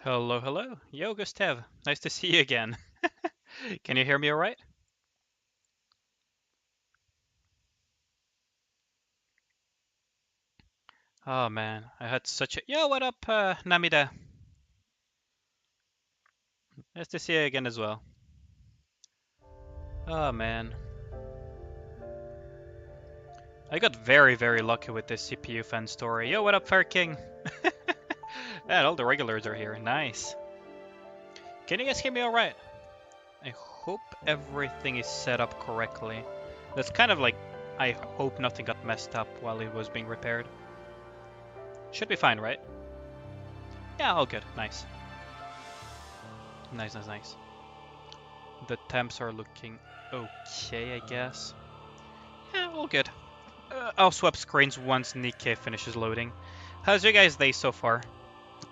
Hello, hello. Yo, Gustav. Nice to see you again. Can you hear me all right? Oh man, I had such a. Yo, what up, Namida? Nice to see you again as well. Oh man, I got very lucky with this CPU fan story. Yo, what up, Fair King? And all the regulars are here. Nice. Can you guys hear me all right? I hope everything is set up correctly. That's kind of like, I hope nothing got messed up while it was being repaired. Should be fine, right? Yeah, all good. Nice. Nice. The temps are looking okay, I guess. Yeah, all good. I'll swap screens once Nikke finishes loading. How's your guys' day so far?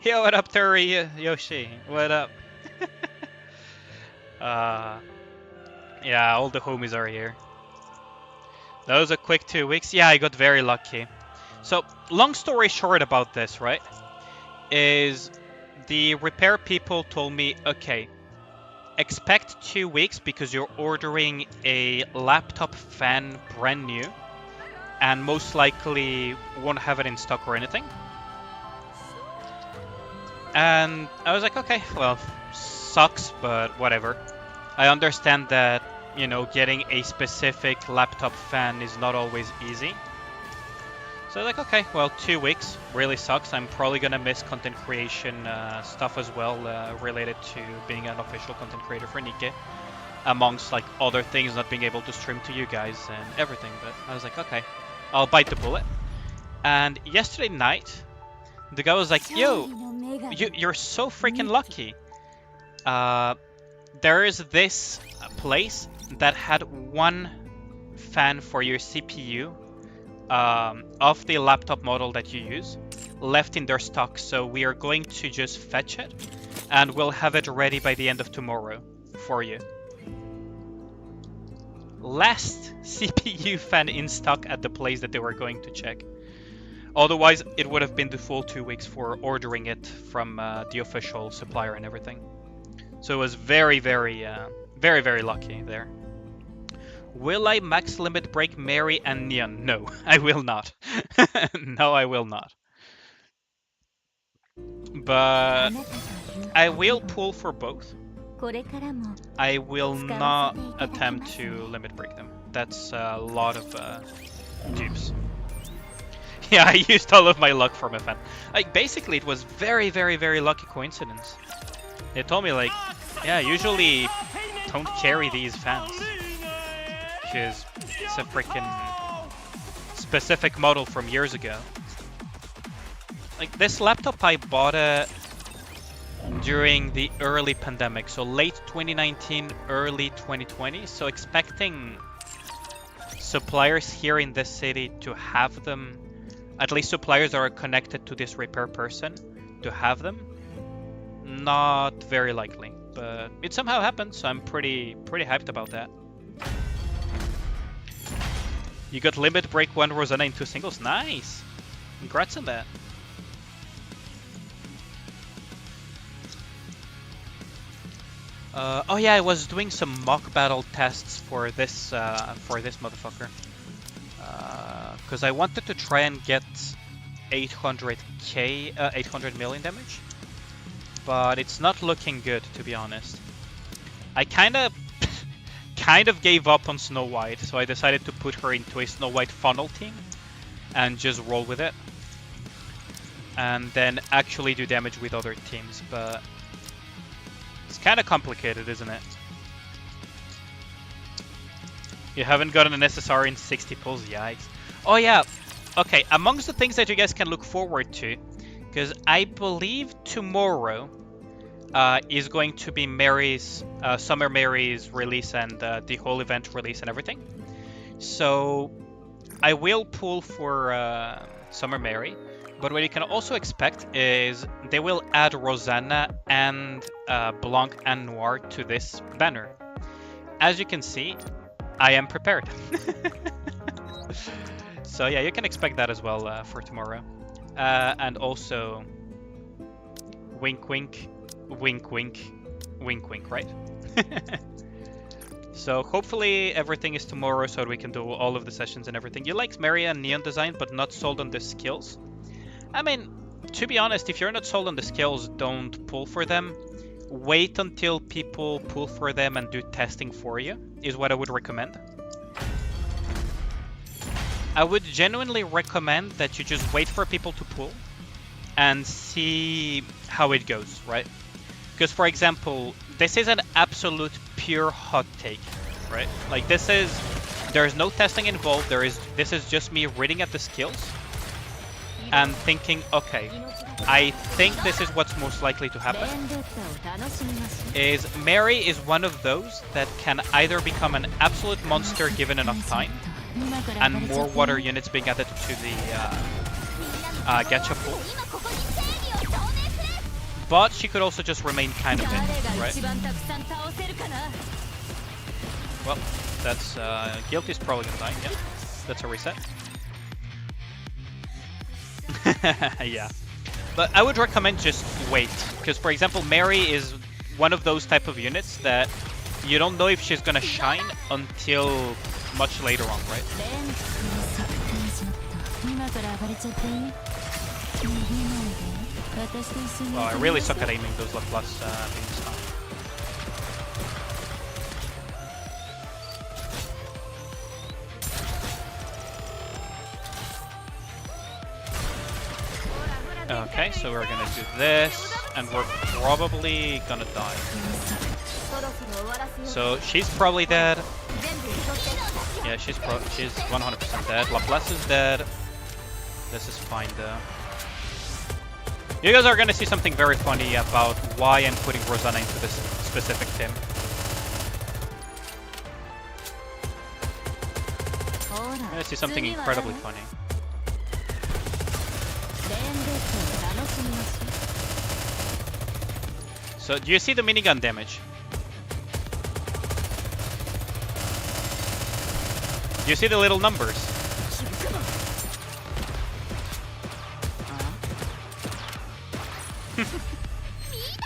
Yo, what up, Terry? Yoshi, what up? uh, yeah, all the homies are here. That was a quick 2 weeks. Yeah, I got very lucky. So, long story short about this, right? Is the repair people told me, okay, expect 2 weeks because you're ordering a laptop fan brand new and most likely won't have it in stock or anything. And I was like, okay, well, sucks, but whatever. I understand that, getting a specific laptop fan is not always easy. So I was like, okay, well, 2 weeks really sucks. I'm probably gonna miss content creation stuff as well related to being an official content creator for Nikke, amongst like other things, not being able to stream to you guys and everything. But I was like, okay, I'll bite the bullet. And yesterday night, the guy was like, yo, you're so freaking lucky. There is this place that had one fan for your CPU of the laptop model that you use left in their stock, so we are going to just fetch it and we'll have it ready by the end of tomorrow for you. Last CPU fan in stock at the place that they were going to check. Otherwise, it would have been the full 2 weeks for ordering it from the official supplier and everything. So it was very lucky there. Will I max limit break Mary and Neon? No, I will not. No, I will not. But I will pull for both. I will not attempt to limit break them. That's a lot of dupes. Yeah, I used all of my luck for my fan. Like, basically, it was very lucky coincidence. They told me, like, yeah, usually don't carry these fans. Because it's a freaking specific model from years ago. Like, this laptop I bought it during the early pandemic, so late 2019, early 2020. So expecting suppliers here in this city to have them, at least suppliers that are connected to this repair person, to have them, not very likely. But it somehow happened, so I'm pretty hyped about that. You got limit break 1 Rosanna in 2 singles. Nice! Congrats on that. Oh yeah, I was doing some mock battle tests for this motherfucker. Because I wanted to try and get 800 million damage. But it's not looking good, to be honest. I kind of gave up on Snow White, so I decided to put her into a Snow White funnel team and just roll with it. And then actually do damage with other teams, but it's kind of complicated, isn't it? You haven't gotten an SSR in 60 pulls, yikes. Oh yeah, okay, amongst the things that you guys can look forward to, because I believe tomorrow is going to be Mary's, Summer Mary's release and the whole event release and everything. So I will pull for Summer Mary, but what you can also expect is they will add Rosanna and Blanc and Noir to this banner. As you can see, I am prepared. So yeah, you can expect that as well for tomorrow. And also, wink wink, Wink, wink. Wink, wink, right? So hopefully everything is tomorrow so we can do all of the sessions and everything. You like Maria and Neon design, but not sold on the skills? I mean, to be honest, if you're not sold on the skills, don't pull for them. Wait until people pull for them and do testing for you, is what I would recommend. I would genuinely recommend that you just wait for people to pull and see how it goes, right? Because, for example, this is an absolute pure hot take, right? Like, there's no testing involved. This is just me reading at the skills and thinking, okay, I think this is what's most likely to happen. Mary is one of those that can either become an absolute monster given enough time and more water units being added to the Gacha pool. But she could also just remain kind of in, right? Well, that's Guilty's probably gonna die. Yeah, that's a reset. Yeah, but I would recommend just wait, because for example, Mary is one of those type of units that you don't know if she's gonna shine until much later on, right? Well, I really suck at aiming those Laplace beams now. Okay, so we're gonna do this, and we're probably gonna die. So she's probably dead. Yeah, she's 100% dead. Laplace is dead. This is fine though. You guys are gonna see something very funny about why I'm putting Rosanna into this specific team. You're gonna see something incredibly funny. So, do you see the minigun damage? Do you see the little numbers?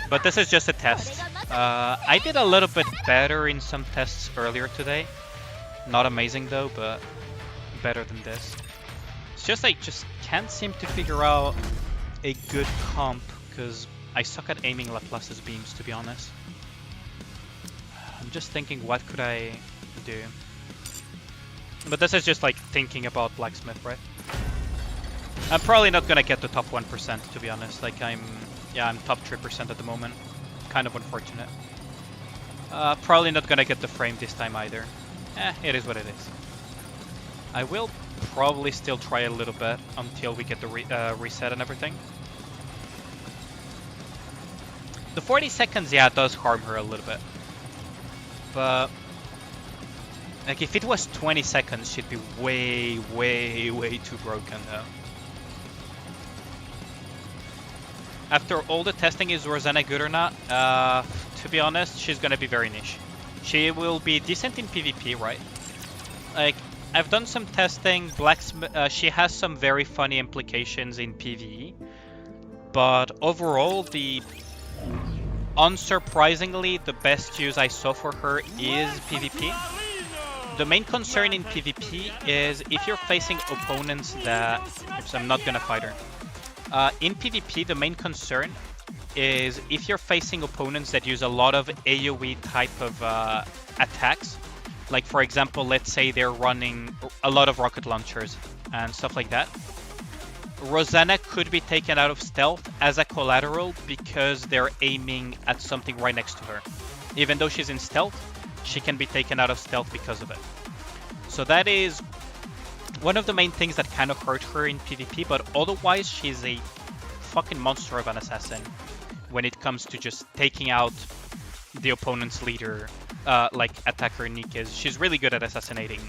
But this is just a test. I did a little bit better in some tests earlier today. Not amazing though, but better than this. It's just I just can't seem to figure out a good comp because I suck at aiming Laplace's beams, to be honest. I'm just thinking, what could I do? But this is just like thinking about Blacksmith, right? I'm probably not gonna get the top 1%, to be honest. Like I'm top 3% at the moment. Kind of unfortunate. Probably not gonna get the frame this time either. It is what it is. I will probably still try a little bit until we get the reset and everything. The 40 seconds, yeah, does harm her a little bit. But like if it was 20 seconds, she'd be way, way, way too broken though. After all the testing, is Rosanna good or not? To be honest, she's gonna be very niche. She will be decent in PvP, right? Like, I've done some testing. Blacksmith, she has some very funny implications in PvE. But overall, unsurprisingly, the best use I saw for her is PvP. The main concern in PvP is if you're facing opponents that... Oops, I'm not gonna fight her. In PvP, the main concern is if you're facing opponents that use a lot of AoE type of attacks. Like, for example, let's say they're running a lot of rocket launchers and stuff like that. Rosanna could be taken out of stealth as a collateral because they're aiming at something right next to her. Even though she's in stealth, she can be taken out of stealth because of it. So that is one of the main things that kind of hurt her in PvP, but otherwise she's a fucking monster of an assassin when it comes to just taking out the opponent's leader, like attacker Nikke. She's really good at assassinating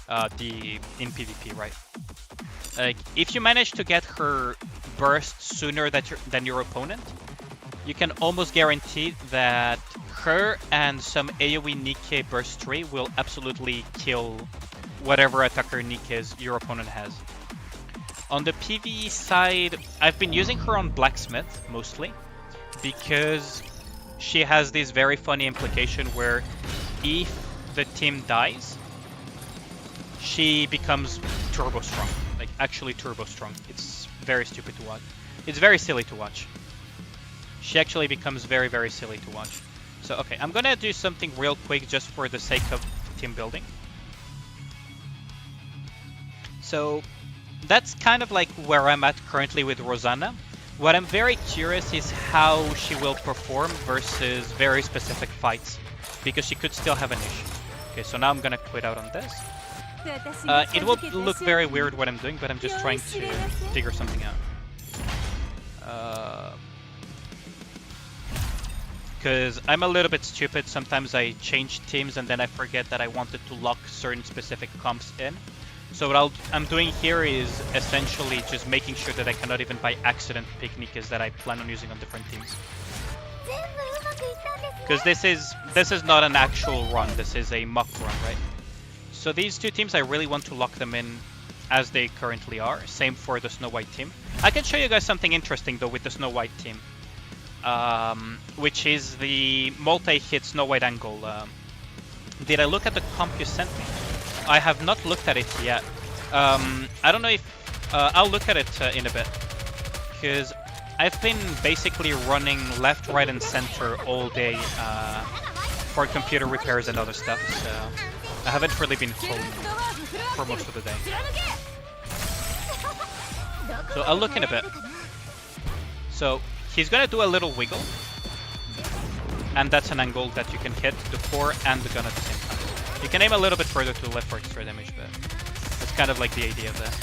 in PvP, right? Like, if you manage to get her burst sooner than your opponent, you can almost guarantee that her and some AoE Nikke burst 3 will absolutely kill whatever attacker Nikke your opponent has. On the PvE side, I've been using her on Blacksmith mostly, because she has this very funny implication where if the team dies, she becomes turbo strong. Like, actually turbo strong. It's very stupid to watch. It's very silly to watch. She actually becomes very, very silly to watch. So, okay, I'm gonna do something real quick just for the sake of team building. So, that's kind of like where I'm at currently with Rosanna. What I'm very curious is how she will perform versus very specific fights, because she could still have an issue. Okay, so now I'm gonna quit out on this. It will look very weird what I'm doing, but I'm just trying to figure something out. Because I'm a little bit stupid. Sometimes I change teams and then I forget that I wanted to lock certain specific comps in. So what I'm doing here is essentially just making sure that I cannot even by accident pick Nikkes that I plan on using on different teams. Because this is not an actual run, this is a mock run, right? So these two teams, I really want to lock them in as they currently are. Same for the Snow White team. I can show you guys something interesting though with the Snow White team. Which is the multi-hit Snow White angle. Did I look at the comp you sent me? I have not looked at it yet. I don't know if... I'll look at it in a bit. Because I've been basically running left, right, and center all day for computer repairs and other stuff. So I haven't really been home for most of the day. So I'll look in a bit. So he's gonna do a little wiggle. And that's an angle that you can hit the core and the gun at the same time. You can aim a little bit further to the left for extra damage, but that's kind of like the idea of that.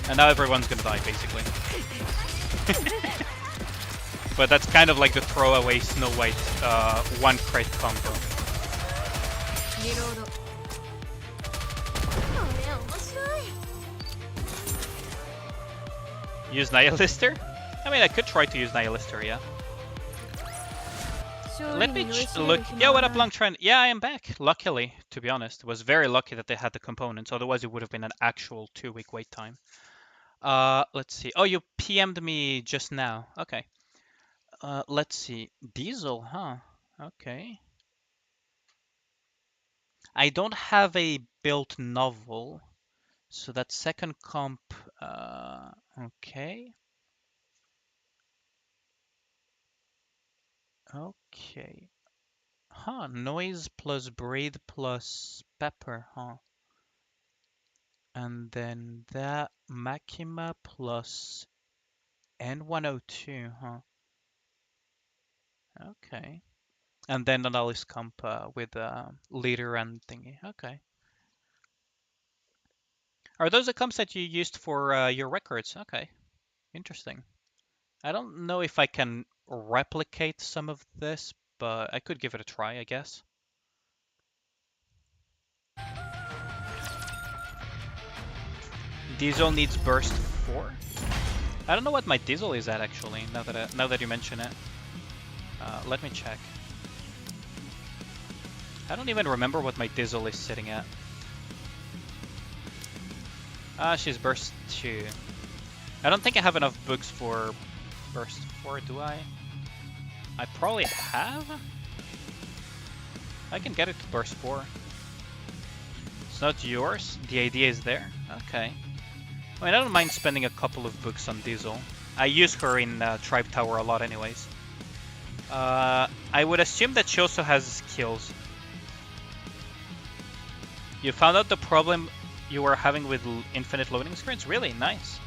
And now everyone's gonna die, basically. But that's kind of like the throwaway Snow White one crate combo. Use Nihilister? I mean, I could try to use Nihilister, yeah. Let me look. Yeah, what up, Long Trend? Yeah, I am back. Luckily, to be honest. Was very lucky that they had the components. Otherwise, it would have been an actual 2-week wait time. Let's see. Oh, you PM'd me just now. Okay. Let's see. Diesel, huh? Okay. I don't have a built novel. So that second comp, okay. Okay. Huh, noise plus braid plus pepper, huh? And then that Makima plus N102, huh? Okay. And then an Alice comp with leader and thingy. Okay. Are those the comps that you used for your records? Okay. Interesting. I don't know if I can replicate some of this, but I could give it a try, I guess. Diesel needs burst 4. I don't know what my diesel is at actually. Now that you mention it, let me check. I don't even remember what my diesel is sitting at. Ah, she's burst 2. I don't think I have enough books for burst 4, do I? I probably have. I can get it to burst 4. It's not yours. The idea is there. Okay. I mean, I don't mind spending a couple of books on Diesel. I use her in Tribe Tower a lot anyways. I would assume that she also has skills. You found out the problem you were having with infinite loading screens? Really? Nice.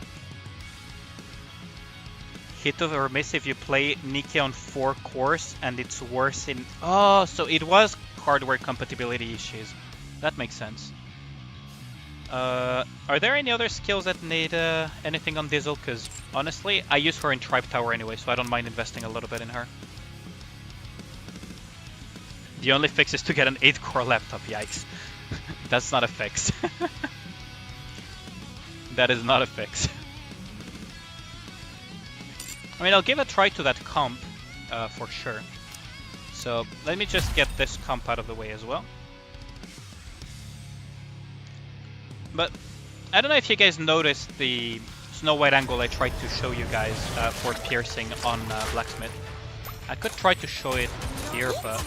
Hit or miss if you play Nikke on 4 cores and it's worse in... Oh, so it was hardware compatibility issues. That makes sense. Are there any other skills that need anything on Diesel? Because honestly, I use her in Tribe Tower anyway, so I don't mind investing a little bit in her. The only fix is to get an 8-core laptop, yikes. That's not a fix. That is not a fix. I mean, I'll give a try to that comp, for sure. So, let me just get this comp out of the way as well. But I don't know if you guys noticed the snow white angle I tried to show you guys for piercing on blacksmith. I could try to show it here, but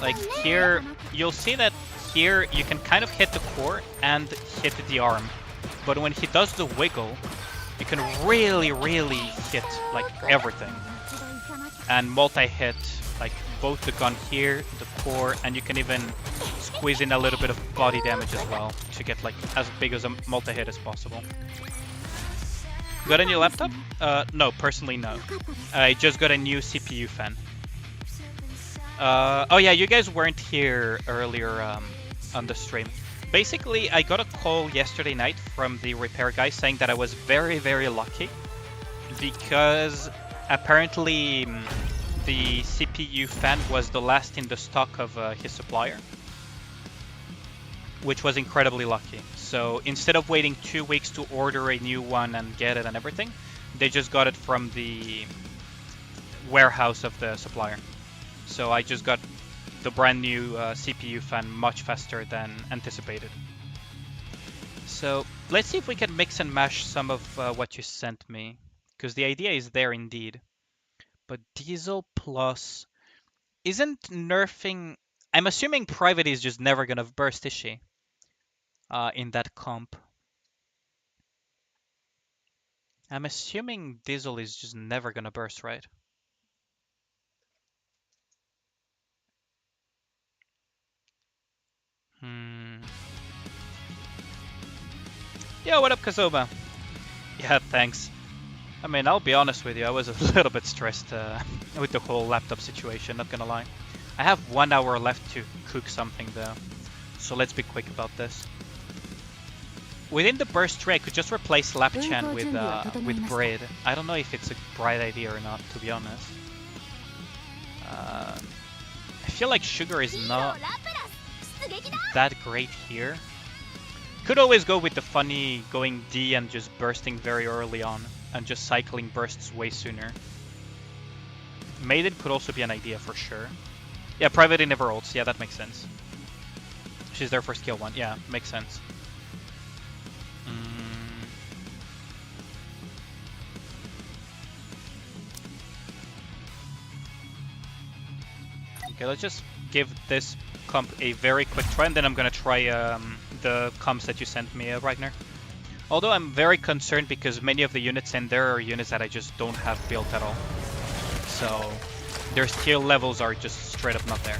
like here, you'll see that here you can kind of hit the core and hit the arm. But when he does the wiggle, you can really hit like everything. And multi-hit like both the gun here, the core, and you can even squeeze in a little bit of body damage as well to get like as big as a multi-hit as possible. Got a new laptop? No, personally no. I just got a new CPU fan. Oh yeah, you guys weren't here earlier on the stream. Basically, I got a call yesterday night from the repair guy saying that I was very lucky because apparently the CPU fan was the last in the stock of his supplier, which was incredibly lucky. So instead of waiting 2 weeks to order a new one and get it and everything, they just got it from the warehouse of the supplier. So I just got the brand new CPU fan much faster than anticipated. So let's see if we can mix and mash some of what you sent me, because the idea is there indeed. But Diesel Plus isn't nerfing. I'm assuming Private is just never gonna burst, is she? In that comp. I'm assuming Diesel is just never gonna burst, right? Yeah, what up, Kazoba? Yeah, thanks. I mean, I'll be honest with you, I was a little bit stressed with the whole laptop situation, not gonna lie. I have 1 hour left to cook something though, so let's be quick about this. Within the burst tray, I could just replace Lapchan with bread. I don't know if it's a bright idea or not, to be honest. I feel like sugar is not that great here. Could always go with the funny going D and just bursting very early on and just cycling bursts way sooner. Maiden could also be an idea for sure. Yeah, Private never ults. Yeah, that makes sense. She's there for skill 1. Yeah, makes sense. Okay, let's just give this comp a very quick try, and then I'm gonna try the comps that you sent me, Ragnar. Although I'm very concerned because many of the units in there are units that I just don't have built at all. So their skill levels are just straight up not there.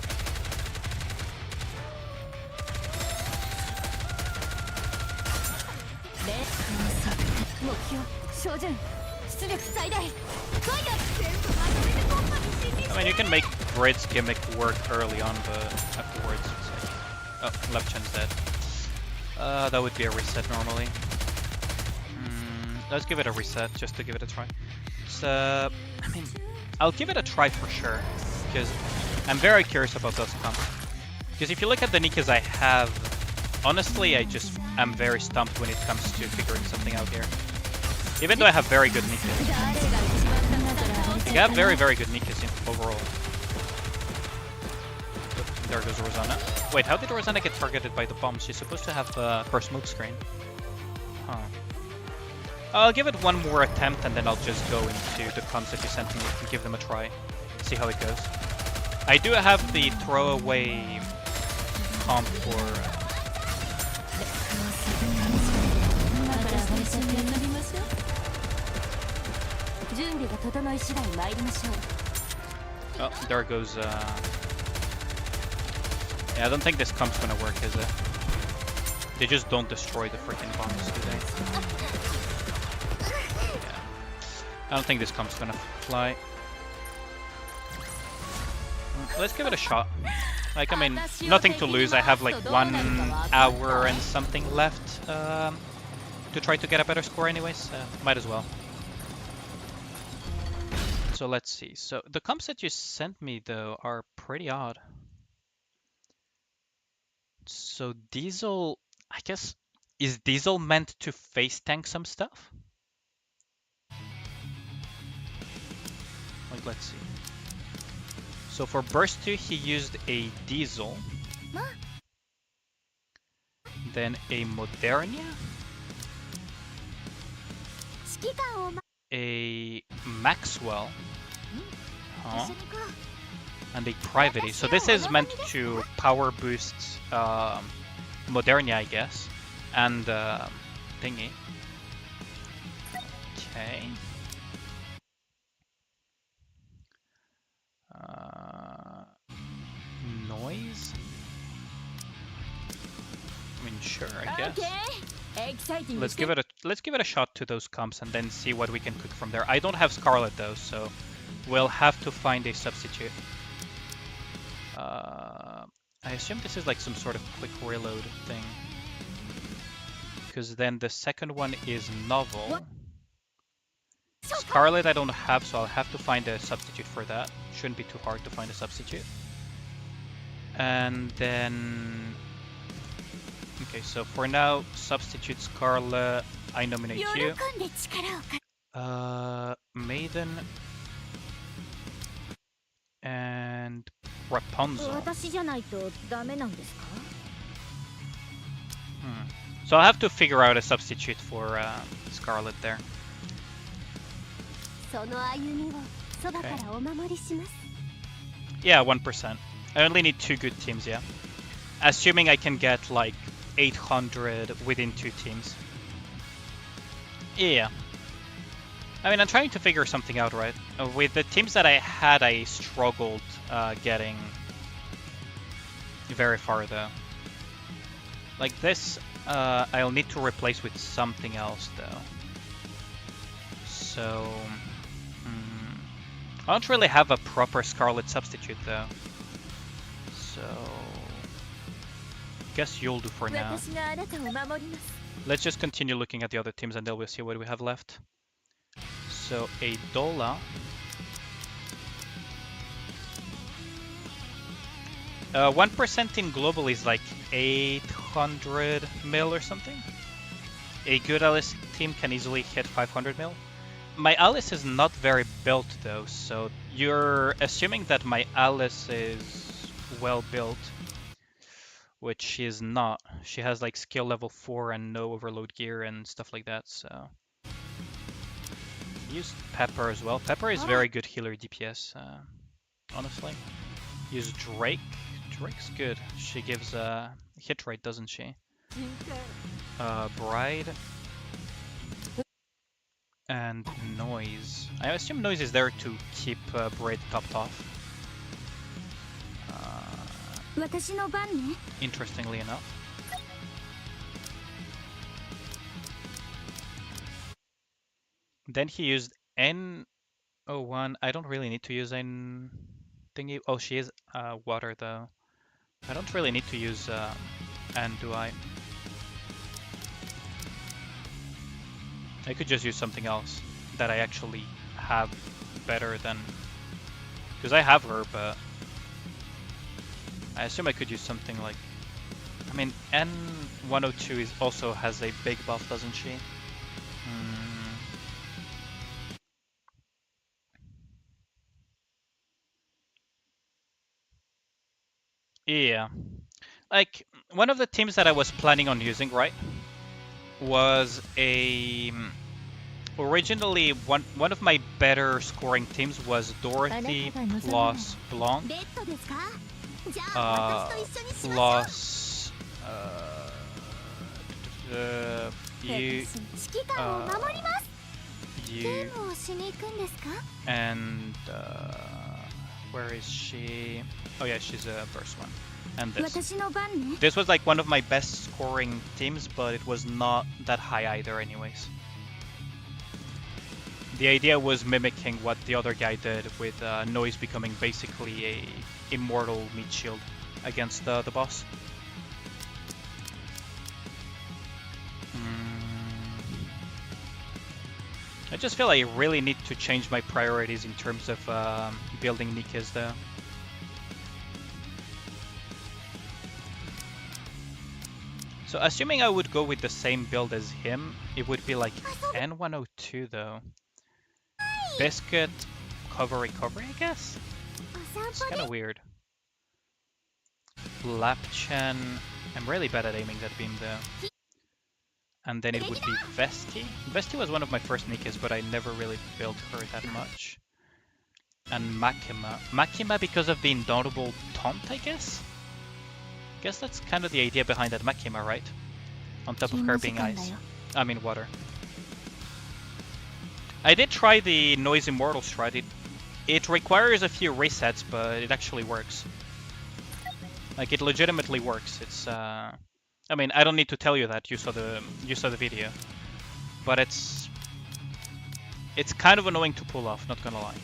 I mean, you can make Brid's gimmick work early on, but afterwards it's like... Oh, Lepchen's dead. That would be a reset normally. Let's give it a reset, just to give it a try. So, I mean, I'll give it a try for sure, because I'm very curious about those comps. Because if you look at the Nikkes I have, honestly, I'm very stumped when it comes to figuring something out here. Even though I have very good Nikkes. I have very good Nikkes overall. There goes Rosanna. Wait, how did Rosanna get targeted by the bombs? She's supposed to have her smoke screen. Huh. I'll give it one more attempt and then I'll just go into the comps that you sent me and give them a try. See how it goes. I do have the throwaway comp for... Oh, there goes... Yeah, I don't think this comp's gonna work, is it? They just don't destroy the freaking bombs, do they? Yeah. I don't think this comp's gonna fly. Let's give it a shot. Like, I mean, nothing to lose. I have like 1 hour and something left to try to get a better score anyways. Might as well. So let's see. So the comps that you sent me though are pretty odd. So Diesel, I guess, is Diesel meant to face tank some stuff? Like, let's see. So for Burst 2, he used a Diesel. Then a Modernia. A Maxwell. Huh. And a Privity. So this is meant to power boost Modernia, I guess. And thingy. Okay. Noise? I mean, sure, I guess. Let's give it a shot to those comps and then see what we can cook from there. I don't have Scarlet though, so we'll have to find a substitute. I assume this is like some sort of quick reload thing. Because then the second one is novel. Scarlet I don't have, so I'll have to find a substitute for that. Shouldn't be too hard to find a substitute. And then... Okay, so for now, substitute Scarlet, I nominate you. Maiden... And... Rapunzel. So I'll have to figure out a substitute for Scarlet there. Okay. Yeah, 1%. I only need 2 good teams, yeah. Assuming I can get like 800 within 2 teams. Yeah. I mean, I'm trying to figure something out, right? With the teams that I had, I struggled getting very far, though. Like this, I'll need to replace with something else, though. So... I don't really have a proper Scarlet substitute, though. So... guess you'll do for now. Let's just continue looking at the other teams and then we'll see what we have left. So, a Dola. 1% in global is like 800 mil or something. A good Alice team can easily hit 500 mil. My Alice is not very built though, so you're assuming that my Alice is well built, which she is not. She has like skill level 4 and no overload gear and stuff like that, so... Use Pepper as well. Pepper is very good healer DPS, honestly. Use Drake. Drake's good. She gives hit rate, doesn't she? Bride. And Noise. I assume Noise is there to keep Braid topped off. Interestingly enough. Then he used N01. I don't really need to use N thingy. Oh, she is water though. I don't really need to use N, do I? I could just use something else that I actually have better than... Because I have her, but... I assume I could use something like... I mean, N102 is also has a big buff, doesn't she? Yeah. Like, one of the teams that I was planning on using, right, was a... Originally, one of my better scoring teams was Dorothy plus Blanc plus you and where is she? Oh yeah, she's a first one. And this. This was like one of my best scoring teams, but it was not that high either anyways. The idea was mimicking what the other guy did with Noise becoming basically a immortal meat shield against the boss. I just feel I really need to change my priorities in terms of building Nikkes though. So assuming I would go with the same build as him, it would be like N102 though. Biscuit, recovery, I guess? It's kind of weird. Lapchen. I'm really bad at aiming that beam though. And then it would be Vesti. Vesti was one of my first Nikkes, but I never really built her that much. And Makima. Makima because of the indomitable taunt, I guess? Guess that's kind of the idea behind that Makima, right? On top of her being ice. I mean water. I did try the Noise Immortal strat. It requires a few resets, but it actually works. Like, it legitimately works. It's, I mean, I don't need to tell you that. You saw the video. But it's kind of annoying to pull off, not gonna lie.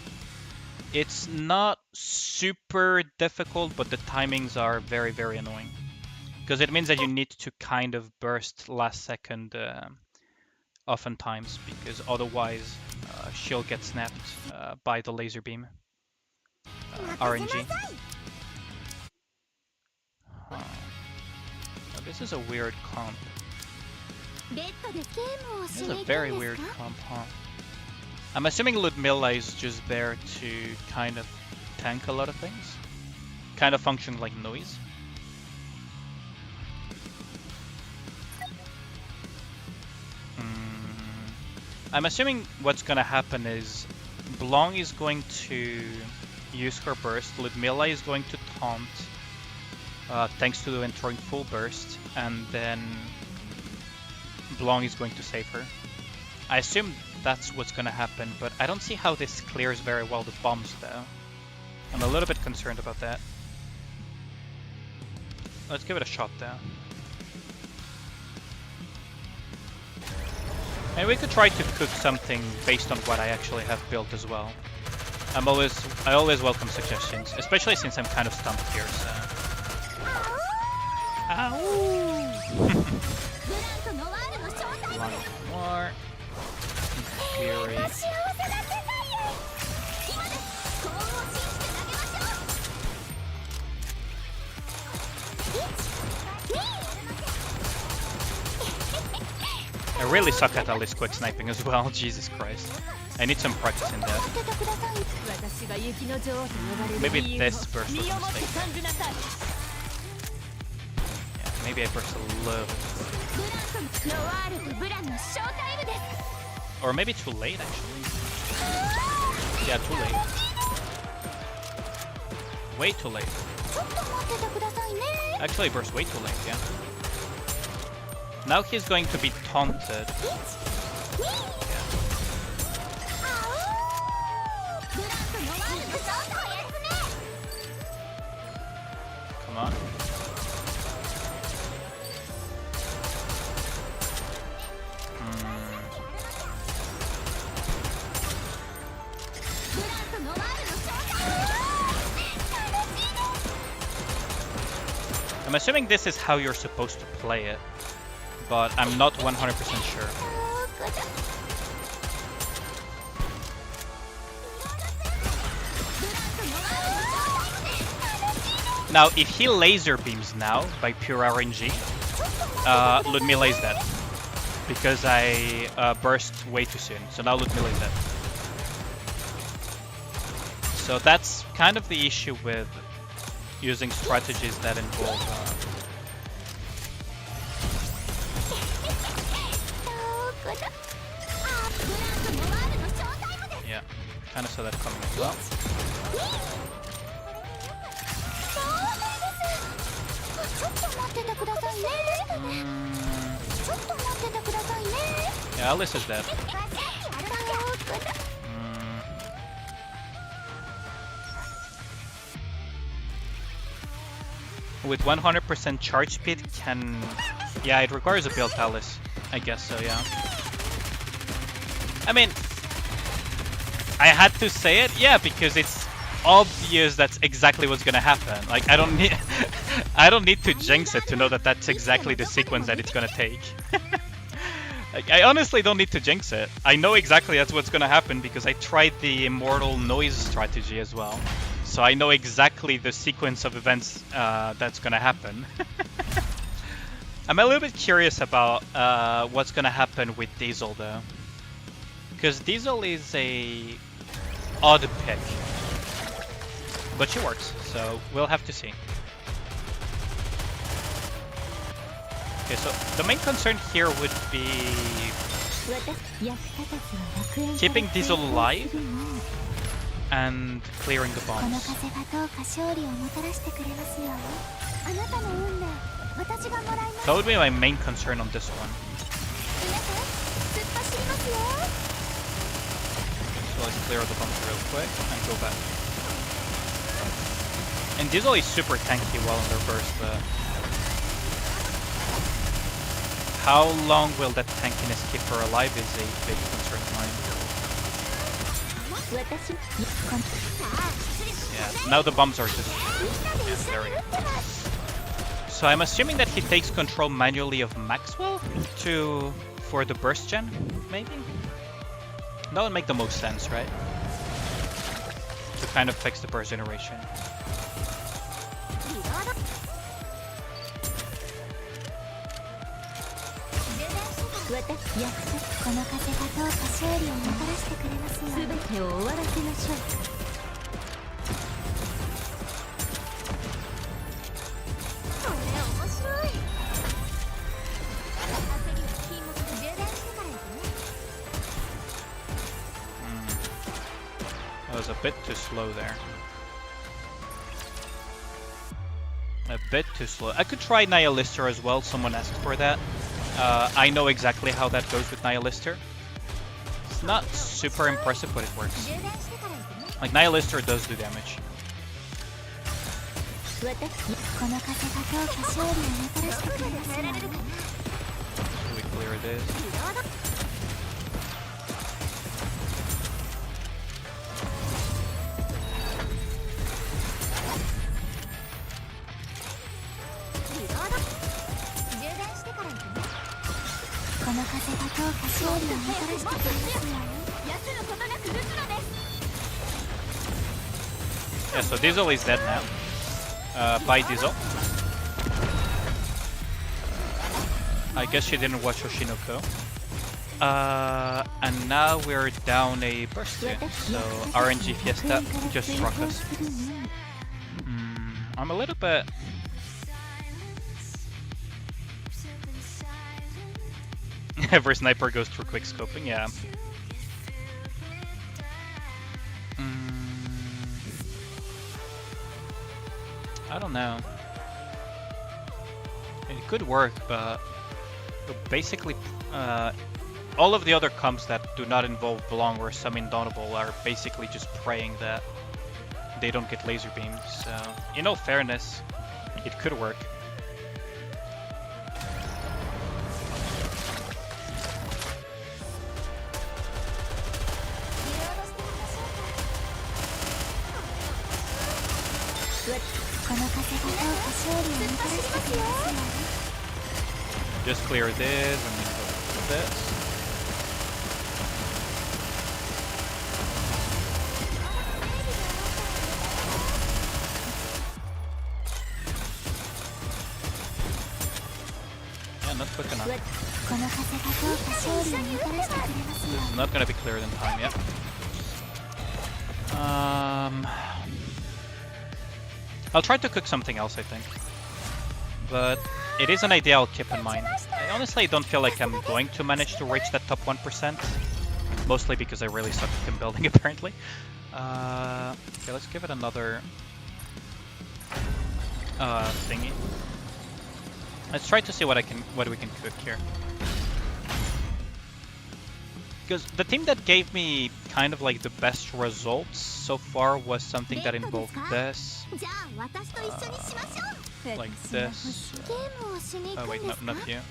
It's not super difficult, but the timings are very, very annoying. Because it means that you need to kind of burst last second oftentimes, because otherwise she'll get snapped by the laser beam. RNG. Huh. Now, this is a weird comp. This is a very weird comp, huh? I'm assuming Ludmilla is just there to kind of tank a lot of things. Kind of function like noise. I'm assuming what's gonna happen is Blanc is going to use her burst, Ludmilla is going to taunt thanks to entering full burst, and then Blanc is going to save her. I assume that's what's gonna happen, but I don't see how this clears very well the bombs though. I'm a little bit concerned about that. Let's give it a shot though. And we could try to cook something based on what I actually have built as well. I always welcome suggestions, especially since I'm kind of stumped here, so... Ow! One more. Fury. I really suck at all this quick sniping as well, Jesus Christ. I need some practice in that. Maybe this burst was a mistake. Yeah, maybe I burst a little bit. Or maybe too late, actually. Yeah, too late. Way too late. Actually, I burst way too late, yeah. Now he's going to be taunted. Yeah. Come on. I'm assuming this is how you're supposed to play it, but I'm not 100% sure. Now, if he laser beams now by pure RNG, Ludmilla is dead. Because I burst way too soon, so now Ludmilla is dead. So that's kind of the issue with using strategies that involve yeah, kind of saw that coming as well. Yeah, Alice is dead. With 100% charge speed can... Yeah, it requires a build Alice. I guess so, yeah. I mean... I had to say it, yeah, because it's obvious that's exactly what's gonna happen. Like, I don't need... I don't need to jinx it to know that that's exactly the sequence that it's gonna take. Like, I honestly don't need to jinx it. I know exactly that's what's gonna happen because I tried the Immortal Noise strategy as well. So I know exactly the sequence of events that's gonna happen. I'm a little bit curious about what's gonna happen with Diesel though. Because Diesel is a odd pick. But she works, so we'll have to see. Okay, so the main concern here would be keeping Diesel alive and clearing the bombs. That would be my main concern on this one. So let's clear the bombs real quick and go back. And Diesel is super tanky while under burst, but how long will that tankiness keep her alive is a big concern of mine. Yeah, now the bombs are just... Yeah, there we go. So I'm assuming that he takes control manually of Maxwell for the burst gen, maybe? That would make the most sense, right? To kind of fix the burst generation. That was a bit too slow there. A bit too slow. I could try Nihilister as well, someone asked for that. I know exactly how that goes with Nihilister. It's not super impressive, but it works. Like, Nihilister does do damage. So we clear this. Yeah, so Diesel is dead now. Bye, Diesel. I guess she didn't watch Oshinoko. And now we're down a burst here. So RNG Fiesta just struck us. I'm a little bit... Every sniper goes through quick scoping, yeah. I don't know. It could work, but basically all of the other comps that do not involve Belong or some Indomitable are basically just praying that they don't get laser beams. So, in all fairness, it could work. Just clear this and then go with this. Yeah, not quick enough. This is not gonna be cleared in time yet. I'll try to cook something else, I think. But it is an idea I'll keep in mind. I honestly don't feel like I'm going to manage to reach that top 1%. Mostly because I really suck at team building, apparently. Okay, let's give it another thingy. Let's try to see what we can cook here. Because the team that gave me kind of like the best results so far was something that involved this. Like this. Oh wait, no, not you.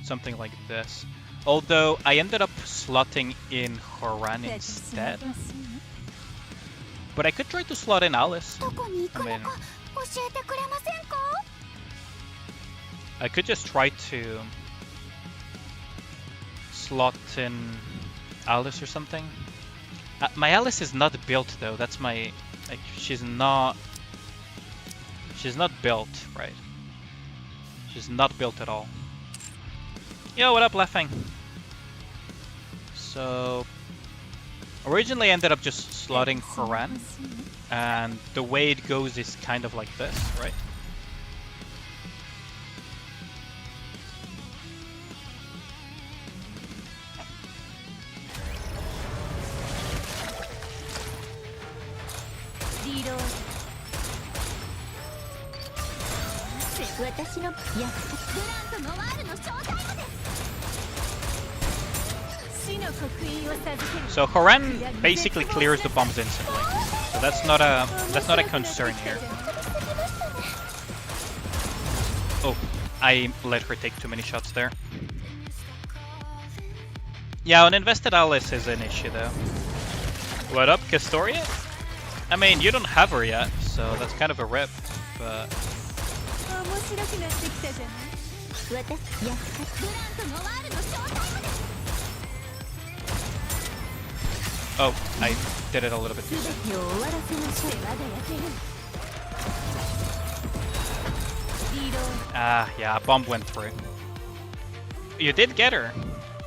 Something like this. Although I ended up slotting in Horan instead. But I could try to slot in Alice. I mean, I could just try to slot in Alice or something. My Alice is not built though. That's my... Like, she's not built, right? She's not built at all. Yo, what up, Laughing? So, originally I ended up just slotting Horan, and the way it goes is kind of like this, right? So Horan basically clears the bombs instantly. So that's not a concern here. Oh, I let her take too many shots there. Yeah, uninvested Alice is an issue though. What up, Castoria? I mean, you don't have her yet, so that's kind of a rip, but... Oh, I did it a little bit too soon. Ah, yeah, a bomb went through. You did get her.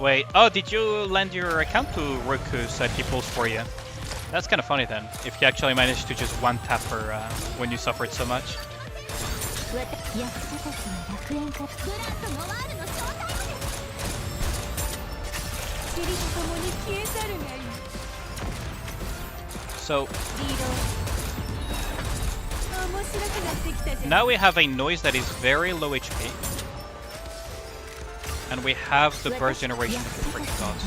Wait, oh, did you lend your account to Roku so that he pulls for you? That's kind of funny then, if you actually managed to just one-tap her when you suffered so much. So now we have a noise that is very low HP, and we have the burst generation of the freaking gods.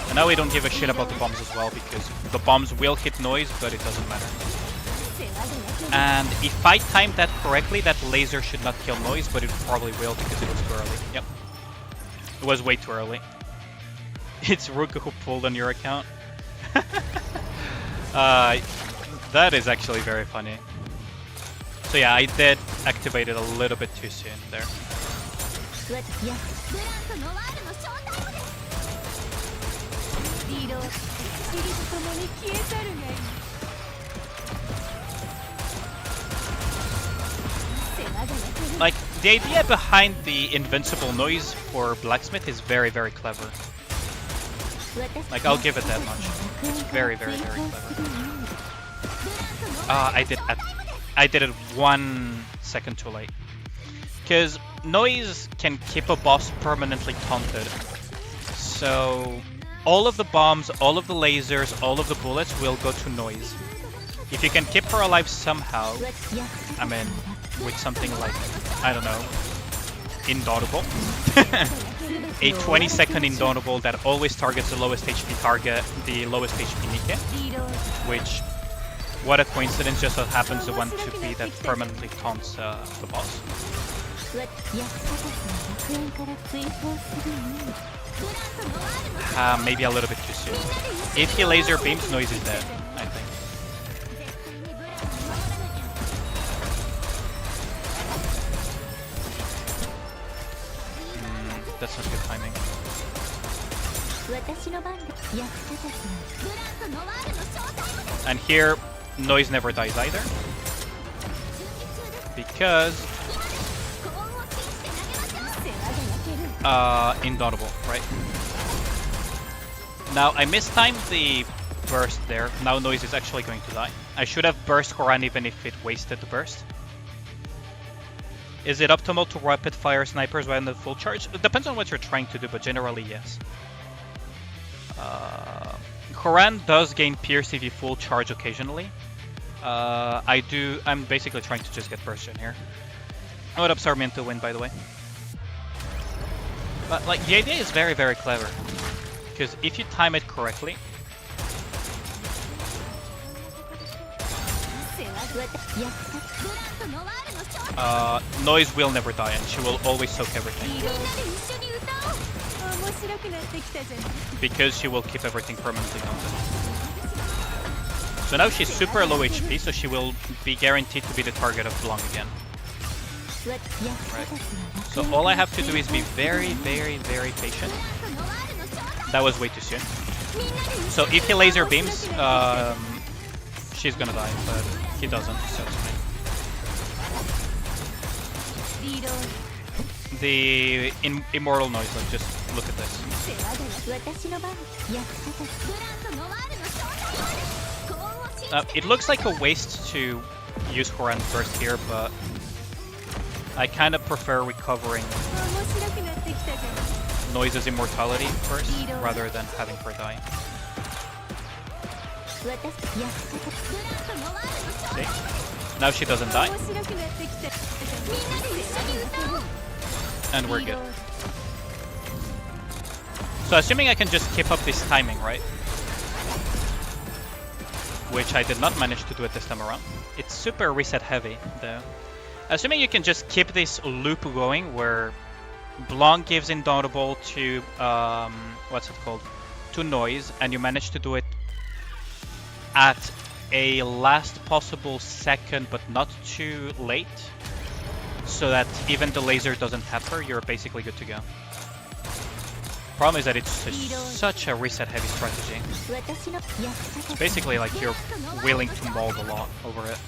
And now we don't give a shit about the bombs as well, because the bombs will hit noise, but it doesn't matter. And if I timed that correctly, that laser should not kill noise, but it probably will because it was too early. Yep. It was way too early. It's Ruka who pulled on your account. That is actually very funny. So yeah, I did activate it a little bit too soon there. Like, the idea behind the invincible noise for Blacksmith is very, very clever. Like, I'll give it that much. It's very, very, very clever. I did it 1 second too late. Because noise can keep a boss permanently taunted. So all of the bombs, all of the lasers, all of the bullets will go to noise. If you can keep her alive somehow, I mean, with something like, I don't know, Indaudible. A 20-second Indaudible that always targets the lowest HP target, the lowest HP Nikke, which, what a coincidence, just so happens the one 2P that permanently taunts the boss. Maybe a little bit too soon. If he laser beams, noise is dead, I think. That's not good timing. And here, noise never dies either. Because... Indaudible, right? Now, I mistimed the burst there. Now noise is actually going to die. I should have burst Horan even if it wasted the burst. Is it optimal to rapid fire snipers when the full charge? It depends on what you're trying to do, but generally yes. Horan does gain Pierce if you full charge occasionally. I'm basically trying to just get burst in here. What up, Sarmiento win, by the way. But like, the idea is very, very clever. Because if you time it correctly, noise will never die and she will always soak everything. Because she will keep everything permanently taunted. So now she's super low HP, so she will be guaranteed to be the target of Blanc again. Right. So all I have to do is be very, very, very patient. That was way too soon. So if he laser beams, she's gonna die, but he doesn't, so it's fine. The immortal noise, like, just look at this. It looks like a waste to use Horan first here, but I kind of prefer recovering Noise's immortality first, rather than having her die. See? Now she doesn't die. And we're good. So assuming I can just keep up this timing, right? Which I did not manage to do it this time around. It's super reset heavy though. Assuming you can just keep this loop going where Blanc gives Indomitable to, what's it called? To Noise, and you manage to do it at a last possible second but not too late, so that even the laser doesn't tap her, you're basically good to go. Problem is that it's such a reset heavy strategy. It's basically like you're willing to mold a lot over it.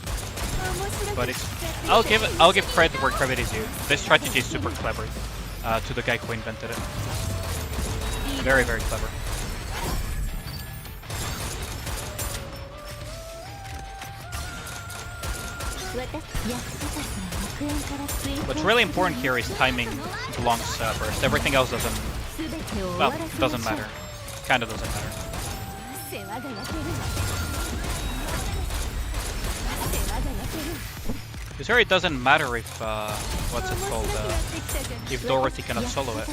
But it's I'll give credit where credit is due. This strategy is super clever to the guy who invented it. Very, very clever. What's really important here is timing Blanc's burst. Everything else doesn't matter. Kinda doesn't matter. Because here it doesn't matter if, what's it called, if Dorothy cannot solo it.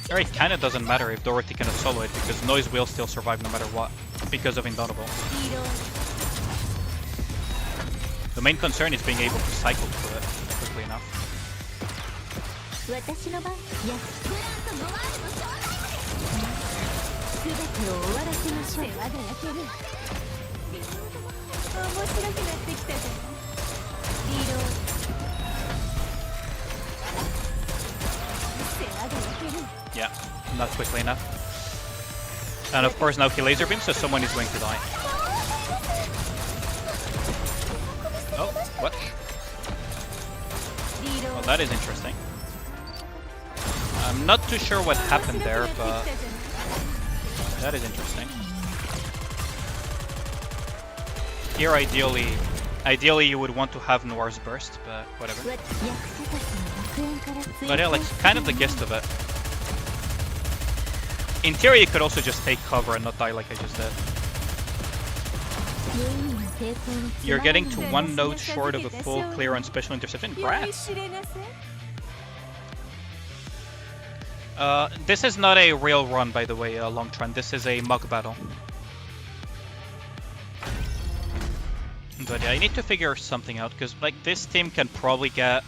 Here it kinda doesn't matter if Dorothy cannot solo it, because Noise will still survive no matter what, because of Indomitable. The main concern is being able to cycle through it quickly enough. Yeah, not quickly enough. And of course now he laser beams, so someone is going to die. Oh, what? Well, that is interesting. I'm not too sure what happened there, but that is interesting. Here, ideally you would want to have Noir's burst, but whatever. But yeah, like kind of the gist of it. In theory, you could also just take cover and not die like I just did. You're getting to one node short of a full clear on special interception. Congrats! This is not a real run, by the way, Long Trend. This is a mug battle. But yeah, I need to figure something out, because like this team can probably get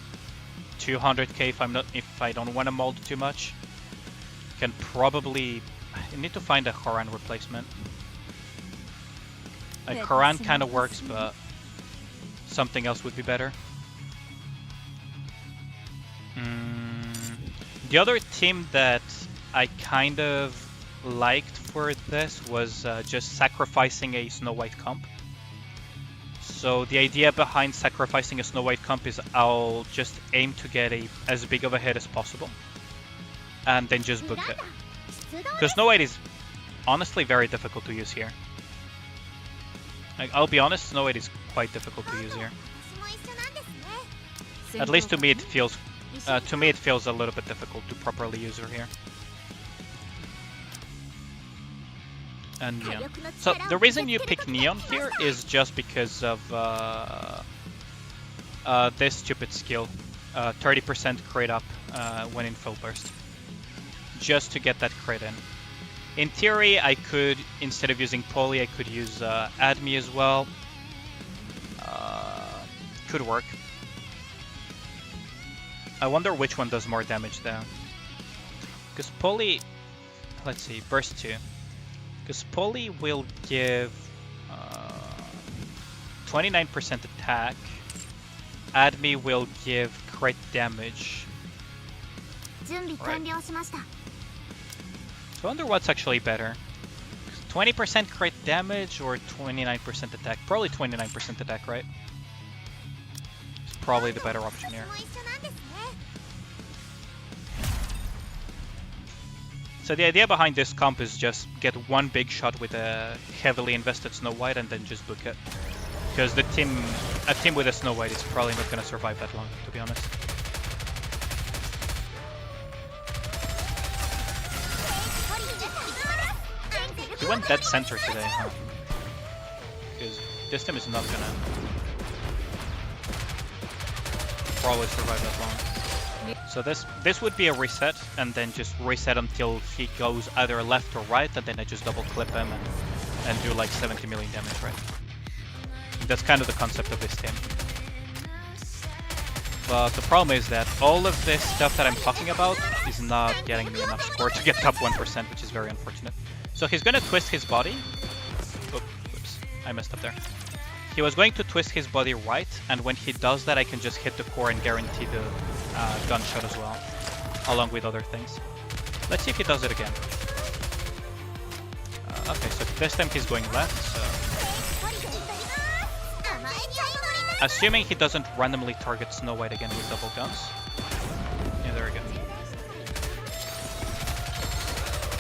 200k if I don't want to mold too much. Can probably... I need to find a Haran replacement. Like Haran kind of works, but something else would be better. The other team that I kind of liked for this was just sacrificing a Snow White comp. So the idea behind sacrificing a Snow White comp is I'll just aim to get as big of a hit as possible, and then just book it. Because Snow White is honestly very difficult to use here. Like, I'll be honest, Snow White is quite difficult to use here. At least to me it feels a little bit difficult to properly use her here. And yeah. So the reason you pick Neon here is just because of this stupid skill. 30% crit up when in full burst. Just to get that crit in. In theory, I could, instead of using Poly, I could use Admi as well. Could work. I wonder which one does more damage though. Because Poly... Let's see, burst 2. Because Poly will give 29% attack. Admi will give crit damage. Right. So I wonder what's actually better. 20% crit damage or 29% attack? Probably 29% attack, right? It's probably the better option here. So the idea behind this comp is just get one big shot with a heavily invested Snow White and then just book it. Because a team with a Snow White is probably not going to survive that long, to be honest. He went dead center today, huh? this team is not gonna probably survive that long. So this would be a reset, and then just reset until he goes either left or right, and then I just double clip him and do like 70 million damage, right? That's kind of the concept of this team. But the problem is that all of this stuff that I'm talking about is not getting me enough score to get top 1%, which is very unfortunate. So he's gonna twist his body. Oops, I messed up there. He was going to twist his body right, and when he does that, I can just hit the core and guarantee the gunshot as well, along with other things. Let's see if he does it again. Okay, so this time he's going left, so... Assuming he doesn't randomly target Snow White again with double guns. Yeah, there we go.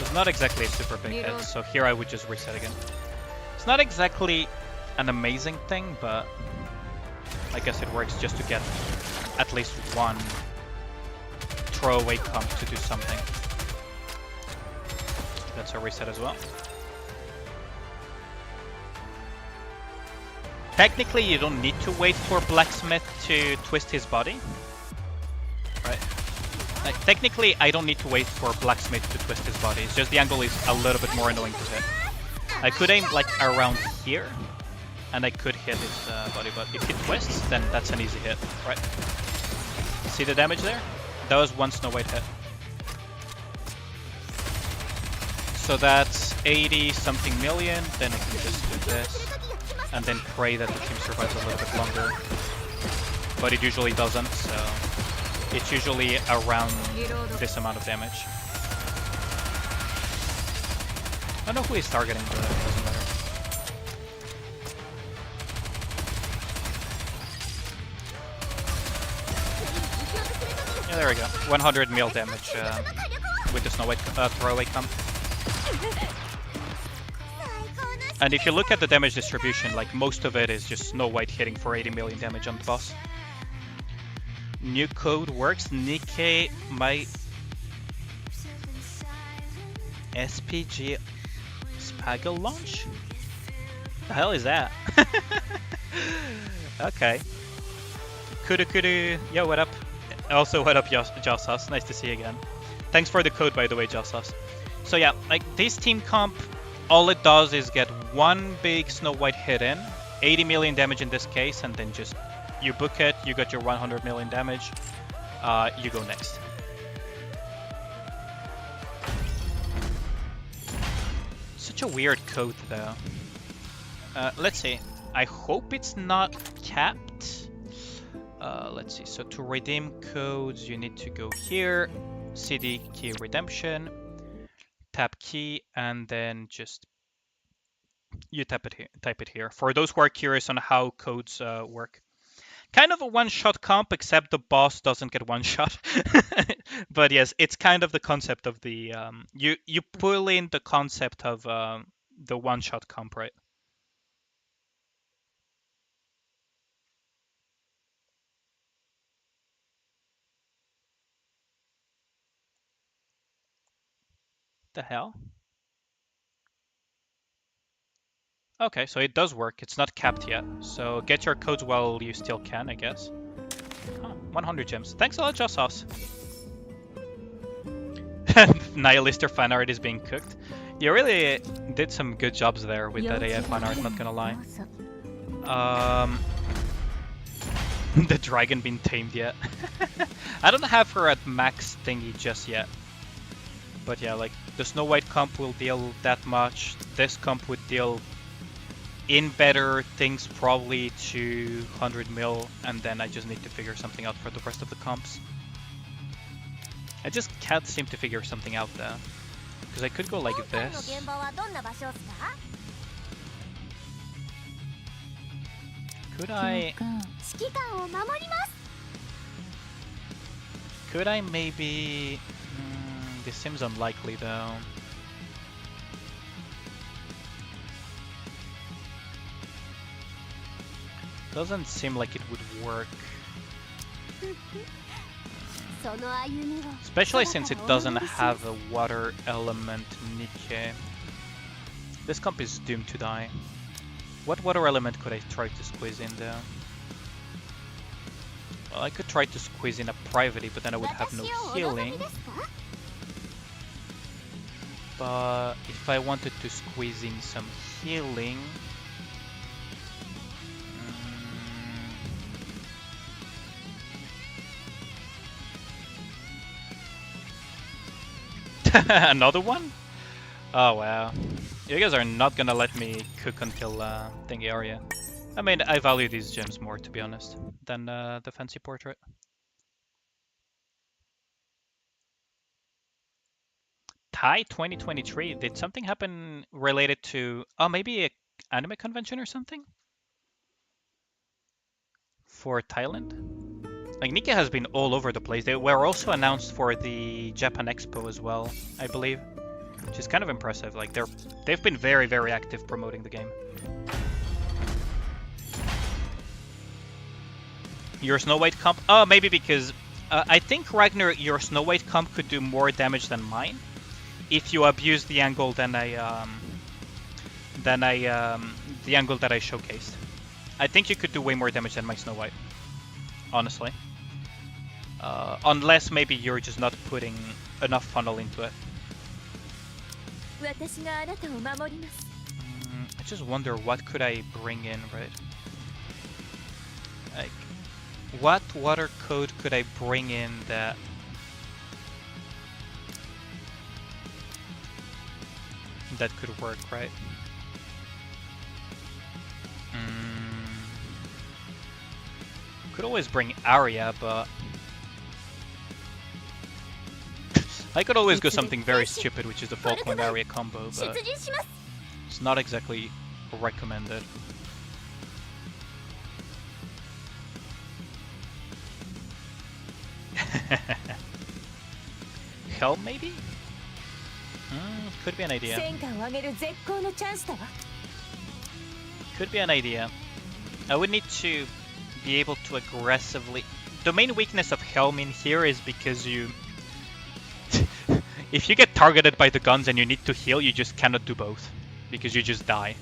It's not exactly a super big hit, so here I would just reset again. It's not exactly an amazing thing, but I guess it works just to get at least one throwaway comp to do something. That's a reset as well. Technically, you don't need to wait for Blacksmith to twist his body, right? Like, technically, I don't need to wait for Blacksmith to twist his body. It's just the angle is a little bit more annoying to hit. I could aim like around here, and I could hit his body, but if he twists, then that's an easy hit, right? See the damage there? That was one Snow White hit. So that's 80 something million, then I can just do this. And then pray that the team survives a little bit longer. But it usually doesn't, so it's usually around this amount of damage. I don't know who he's targeting, but it doesn't matter. Yeah, there we go. 100 mil damage with the Snow White throwaway comp. And if you look at the damage distribution, like most of it is just Snow White hitting for 80 million damage on the boss. New code works. Nikke, my SPG Spaggle launch? The hell is that? Okay. Kudu. Yo, what up? Also, what up, Jossas? Nice to see you again. Thanks for the code, by the way, Jossas. So yeah, like this team comp, all it does is get one big Snow White hit in, 80 million damage in this case, and then just you book it, you got your 100 million damage, you go next. Such a weird code though. Let's see, I hope it's not capped. Let's see, so to redeem codes you need to go here, CD key redemption, tap key, and then just you type it here. For those who are curious on how codes work, kind of a one-shot comp, except the boss doesn't get one shot. But yes, it's kind of the concept of the you pull in the concept of the one-shot comp, right? The hell? Okay, so it does work. It's not capped yet. So get your codes while you still can, I guess. Oh, 100 gems. Thanks a lot, Just Sauce. Nihilister fan art is being cooked. You really did some good jobs there with that AI fan art, not gonna lie. The dragon been tamed yet? I don't have her at max thingy just yet. But yeah, like the Snow White comp will deal that much. This comp would deal in better things probably 200 mil, and then I just need to figure something out for the rest of the comps. I just can't seem to figure something out though, because I could go like this. Could I maybe... this seems unlikely though. Doesn't seem like it would work. Especially since it doesn't have a water element Nikke. This comp is doomed to die. What water element could I try to squeeze in there? Well, I could try to squeeze in a Privacy, but then I would have no healing. But if I wanted to squeeze in some healing... Another one? Oh wow. You guys are not gonna let me cook until thingy area. I mean, I value these gems more, to be honest, than the fancy portrait. Thai 2023. Did something happen related to... Oh, maybe a anime convention or something? For Thailand? Like, Nikke has been all over the place. They were also announced for the Japan Expo as well, I believe. Which is kind of impressive. Like, they've been very, very active promoting the game. Your Snow White comp? Oh, maybe because... I think, Ragnar, your Snow White comp could do more damage than mine. If you abuse the angle the angle that I showcased. I think you could do way more damage than my Snow White, honestly. Unless maybe you're just not putting enough funnel into it. I just wonder what could I bring in, right? Like, what water code could I bring in that... that could work, right? Could always bring Arya, but... I could always go something very stupid, which is the Falkland Arya combo, but... it's not exactly recommended. Helm, maybe? Could be an idea. Could be an idea. I would need to be able to aggressively... The main weakness of Helm in here is because you... if you get targeted by the guns and you need to heal, you just cannot do both. Because you just die.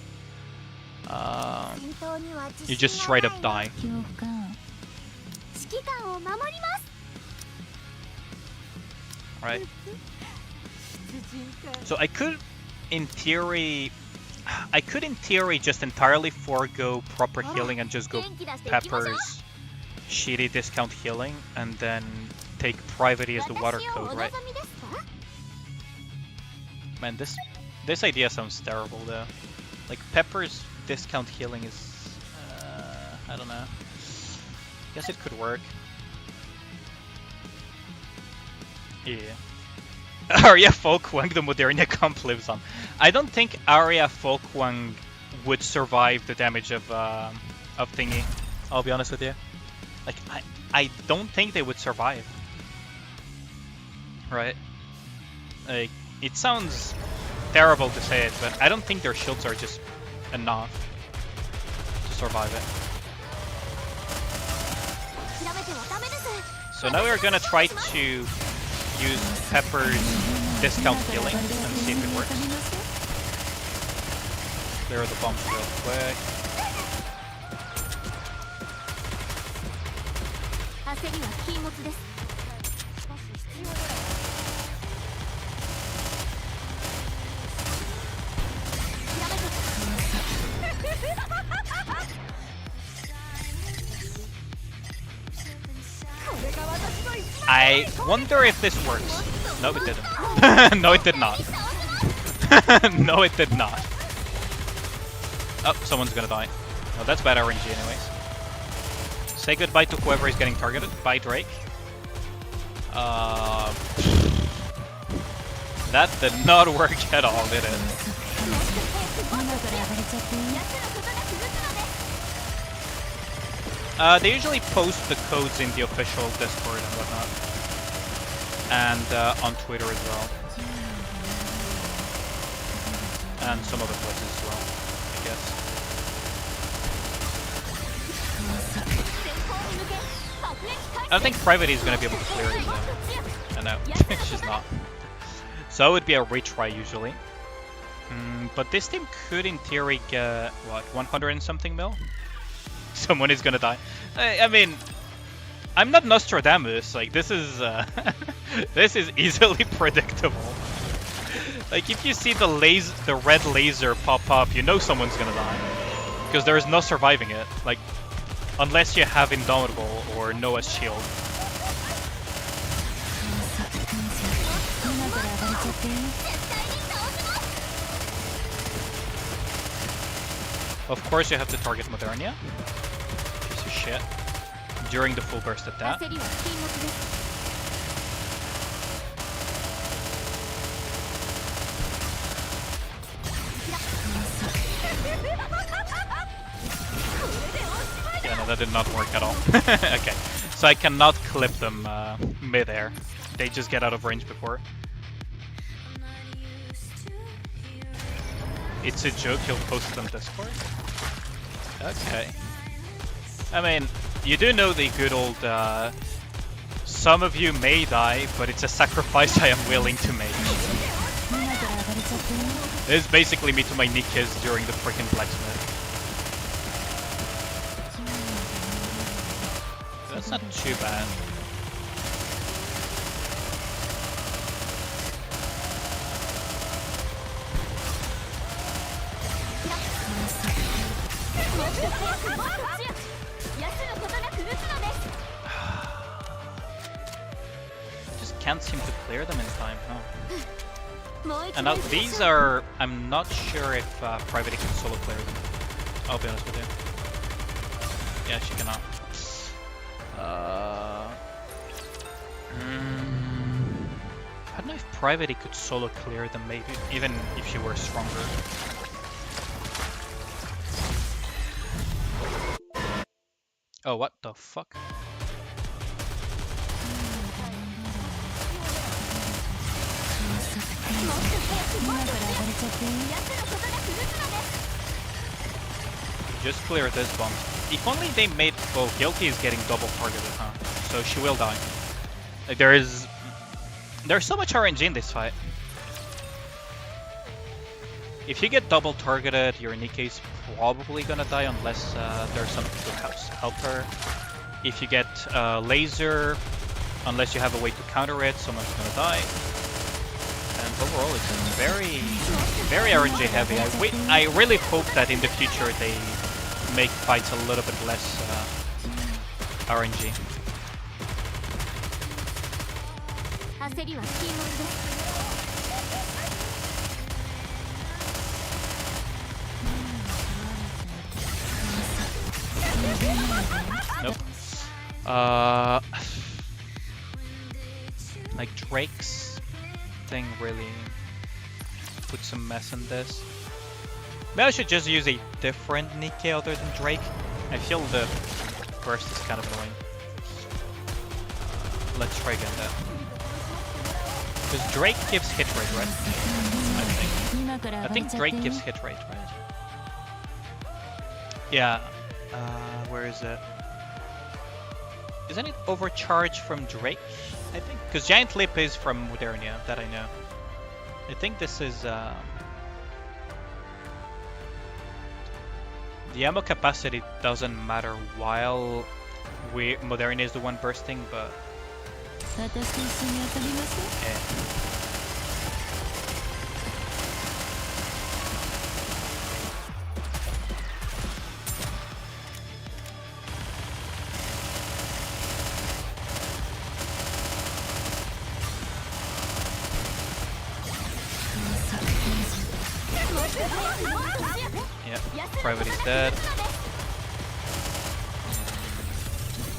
You just straight up die. Right. So I could, in theory, just entirely forego proper healing and just go Pepper's shitty discount healing and then take Privacy as the water code, right? Man, this idea sounds terrible though. Like Pepper's discount healing is, I don't know. Guess it could work. Yeah. Arya Folkwang, the Modernia comp lives on. I don't think Arya Folkwang would survive the damage of Thingy. I'll be honest with you. Like, I don't think they would survive. Right? Like, it sounds terrible to say it, but I don't think their shields are just enough to survive it. So now we're gonna try to use Pepper's discount healing and see if it works. Clear the bombs real quick. I wonder if this works. No, it didn't. No, it did not. No, it did not. Oh, someone's gonna die. Oh, that's bad RNG anyways. Say goodbye to whoever is getting targeted. Bye, Drake. That did not work at all, did it? They usually post the codes in the official Discord and whatnot. And on Twitter as well. And some other places as well, I guess. I think Privacy is going to be able to clear it though. I know, she's not. So it would be a retry usually. But this team could, in theory, get, what, 100 and something mil? Someone is gonna die. I mean, I'm not Nostradamus. Like, this is this is easily predictable. Like, if you see the red laser pop up, you know someone's gonna die. Because there is no surviving it. Like, unless you have Indomitable or Noah's Shield. Of course you have to target Modernia. Piece of shit. During the full burst at that. Yeah, no, that did not work at all. Okay, so I cannot clip them mid-air. They just get out of range before. It's a joke, you'll post it on Discord? Okay. I mean, you do know the good old, some of you may die, but it's a sacrifice I am willing to make. This is basically me to my Nikkes during the freaking blacksmith. That's not too bad. Just can't seem to clear them in time, huh? And now these are... I'm not sure if Private can solo clear them. I'll be honest with you. Yeah, she cannot. I don't know if Private could solo clear them, maybe, even if she were stronger. Oh, what the fuck? Just clear this bomb. If only they made... Oh, Guilty is getting double targeted, huh? So she will die. Like, there's so much RNG in this fight. If you get double targeted, your Nikke's probably gonna die unless there's something to help her. If you get laser, unless you have a way to counter it, someone's gonna die. And overall, it's very, very RNG heavy. I really hope that in the future they make fights a little bit less RNG. Nope. Like Drake's thing really put some mess in this. Maybe I should just use a different Nikke other than Drake. I feel the burst is kind of annoying. Let's try again that. Because Drake gives hit rate, right? I think Drake gives hit rate, right? Yeah. Where is it? Isn't it overcharged from Drake? I think. Because Giant Leap is from Modernia, that I know. I think this is... The ammo capacity doesn't matter while Modernia is the one bursting, but... Yeah. Yeah, Private is dead.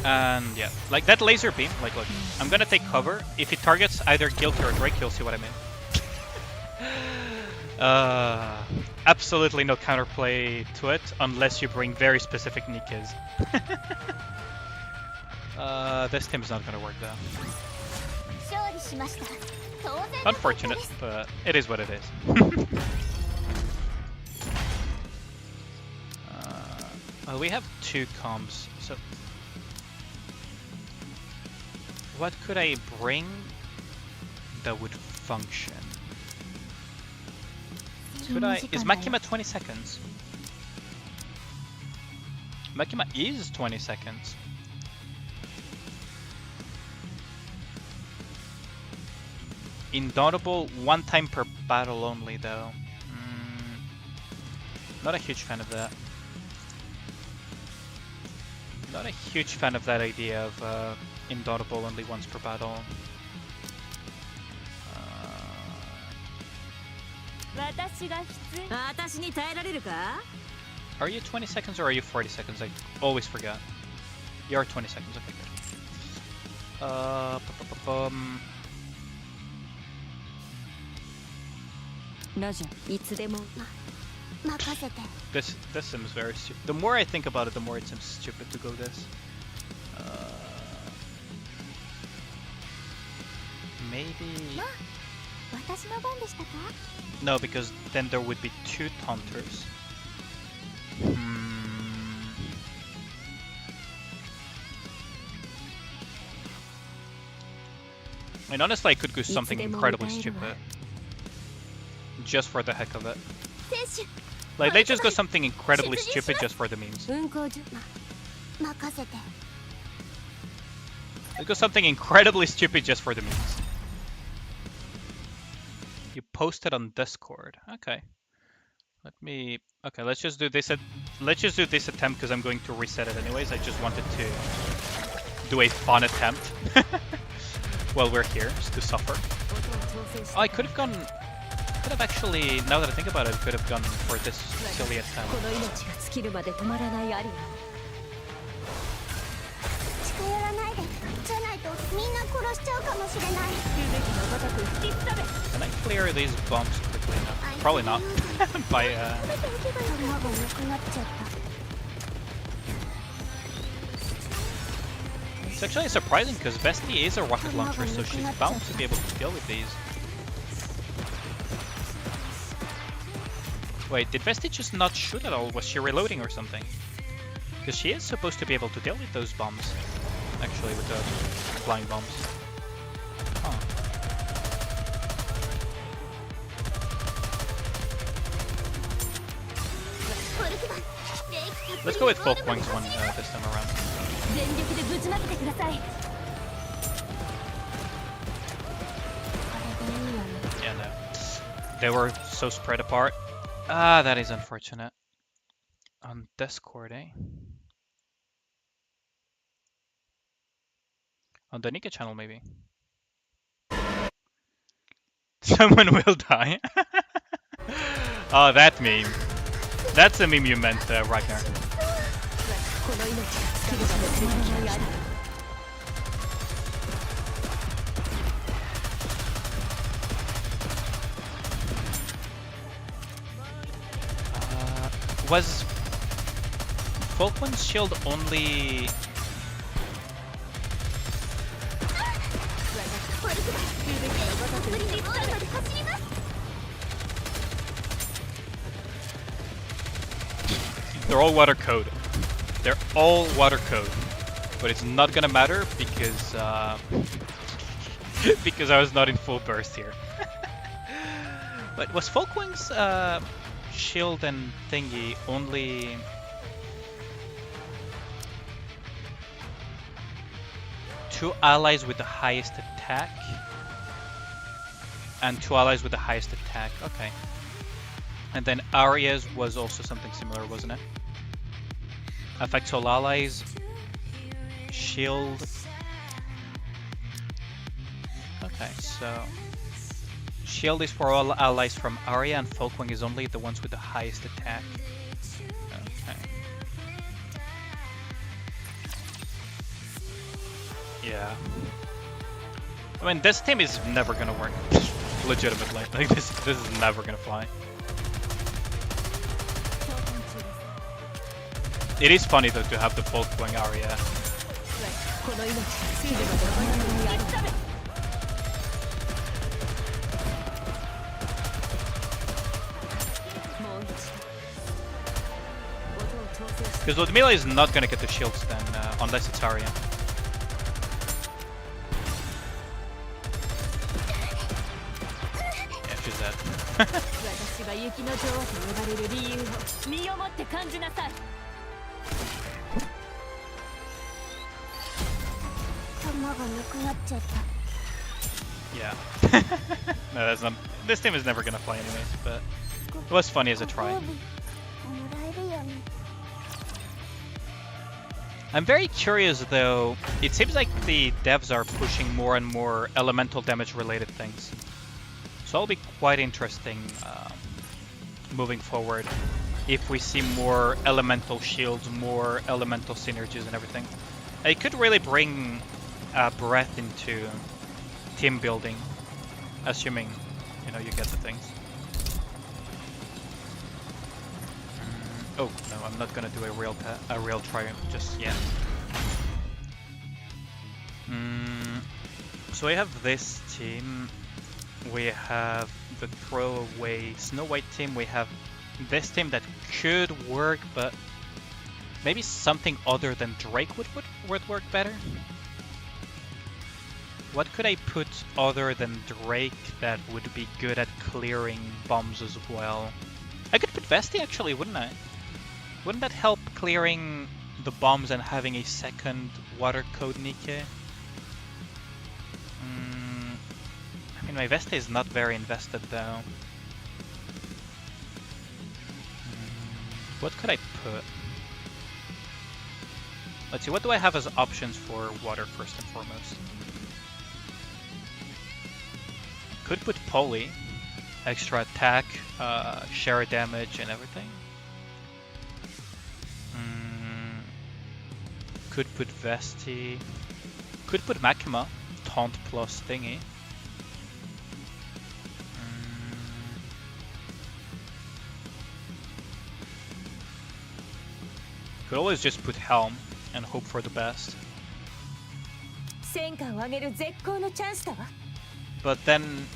And yeah, like that laser beam, like look, I'm gonna take cover. If it targets either Guilty or Drake, you'll see what I mean. Absolutely no counterplay to it, unless you bring very specific Nikkes. This team is not gonna work though. Unfortunate, but it is what it is. Well, we have 2 comms, so what could I bring that would function? Could I? Is Makima 20 seconds? Makima is 20 seconds. Inaudible one time per battle only though. Not a huge fan of that. Not a huge fan of that idea of inaudible only once per battle. Are you 20 seconds or are you 40 seconds? I always forget. You're 20 seconds, okay, good. This seems very stupid. The more I think about it, the more it seems stupid to go this. Maybe... No, because then there would be 2 taunters. I mean, honestly, I could do something incredibly stupid. Just for the heck of it. Like, they just go something incredibly stupid just for the memes. They go something incredibly stupid just for the memes. You posted on Discord. Okay. Okay, let's just do this attempt because I'm going to reset it anyways. I just wanted to do a fun attempt while we're here, just to suffer. Oh, I could have gone... Could have actually, now that I think about it, could have gone for this silly attempt. Can I clear these bombs quickly enough? Probably not. By It's actually surprising because Vesti is a rocket launcher, so she's bound to be able to deal with these. Wait, did Vesti just not shoot at all? Was she reloading or something? Because she is supposed to be able to deal with those bombs. Actually, with the flying bombs. Huh. Let's go with Folk Wings one this time around. Yeah, no. They were so spread apart. Ah, that is unfortunate. On Discord, eh? On the Nikke channel, maybe. Someone will die. Oh, that meme. That's the meme you meant, Ragnar. Was Falkland's shield only... They're all water code. They're all water code. But it's not gonna matter because because I was not in full burst here. But was Folkwing's shield and thingy only... two allies with the highest attack? And 2 allies with the highest attack, okay. And then Arya's was also something similar, wasn't it? Affects all allies. Shield. Okay, so... Shield is for all allies from Arya, and Folkwing is only the ones with the highest attack. Okay. Yeah. I mean, this team is never gonna work. Legitimately. Like, this is never gonna fly. It is funny though to have the Folkwing Arya. Because Ludmilla is not gonna get the shields then, unless it's Arya. Yeah, she's dead. Yeah. No, that's not. This team is never gonna fly anyways, but it was funny as a try. I'm very curious though. It seems like the devs are pushing more and more elemental damage related things. So it'll be quite interesting moving forward if we see more elemental shields, more elemental synergies and everything. It could really bring breadth into team building, assuming you get the things. Oh no, I'm not gonna do a real triumph just yet. So we have this team. We have the throwaway Snow White team. We have this team that could work, but maybe something other than Drake would work better. What could I put other than Drake that would be good at clearing bombs as well? I could put Vesti actually, wouldn't I? Wouldn't that help clearing the bombs and having a second water code Nikke? I mean, my Vesti is not very invested though. What could I put? Let's see, what do I have as options for water first and foremost? Could put Poly, extra attack, share damage and everything. Could put Vesti. Could put Makima, taunt plus thingy. Could always just put Helm and hope for the best. But then,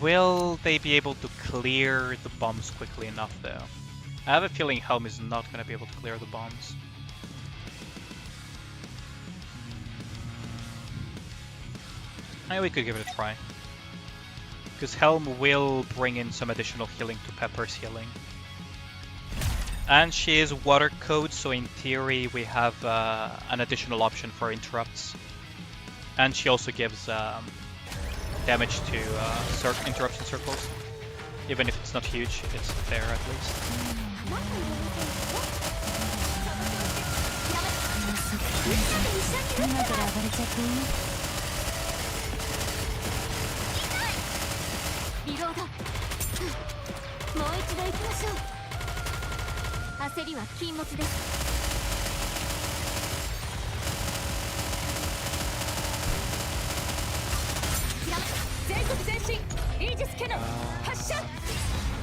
will they be able to clear the bombs quickly enough though? I have a feeling Helm is not going to be able to clear the bombs. Maybe we could give it a try. Because Helm will bring in some additional healing to Pepper's healing. And she is water code, so in theory we have an additional option for interrupts. And she also gives damage to interruption circles. Even if it's not huge, it's there at least.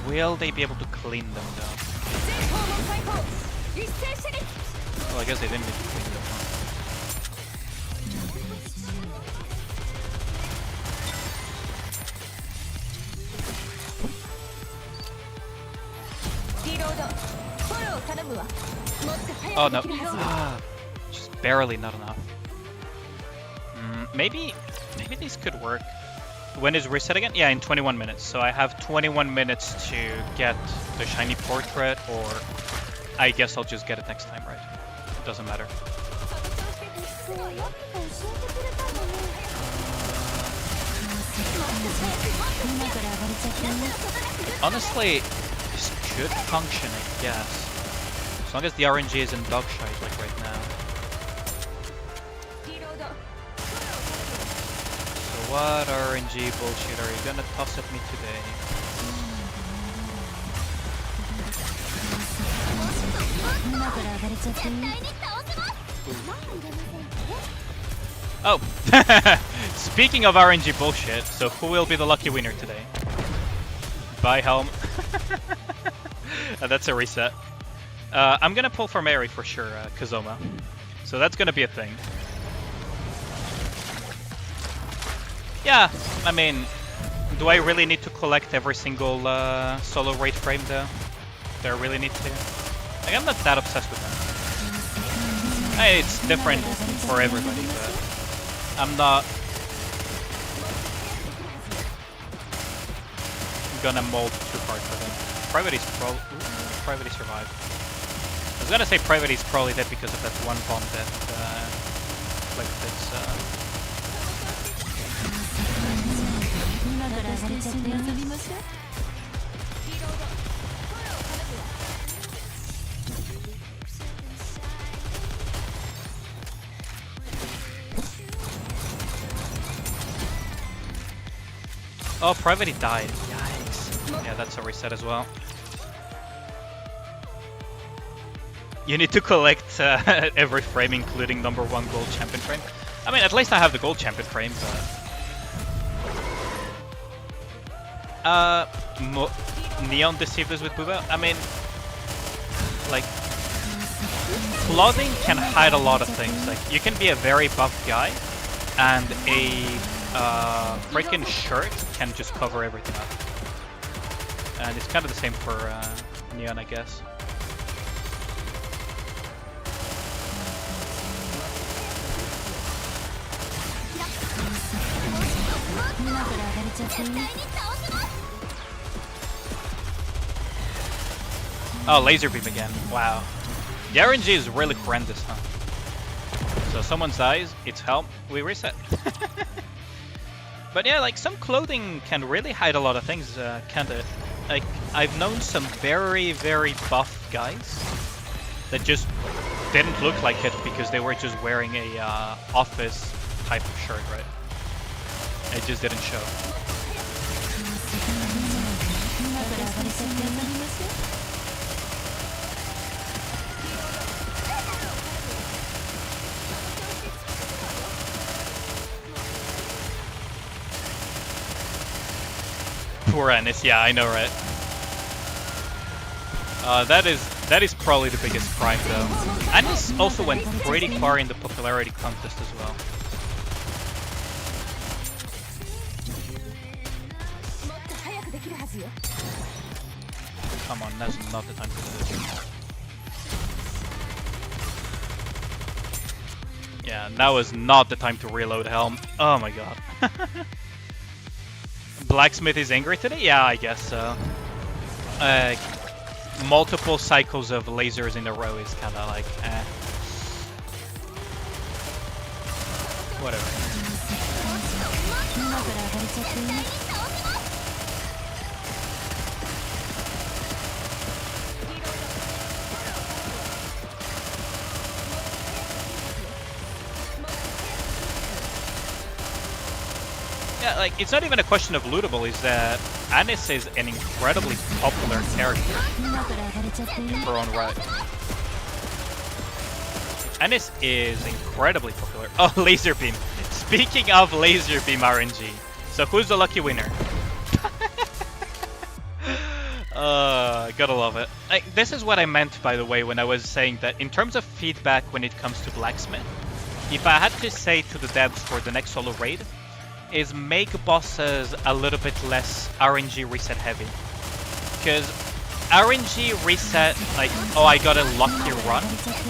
Will they be able to clean them though? Well, I guess they didn't need to clean them. Oh no. Just barely not enough. Maybe these could work. When is reset again? Yeah, in 21 minutes. So I have 21 minutes to get the shiny portrait, or I guess I'll just get it next time, right? It doesn't matter. Honestly, this could function, I guess. As long as the RNG is in dog shite, like right now. So what RNG bullshit are you gonna toss at me today? Oh! Speaking of RNG bullshit, so who will be the lucky winner today? Bye, Helm. That's a reset. I'm gonna pull for Mary for sure, Kazoma. So that's gonna be a thing. Yeah, I mean, do I really need to collect every single solo raid frame though? Do I really need to? Like, I'm not that obsessed with them. It's different for everybody, but I'm not gonna mold too hard for them. Private's Private survived. I was gonna say Private's probably dead because of that one bomb that flicked its. Oh, Private died. Yikes. Yeah, that's a reset as well. You need to collect every frame, including #1 gold champion frame. I mean, at least I have the gold champion frame, but... Neon deceived us with Booba? I mean... Like... Clothing can hide a lot of things. Like, you can be a very buff guy, and a freaking shirt can just cover everything up. And it's kind of the same for Neon, I guess. Oh, laser beam again. Wow. The RNG is really horrendous, huh? So someone dies, it's help, we reset. But yeah, like some clothing can really hide a lot of things, kinda. Like, I've known some very, very buff guys that just didn't look like it because they were just wearing a office type of shirt, right? It just didn't show. Poor Ennis, yeah, I know, right? That is probably the biggest crime, though. Ennis also went pretty far in the popularity contest as well. Come on, now's not the time to do this. Yeah, now is not the time to reload Helm. Oh my god. Blacksmith is angry today? Yeah, I guess so. Multiple cycles of lasers in a row is kind of like, eh. Whatever. Yeah, like, it's not even a question of lootable, is that Anis is an incredibly popular character in her own right. Anis is incredibly popular. Oh, laser beam. Speaking of laser beam RNG, so who's the lucky winner? Gotta love it. Like, this is what I meant, by the way, when I was saying that in terms of feedback when it comes to Blacksmith, if I had to say to the devs for the next solo raid, is make bosses a little bit less RNG reset heavy. Because RNG reset, like, oh, I got a lucky run,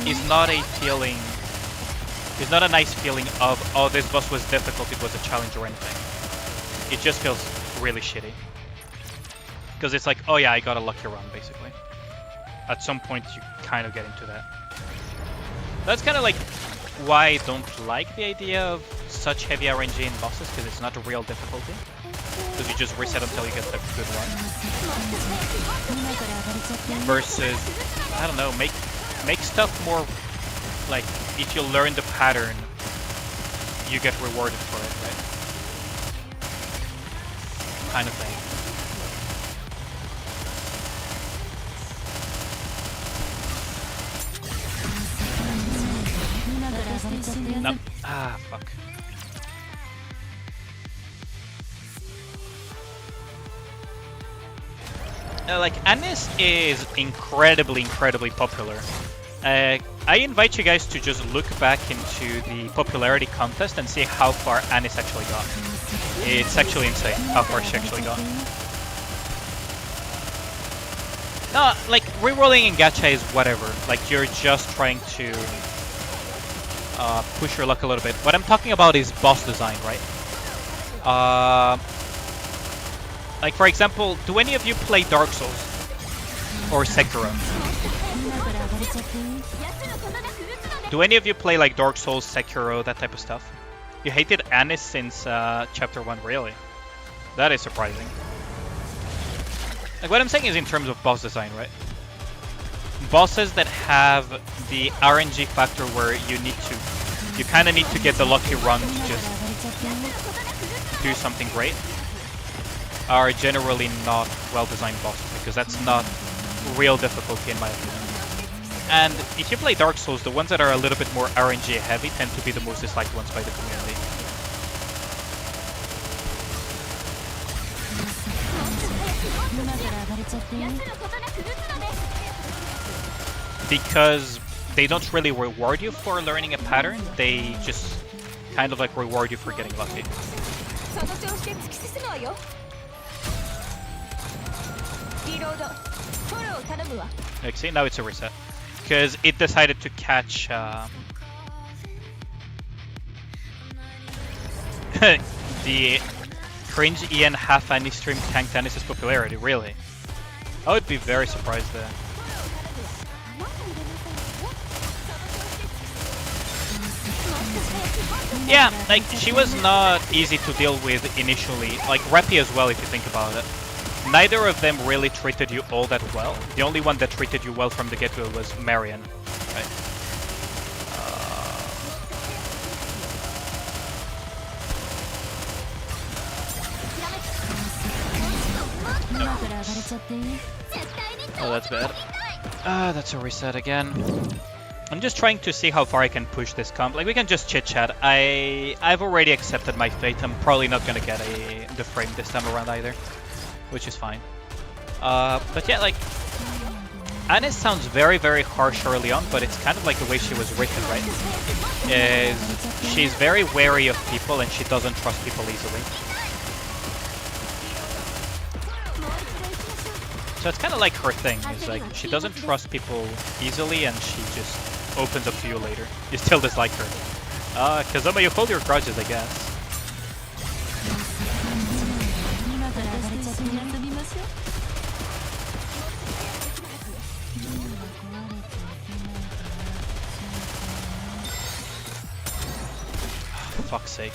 is not a feeling, is not a nice feeling of, oh, this boss was difficult, it was a challenge or anything. It just feels really shitty. Because it's like, oh yeah, I got a lucky run, basically. At some point, you kind of get into that. That's kind of like why I don't like the idea of such heavy RNG in bosses, because it's not a real difficulty. Because you just reset until you get the good run. Versus, I don't know, make stuff more, like, if you learn the pattern, you get rewarded for it, right? Kind of thing. Nope. Ah, fuck. Like, Anis is incredibly popular. I invite you guys to just look back into the popularity contest and see how far Anis actually got. It's actually insane how far she actually got. No, like, rerolling in Gacha is whatever. Like, you're just trying to push your luck a little bit. What I'm talking about is boss design, right? Like, for example, do any of you play Dark Souls? Or Sekiro? Do any of you play like Dark Souls, Sekiro, that type of stuff? You hated Anis since chapter 1, really? That is surprising. Like, what I'm saying is in terms of boss design, right? Bosses that have the RNG factor where you kind of need to get the lucky run to just do something great, are generally not well-designed bosses, because that's not real difficulty in my opinion. And if you play Dark Souls, the ones that are a little bit more RNG heavy tend to be the most disliked ones by the community. Because they don't really reward you for learning a pattern, they just kind of like reward you for getting lucky. Like, see, now it's a reset. Because it decided to catch the cringe Ian half Annie stream tanked Anis's popularity, really. I would be very surprised there. Yeah, like, she was not easy to deal with initially. Like, Reppy as well, if you think about it. Neither of them really treated you all that well. The only one that treated you well from the get-go was Marion, right? Oh, that's bad. That's a reset again. I'm just trying to see how far I can push this comp. Like, we can just chit-chat. I've already accepted my fate. I'm probably not gonna get the frame this time around either, which is fine. But yeah, like, Anis sounds very, very harsh early on, but it's kind of like the way she was written, right? She's very wary of people and she doesn't trust people easily. So it's kind of like her thing. It's like she doesn't trust people easily and she just opens up to you later. You still dislike her. Kazuma, you hold your grudges, I guess. For fuck's sake.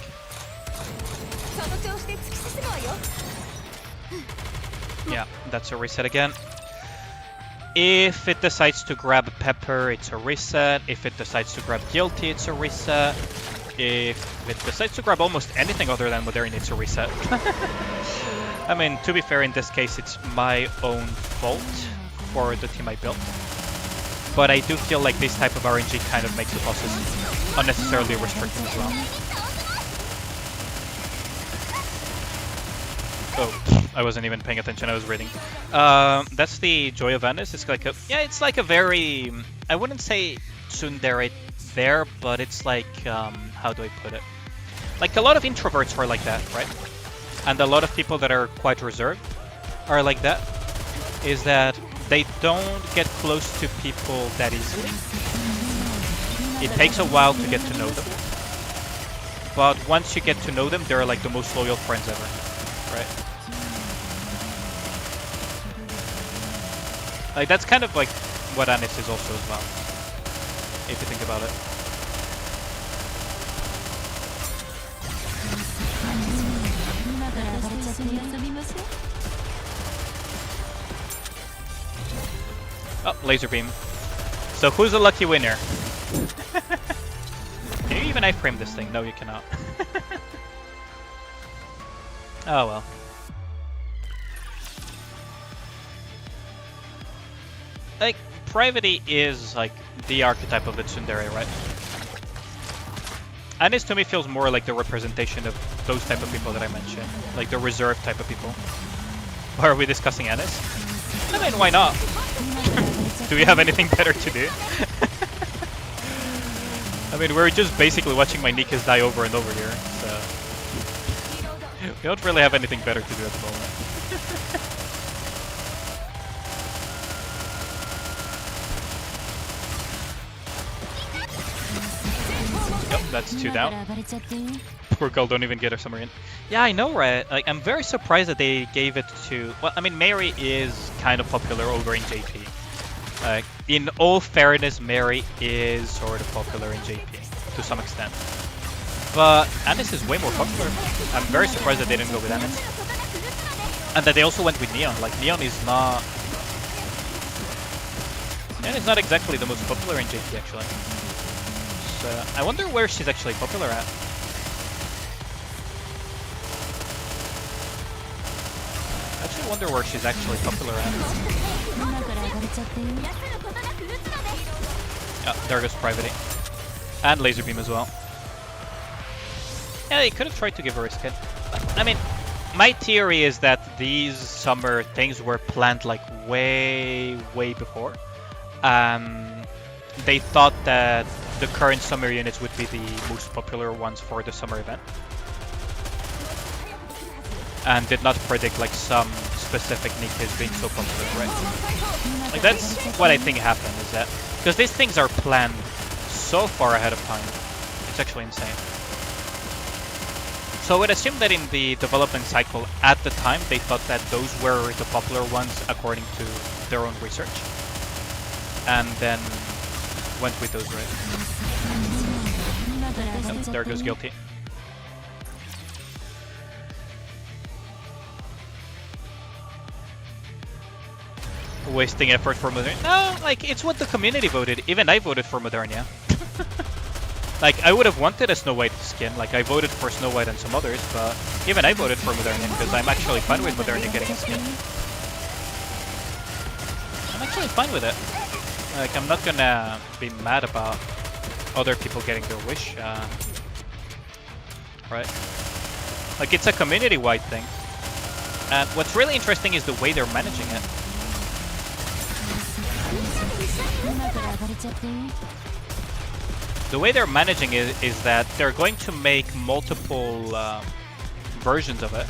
Yeah, that's a reset again. If it decides to grab Pepper, it's a reset. If it decides to grab Guilty, it's a reset. If it decides to grab almost anything other than Modern, it's a reset. I mean, to be fair, in this case, it's my own fault for the team I built. But I do feel like this type of RNG kind of makes the bosses unnecessarily restricted as well. Oh, I wasn't even paying attention, I was reading. That's the Joy of Anis. It's like it's like a very, I wouldn't say tsundere there, but it's like, how do I put it? Like, a lot of introverts are like that, right? And a lot of people that are quite reserved are like that. Is that they don't get close to people that easily. It takes a while to get to know them. But once you get to know them, they're like the most loyal friends ever, right? Like, that's kind of like what Anis is also as well, if you think about it. Oh, laser beam. So who's the lucky winner? Can you even iframe this thing? No, you cannot. Oh well. Like, Privity is like the archetype of the tsundere, right? Anis to me feels more like the representation of those type of people that I mentioned. Like the reserved type of people. Or are we discussing Anis? I mean, why not? Do we have anything better to do? I mean, we're just basically watching my Nikkes die over and over here, so... We don't really have anything better to do at the moment. Yep, that's 2 down. Poor girl don't even get her summer in. Yeah, I know, right? Like, I'm very surprised that they gave it to... Well, I mean, Mary is kind of popular over in JP. In all fairness, Mary is sort of popular in JP, to some extent. But Anis is way more popular. I'm very surprised that they didn't go with Anis. And that they also went with Neon. Like, Neon is not... Neon is not exactly the most popular in JP, actually. So, I wonder where she's actually popular at. I actually wonder where she's actually popular at. Yeah, there goes Privating. And Laser Beam as well. Yeah, they could have tried to give her a skin. I mean, my theory is that these summer things were planned like way before. They thought that the current summer units would be the most popular ones for the summer event. And did not predict like some specific Nikkes being so popular, right? Like that's what I think happened, is that because these things are planned so far ahead of time, it's actually insane. So I would assume that in the development cycle at the time, they thought that those were the popular ones according to their own research, and then went with those, right? Oh, there goes Guilty. Wasting effort for Modernia. No, like, it's what the community voted. Even I voted for Modernia. Like, I would have wanted a Snow White skin. Like, I voted for Snow White and some others, but even I voted for Modernia because I'm actually fine with Modernia getting a skin. I'm actually fine with it. Like, I'm not gonna be mad about other people getting their wish. Right? Like, it's a community-wide thing. And what's really interesting is the way they're managing it. The way they're managing it is that they're going to make multiple versions of it.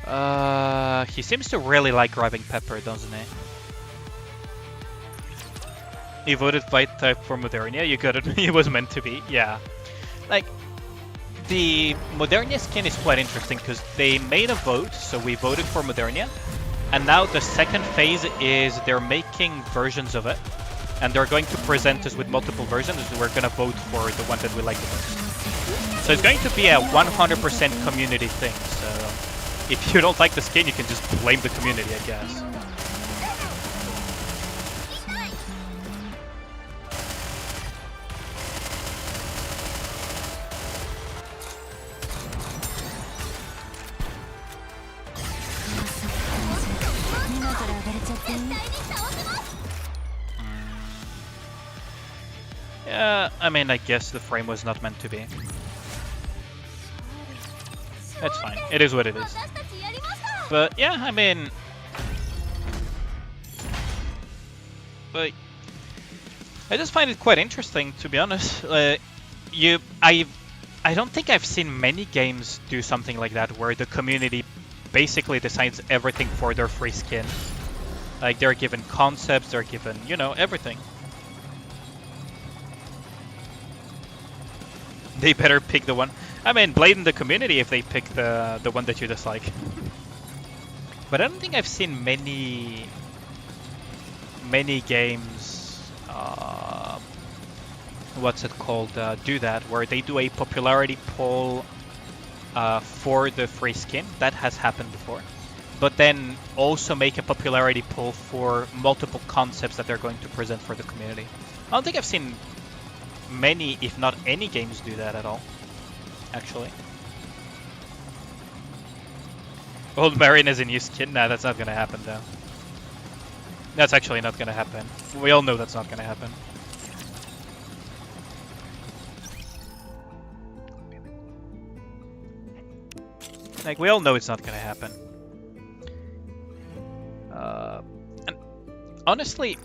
Yeah. He seems to really like grabbing Pepper, doesn't he? He voted fight type for Modernia. You got it. It was meant to be. Yeah. Like, the Modernia skin is quite interesting because they made a vote, so we voted for Modernia. And now the second phase is they're making versions of it. And they're going to present us with multiple versions, and we're going to vote for the one that we like the most. So it's going to be a 100% community thing. So if you don't like the skin, you can just blame the community, I guess. Yeah, I mean, I guess the frame was not meant to be. That's fine. It is what it is. But yeah, I mean... But I just find it quite interesting, to be honest. I don't think I've seen many games do something like that, where the community basically decides everything for their free skin. Like, they're given concepts, they're given, you know, everything. They better pick the one. I mean, blame the community if they pick the one that you dislike. But I don't think I've seen many games, what's it called, do that, where they do a popularity poll for the free skin. That has happened before. But then also make a popularity poll for multiple concepts that they're going to present for the community. I don't think I've seen many, if not any games do that at all, actually. Old Marion is a new skin? Nah, that's not gonna happen though. That's actually not gonna happen. We all know that's not gonna happen. Like, we all know it's not gonna happen. And honestly,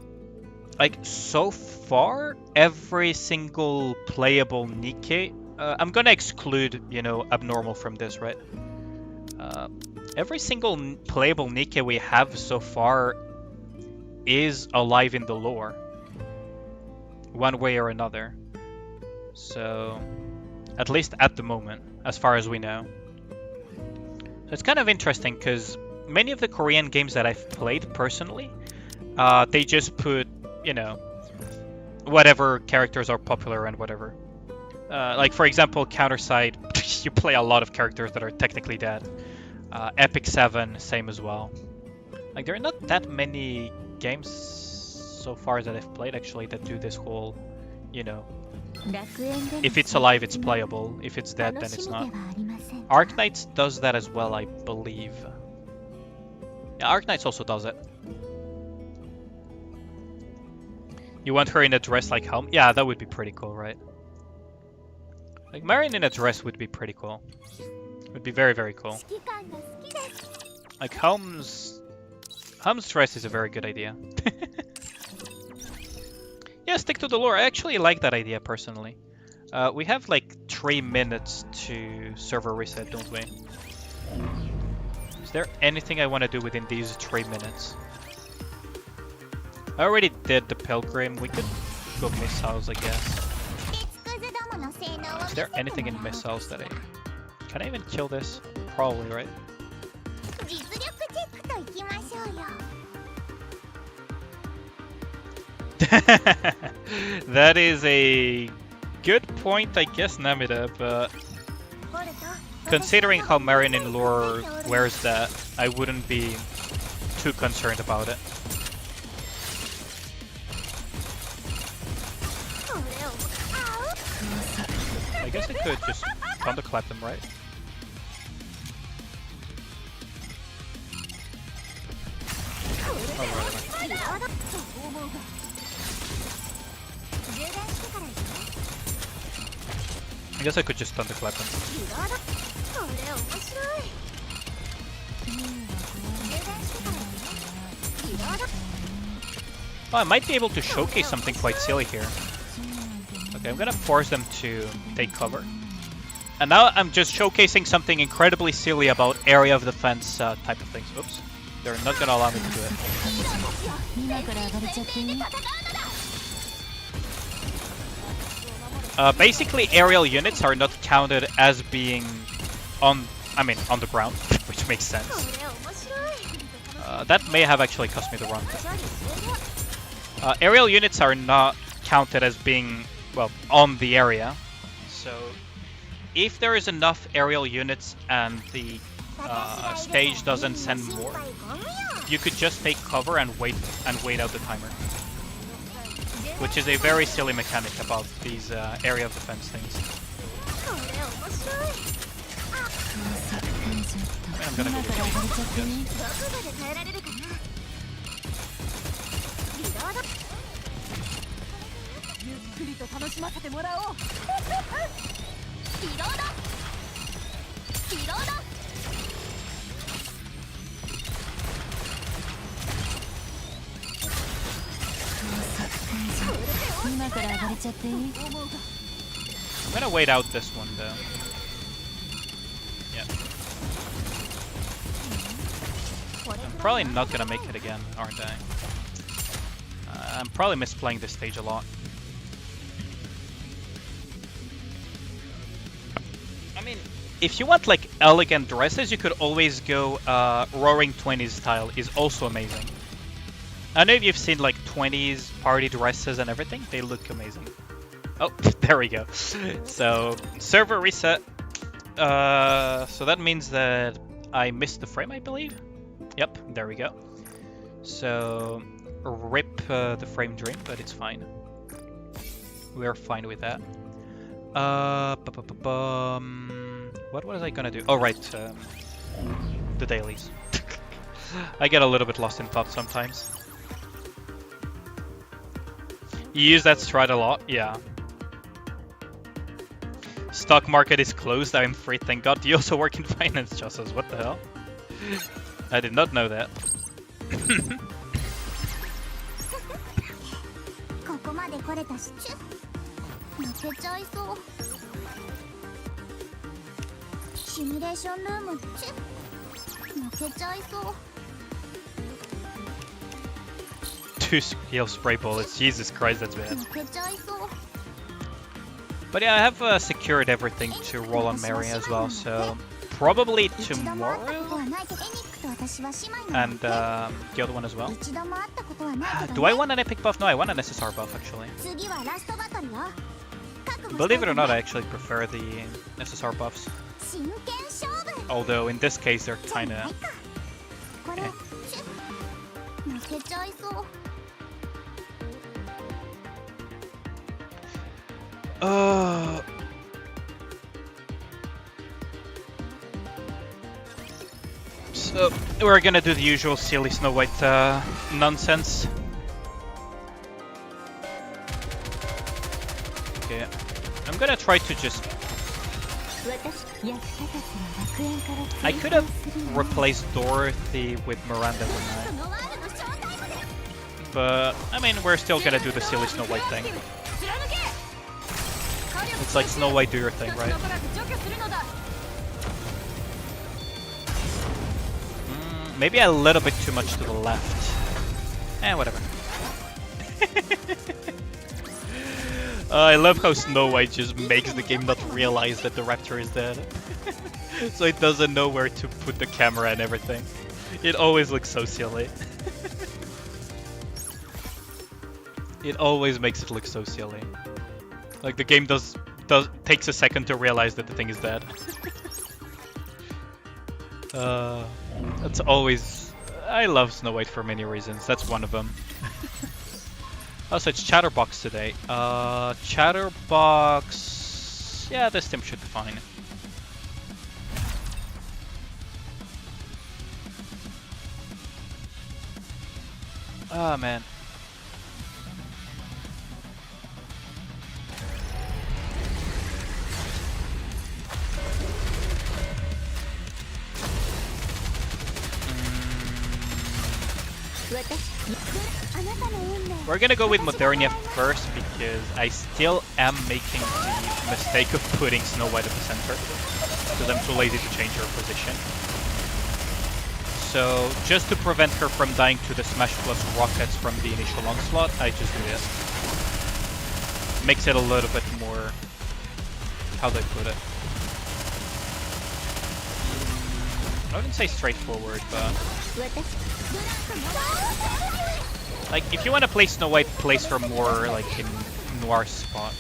like, so far, every single playable Nikke, I'm gonna exclude, you know, Abnormal from this, right? Every single playable Nikke we have so far is alive in the lore, one way or another. So, at least at the moment, as far as we know. So it's kind of interesting because many of the Korean games that I've played personally, they just put, you know, whatever characters are popular and whatever. Like for example, Counterside, you play a lot of characters that are technically dead. Epic 7, same as well. Like there are not that many games so far that I've played actually that do this whole, you know, if it's alive it's playable, if it's dead then it's not. Arknights does that as well, I believe. Yeah, Arknights also does it. You want her in a dress like Helm? Yeah, that would be pretty cool, right? Like Marion in a dress would be pretty cool. Would be very, very cool. Like Helm's dress is a very good idea. Yeah, stick to the lore. I actually like that idea personally. We have like 3 minutes to server reset, don't we? Is there anything I want to do within these 3 minutes? I already did the Pilgrim. We could go missiles, I guess. Is there anything in missiles that I... Can I even kill this? Probably, right? That is a good point, I guess, Namida, but considering how Marion in lore wears that, I wouldn't be too concerned about it. I guess I could just thunderclap them, right? I guess I could just thunderclap them. Oh, I might be able to showcase something quite silly here. Okay, I'm gonna force them to take cover. And now I'm just showcasing something incredibly silly about area of defense type of things. Oops. They're not gonna allow me to do it. Basically, aerial units are not counted as being on the ground, which makes sense. That may have actually cost me the run. Aerial units are not counted as being, well, on the area. So, if there is enough aerial units and the stage doesn't send more, you could just take cover and wait out the timer. Which is a very silly mechanic about these area of defense things. I'm gonna go with I'm gonna wait out this one though. Yeah. I'm probably not gonna make it again, aren't I? I'm probably misplaying this stage a lot. I mean, if you want like elegant dresses, you could always go Roaring 20s style, is also amazing. I know if you've seen like 20s party dresses and everything, they look amazing. Oh, there we go. So, server reset. So that means that I missed the frame, I believe. Yep, there we go. So, rip the frame drain, but it's fine. We're fine with that. What was I gonna do? Oh, right. The dailies. I get a little bit lost in thought sometimes. You use that strat a lot? Yeah. Stock market is closed, I'm free, thank god. Do you also work in finance, Jossas? What the hell? I did not know that. Two heal spray bullets. Jesus Christ, that's bad. But yeah, I have secured everything to roll on Mary as well, so probably tomorrow. And the other one as well. Do I want an epic buff? No, I want an SSR buff actually. Believe it or not, I actually prefer the SSR buffs. Although in this case they're kinda... So we're gonna do the usual silly Snow White nonsense. Okay, I'm gonna try to just... I could have replaced Dorothy with Miranda, wouldn't I? But, I mean, we're still gonna do the silly Snow White thing. It's like Snow White, do your thing, right? Maybe a little bit too much to the left. Whatever. I love how Snow White just makes the game not realize that the Raptor is dead. So it doesn't know where to put the camera and everything. It always looks so silly. It always makes it look so silly. Like the game takes a second to realize that the thing is dead. That's always... I love Snow White for many reasons. That's one of them. Also, it's Chatterbox today. Chatterbox... Yeah, this team should be fine. Oh, man. We're gonna go with Modernia first because I still am making the mistake of putting Snow White at the center because I'm too lazy to change her position. So just to prevent her from dying to the Smash Plus rockets from the initial onslaught, I just do this. Makes it a little bit more... how do I put it? I wouldn't say straightforward, but... like, if you want to play Snow White, place her more, like, in Noir's spot.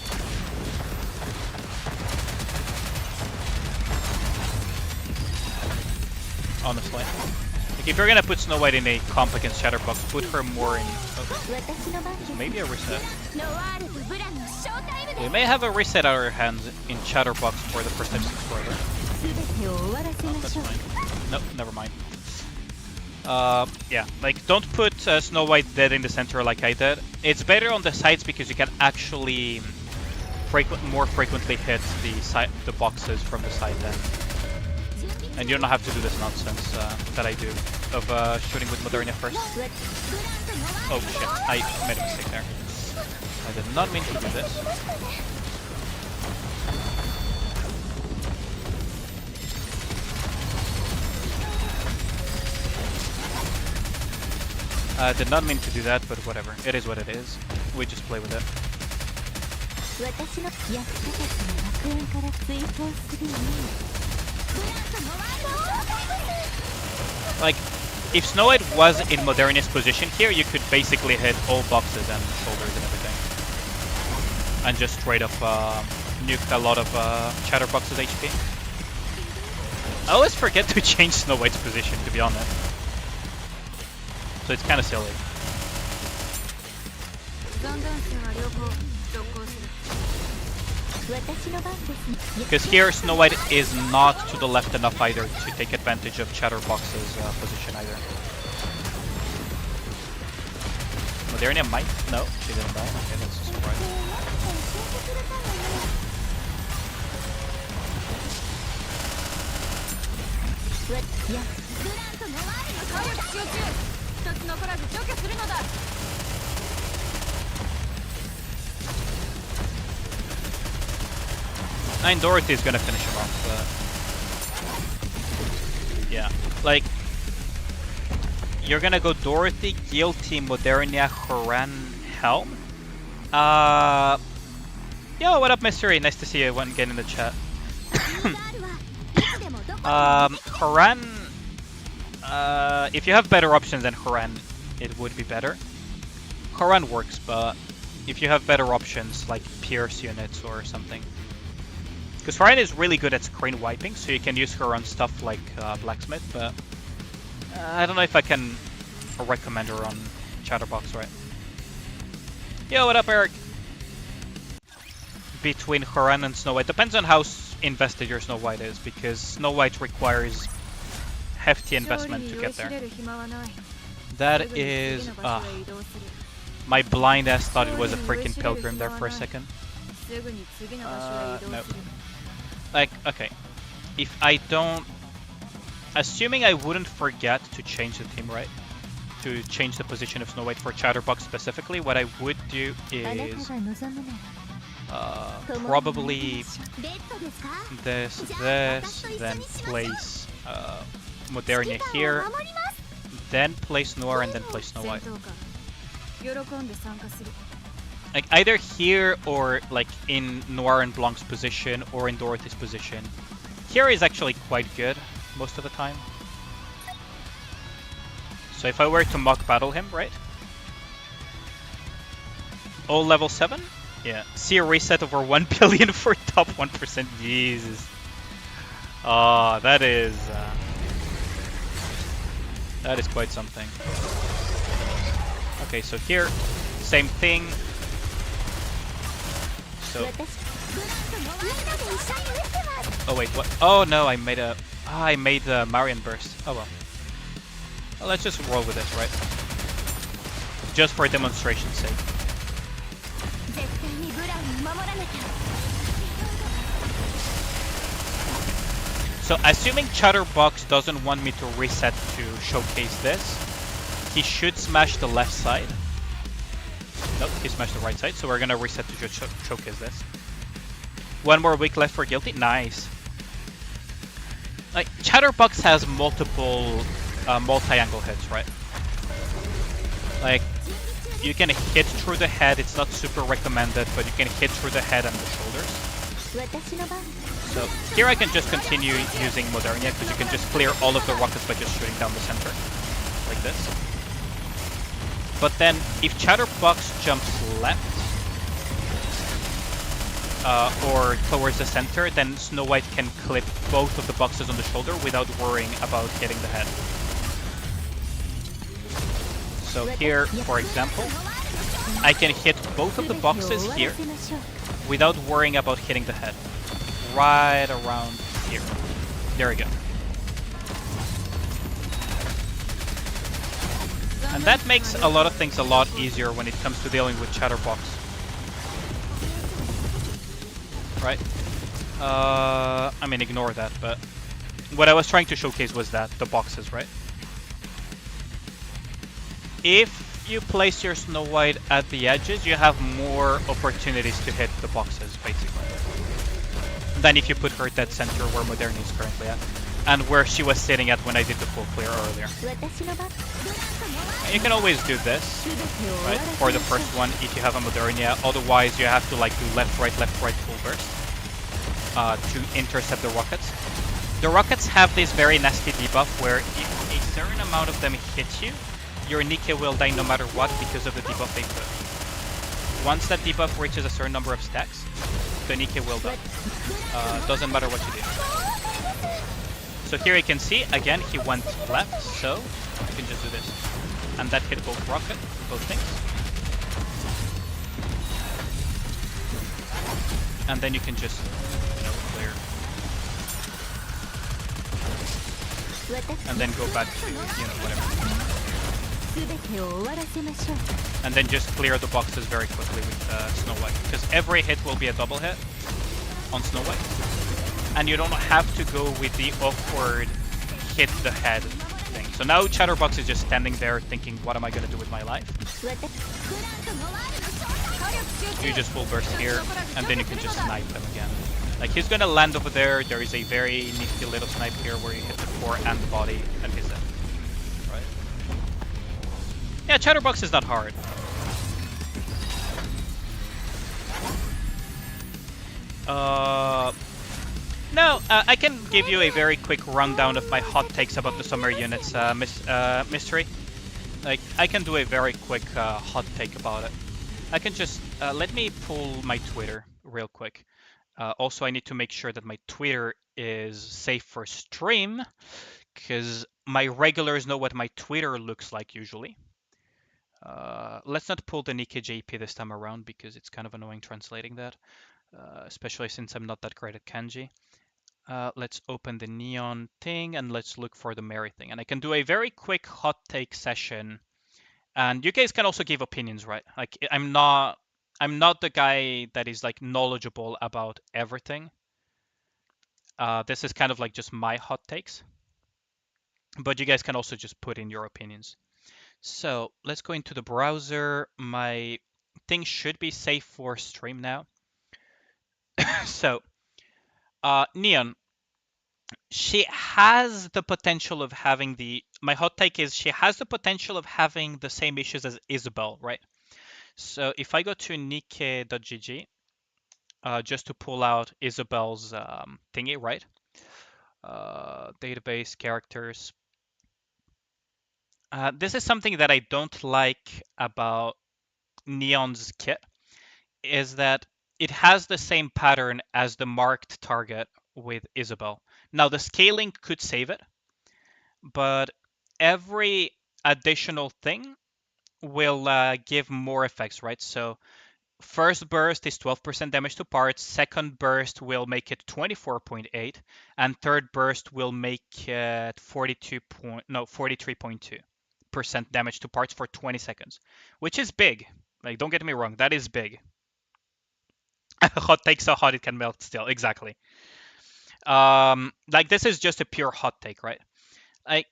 Honestly. Like, if you're gonna put Snow White in a comp against Chatterbox, put her more in... Oh, maybe a reset. We may have a reset out of our hands in Chatterbox for the first time since forever. Oh, that's fine. Nope, never mind. Yeah, like, don't put Snow White dead in the center like I did. It's better on the sides because you can actually more frequently hit the boxes from the side then. And you don't have to do this nonsense that I do of shooting with Modernia first. Oh shit, I made a mistake there. I did not mean to do this. I did not mean to do that, but whatever. It is what it is. We just play with it. Like, if Snow White was in Modernia's position here, you could basically hit all boxes and shoulders and everything. And just straight up nuke a lot of Chatterbox's HP. I always forget to change Snow White's position, to be honest. So it's kind of silly. Because here Snow White is not to the left enough either to take advantage of Chatterbox's position either. Modernia might? No, she didn't die. Okay, that's a surprise. And Dorothy is gonna finish him off, but... yeah, like, you're gonna go Dorothy, Guilty, Modernia, Horan, Helm. Yo, what up, Mystery? Nice to see you again in the chat. Horan, if you have better options than Horan, it would be better. Horan works, but if you have better options like Pierce units or something. Because Horan is really good at screen wiping, so you can use her on stuff like Blacksmith, but I don't know if I can recommend her on Chatterbox, right? Yo, what up, Eric? Between Horan and Snow White, depends on how invested your Snow White is, because Snow White requires hefty investment to get there. That is... my blind ass thought it was a freaking Pilgrim there for a second. No. Like, okay. If I don't... Assuming I wouldn't forget to change the team, right? To change the position of Snow White for Chatterbox specifically, what I would do is... probably this, then place Modernia here, then place Noir, and then place Snow White. Like either here or like in Noir and Blanc's position or in Dorothy's position. Here is actually quite good most of the time. So if I were to mock battle him, right? All level 7? Yeah. See a reset over 1 billion for top 1%. Jesus. Oh, that is quite something. Okay, so here, same thing. So. Oh wait, what? Oh no, I made a Marion burst. Oh well. Well, let's just roll with this, right? Just for demonstration's sake. So assuming Chatterbox doesn't want me to reset to showcase this, he should smash the left side. Nope, he smashed the right side, so we're gonna reset to just showcase this. One more week left for Guilty, nice. Like, Chatterbox has multiple multi-angle hits, right? Like, you can hit through the head, it's not super recommended, but you can hit through the head and the shoulders. So here I can just continue using Modernia, because you can just clear all of the rockets by just shooting down the center, like this. But then, if Chatterbox jumps left, or towards the center, then Snow White can clip both of the boxes on the shoulder without worrying about hitting the head. So here, for example, I can hit both of the boxes here without worrying about hitting the head. Right around here. There we go. And that makes a lot of things a lot easier when it comes to dealing with Chatterbox. Right? I mean, ignore that, but what I was trying to showcase was that, the boxes, right? If you place your Snow White at the edges, you have more opportunities to hit the boxes, basically, than if you put her dead center where Modernia is currently at, and where she was sitting at when I did the full clear earlier. And you can always do this, right, for the first one if you have a Modernia, otherwise you have to like do left, right, full burst to intercept the rockets. The rockets have this very nasty debuff where if a certain amount of them hit you, your Nikke will die no matter what because of the debuff they put. Once that debuff reaches a certain number of stacks, the Nikke will die. Doesn't matter what you do. So here you can see, again, he went left, so you can just do this. And that hit both both things. And then you can just, you know, clear. And then go back to, you know, whatever. And then just clear the boxes very quickly with Snow White. Because every hit will be a double hit on Snow White. And you don't have to go with the awkward hit the head thing. So now Chatterbox is just standing there thinking, what am I going to do with my life? You just full burst here, and then you can just snipe them again. Like, he's going to land over there. There is a very nifty little snipe here where you hit the core and the body, and he's dead. Right? Yeah, Chatterbox is not hard. No, I can give you a very quick rundown of my hot takes about the summer units, Mystery. Like, I can do a very quick hot take about it. I can just, let me pull my Twitter real quick. Also, I need to make sure that my Twitter is safe for stream, because my regulars know what my Twitter looks like usually. Let's not pull the Nikke JP this time around, because it's kind of annoying translating that, especially since I'm not that great at kanji. Let's open the neon thing and let's look for the Mary thing. And I can do a very quick hot take session. And you guys can also give opinions, right? Like I'm not the guy that is like knowledgeable about everything. This is kind of like just my hot takes. But you guys can also just put in your opinions. So let's go into the browser. My thing should be safe for stream now. So Neon, she has the potential of having my hot take is she has the potential of having the same issues as Isabel, right? So if I go to Nikke.gg, just to pull out Isabel's thingy, right? Database characters. This is something that I don't like about Neon's kit, is that it has the same pattern as the marked target with Isabel. Now the scaling could save it, but every additional thing will give more effects, right? So first burst is 12% damage to parts, second burst will make it 24.8, and third burst will make it 43.2% damage to parts for 20 seconds, which is big. Like, don't get me wrong, that is big. Hot take, so hot it can melt still, exactly. Like, this is just a pure hot take, right? Like,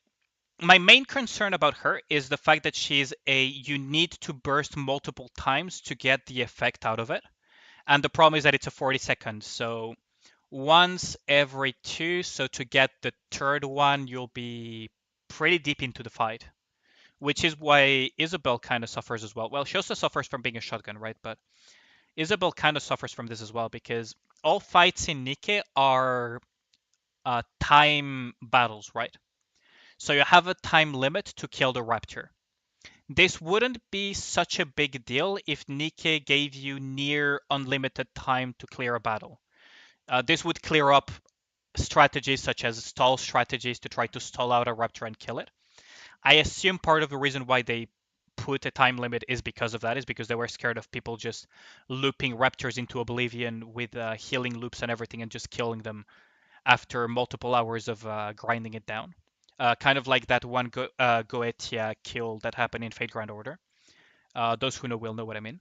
my main concern about her is the fact that you need to burst multiple times to get the effect out of it. And the problem is that it's a 40 seconds. So once every two. So to get the third one, you'll be pretty deep into the fight, which is why Isabel kind of suffers as well. Well, she also suffers from being a shotgun, right? But Isabel kind of suffers from this as well because all fights in Nikke are time battles, right? So you have a time limit to kill the raptor. This wouldn't be such a big deal if Nikke gave you near unlimited time to clear a battle. This would clear up strategies such as stall strategies to try to stall out a raptor and kill it. I assume part of the reason why they put a time limit is because of that, is because they were scared of people just looping raptors into oblivion with healing loops and everything and just killing them after multiple hours of grinding it down. Kind of like that one Goetia kill that happened in Fate Grand Order. Those who know will know what I mean.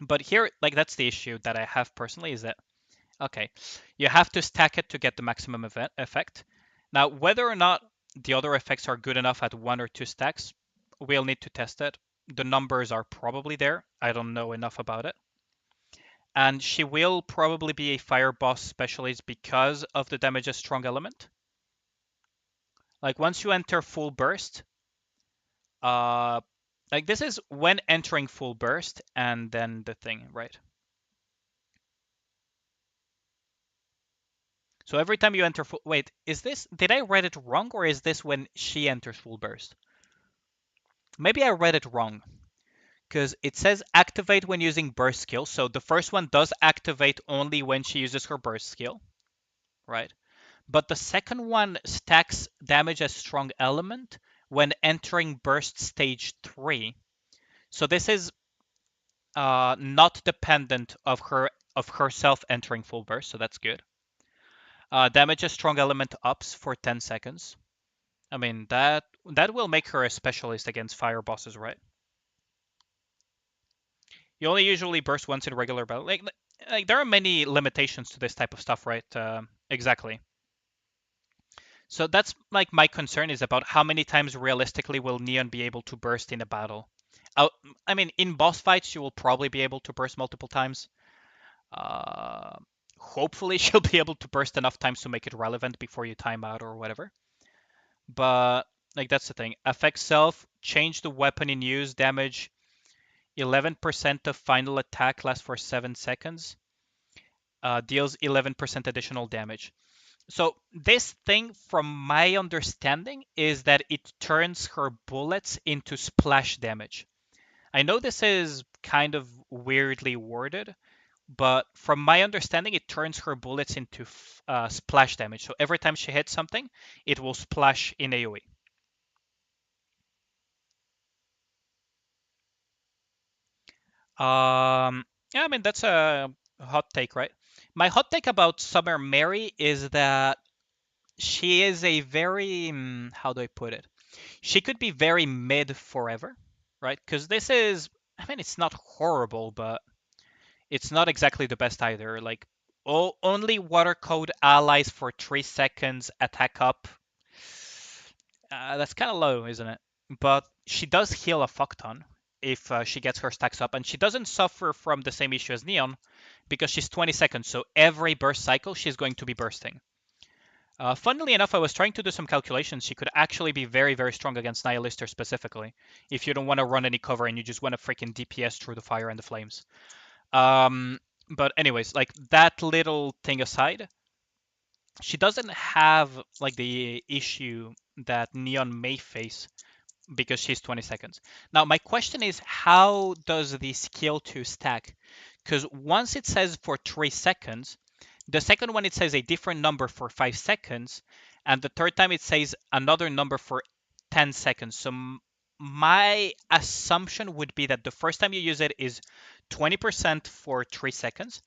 But here, like, that's the issue that I have personally, is that, okay, you have to stack it to get the maximum effect. Now, whether or not the other effects are good enough at 1 or 2 stacks, we'll need to test it. The numbers are probably there. I don't know enough about it. And she will probably be a fire boss specialist because of the damage as strong element. Like, once you enter full burst, like, this is when entering full burst and then the thing, right? So every time you enter full... Wait, did I read it wrong, or is this when she enters full burst? Maybe I read it wrong, because it says activate when using burst skill. So the first one does activate only when she uses her burst skill, right? But the second one stacks damage as strong element when entering burst stage 3. So this is not dependent of herself entering full burst, so that's good. Damage as strong element ups for 10 seconds. I mean, that will make her a specialist against fire bosses, right? You only usually burst once in regular battle. Like there are many limitations to this type of stuff, right? Exactly. So that's like my concern is about how many times realistically will Neon be able to burst in a battle. I mean, in boss fights, you will probably be able to burst multiple times. Uh, Hopefully, she'll be able to burst enough times to make it relevant before you time out or whatever. But Like, that's the thing. Affect self, change the weapon in use, damage 11% of final attack, lasts for 7 seconds, deals 11% additional damage. So this thing, from my understanding, is that it turns her bullets into splash damage. I know this is kind of weirdly worded, but from my understanding, it turns her bullets into splash damage. So every time she hits something, it will splash in AoE. Yeah, I mean, that's a hot take, right? My hot take about Summer Mary is that she is a very, how do I put it? She could be very mid forever, right? Because this is, I mean, it's not horrible, but it's not exactly the best either. Like, only water code allies for 3 seconds, attack up. That's kind of low, isn't it? But she does heal a fuck ton if she gets her stacks up, and she doesn't suffer from the same issue as Neon because she's 20 seconds, so every burst cycle she's going to be bursting. Funnily enough, I was trying to do some calculations. She could actually be very, very strong against Nihilister specifically, if you don't want to run any cover and you just want to freaking DPS through the fire and the flames. But anyways, like, that little thing aside, she doesn't have like the issue that Neon may face because she's 20 seconds. Now, my question is, how does the skill 2 stack? Because once it says for 3 seconds, the second one it says a different number for 5 seconds, and the third time it says another number for 10 seconds. So my assumption would be that the first time you use it is 20% for 3 seconds,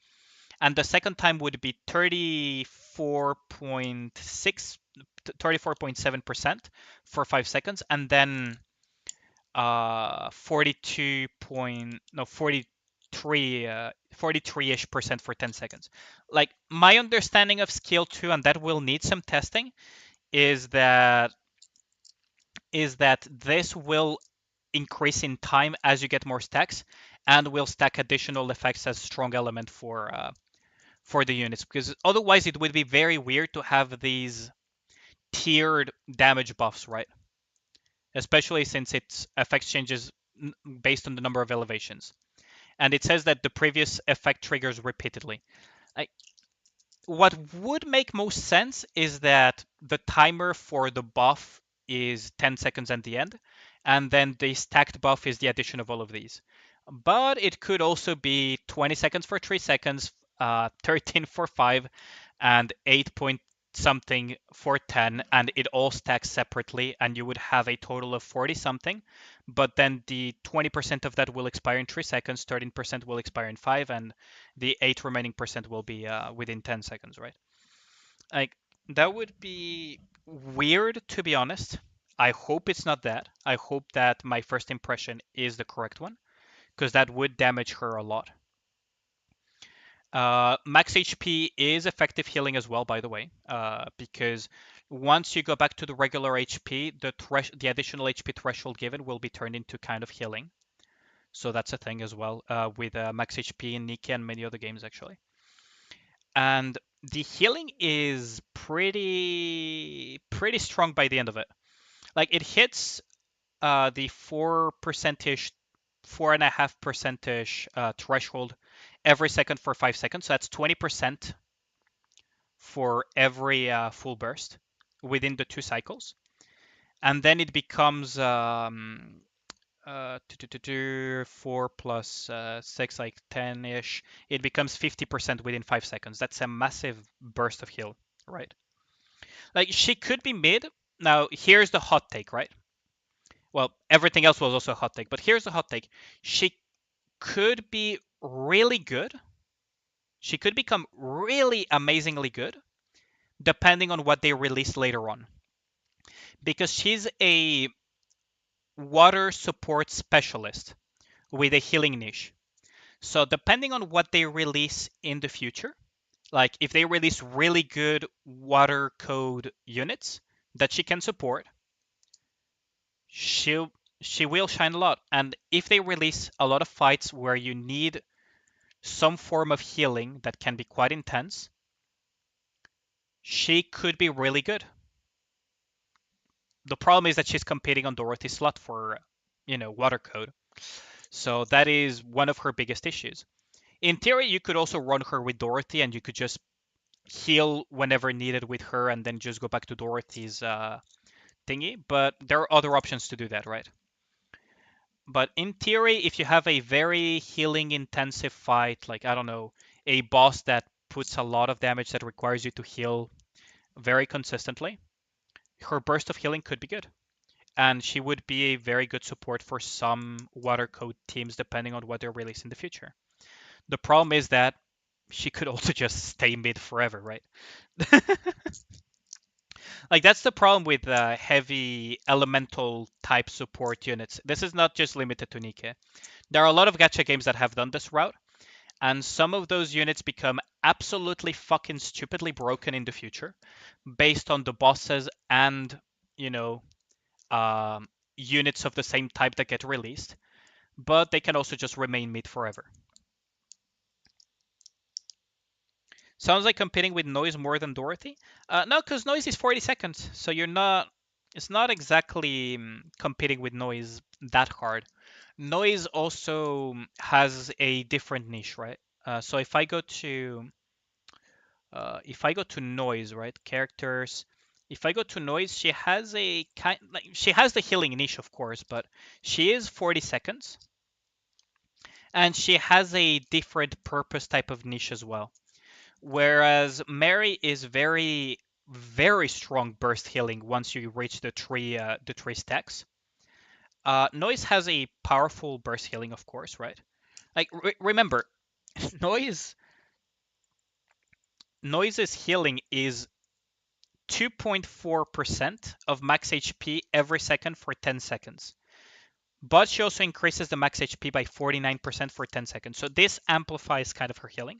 and the second time would be 34.7% for 5 seconds, and then 42 point no 43 43ish percent for 10 seconds. Like, my understanding of skill 2, and that will need some testing, is that this will increase in time as you get more stacks, and will stack additional effects as strong element for the units, because otherwise it would be very weird to have these tiered damage buffs, right? Especially since its effects changes based on the number of elevations. And it says that the previous effect triggers repeatedly. Like, what would make most sense is that the timer for the buff is 10 seconds at the end, and then the stacked buff is the addition of all of these. But it could also be 20 seconds for 3 seconds, 13 for 5, and 8 point something for 10, and it all stacks separately, and you would have a total of 40 something. But then the 20% of that will expire in 3 seconds, 13% will expire in 5, and the 8 remaining percent will be within 10 seconds, right? Like, that would be weird, to be honest. I hope it's not that. I hope that my first impression is the correct one, because that would damage her a lot. Max HP is effective healing as well, by the way, because once you go back to the regular HP, the additional HP threshold given will be turned into kind of healing. So that's a thing as well, with max HP in Nikke and many other games, actually. And the healing is pretty strong by the end of it. Like, it hits the 4.5% threshold every second for 5 seconds. So that's 20% for every full burst within the 2 cycles. And then it becomes 4 plus 6, like 10-ish. It becomes 50% within 5 seconds. That's a massive burst of heal, right? Like, she could be mid. Now, here's the hot take, right? Well, everything else was also a hot take, but here's the hot take. She could be really good. She could become really amazingly good, depending on what they release later on. Because she's a water support specialist with a healing niche. So depending on what they release in the future, like if they release really good water code units that she can support, she will shine a lot. And if they release a lot of fights where you need some form of healing that can be quite intense, she could be really good. the problem is that she's competing on Dorothy's slot for, water code. So that is one of her biggest issues. In theory, you could also run her with Dorothy, and you could just heal whenever needed with her, and then just go back to Dorothy's thingy. But there are other options to do that, right? But in theory, if you have a very healing intensive fight, like, I don't know, a boss that puts a lot of damage that requires you to heal very consistently, her burst of healing could be good. And she would be a very good support for some water code teams depending on what they release in the future. The problem is that she could also just stay mid forever, right? Like, that's the problem with heavy elemental type support units. This is not just limited to Nikke. There are a lot of gacha games that have done this route, and some of those units become absolutely fucking stupidly broken in the future based on the bosses and, you know, units of the same type that get released, but they can also just remain mid forever. Sounds like competing with Noise more than Dorothy? No, because Noise is 40 seconds, so you're not. It's not exactly competing with Noise that hard. Noise also has a different niche, right? So if I go to Noise, right, characters. If I go to Noise, she has a kind like she has the healing niche, of course, but she is 40 seconds, and she has a different purpose type of niche as well. Whereas Mary is very, very strong burst healing once you reach the three stacks. Noise has a powerful burst healing, of course, right? Like remember, Noise Noise's healing is 2.4% of max HP every second for 10 seconds. But she also increases the max HP by 49% for 10 seconds. So this amplifies kind of her healing.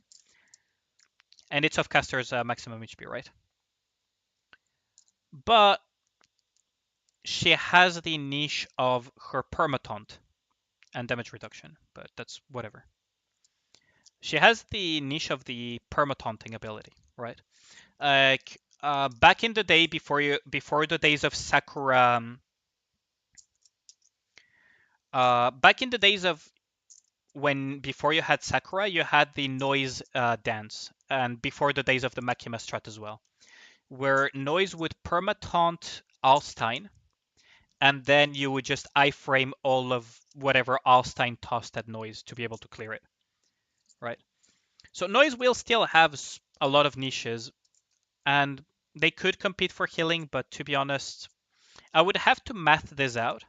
And it's of caster's maximum HP, right? But she has the niche of her permataunt and damage reduction, but that's whatever. She has the niche of the permataunting ability, right? Like back in the day before the days of Sakura, back in the days of when before you had Sakura, you had the noise dance, and before the days of the Makima strat as well, where noise would permataunt Alstein, and then you would just iframe all of whatever Alstein tossed at noise to be able to clear it, right? So noise will still have a lot of niches, and they could compete for healing, but to be honest, I would have to math this out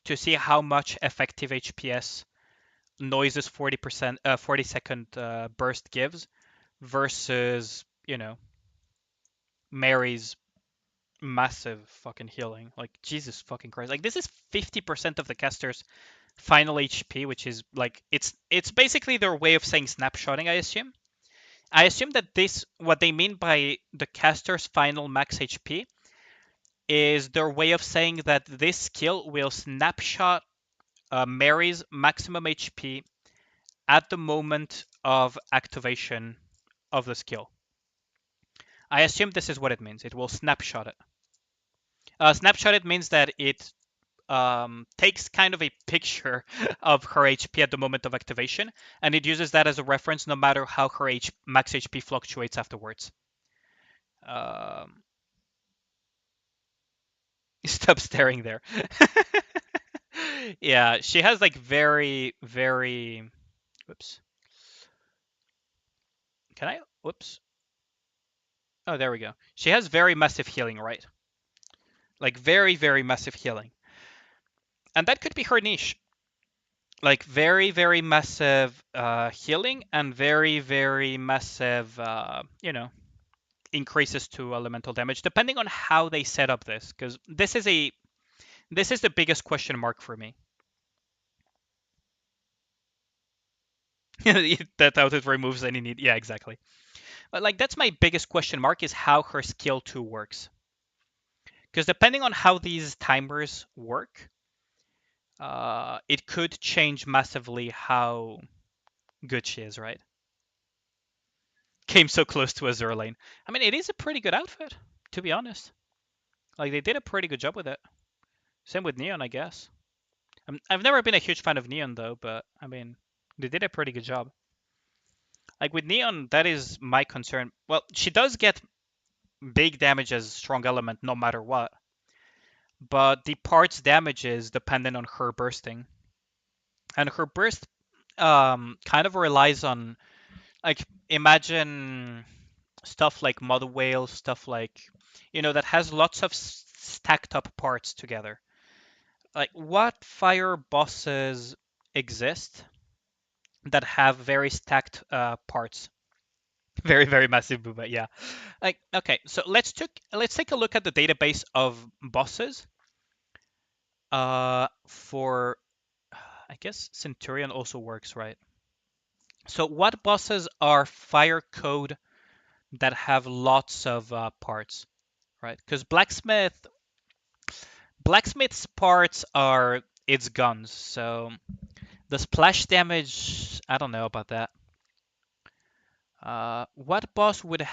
to see how much effective HPS noise's 40%, 40-second burst gives versus, Mary's massive fucking healing. Like, Jesus fucking Christ. Like, this is 50% of the caster's final HP, which is like it's basically their way of saying snapshotting, I assume. I assume that this what they mean by the caster's final max HP is their way of saying that this skill will snapshot Mary's maximum HP at the moment of activation of the skill. I assume this is what it means. It will snapshot it. Snapshot it means that it takes kind of a picture of her HP at the moment of activation, and it uses that as a reference no matter how her max HP fluctuates afterwards. Um, Stop staring there. Yeah, she has like very, very. Whoops. Can I? Whoops. Oh, there we go. She has very massive healing, right? Like very, very massive healing. And that could be her niche. Like very, very massive healing and very, very massive, increases to elemental damage, depending on how they set up this. Because this is the biggest question mark for me. That how it removes any need. Yeah, exactly. But like that's my biggest question mark is how her skill 2 works. Because depending on how these timers work, it could change massively how good she is, right? Came so close to Azur Lane. I mean, it is a pretty good outfit, to be honest. Like, they did a pretty good job with it. Same with Neon, I guess. I've never been a huge fan of Neon, though, but, I mean, they did a pretty good job. Like, with Neon, that is my concern. Well, she does get big damage as strong element no matter what, but the parts damage is dependent on her bursting. And her burst kind of relies on, like, imagine stuff like Mother Whale, stuff like, that has lots of stacked up parts together. Like, what fire bosses exist that have very stacked parts? Very, very massive movement, yeah. Like, okay, so let's take a look at the database of bosses. For I guess Centurion also works, right? So what bosses are fire code that have lots of parts, right? Because blacksmith's parts are its guns. So the splash damage, I don't know about that. What boss would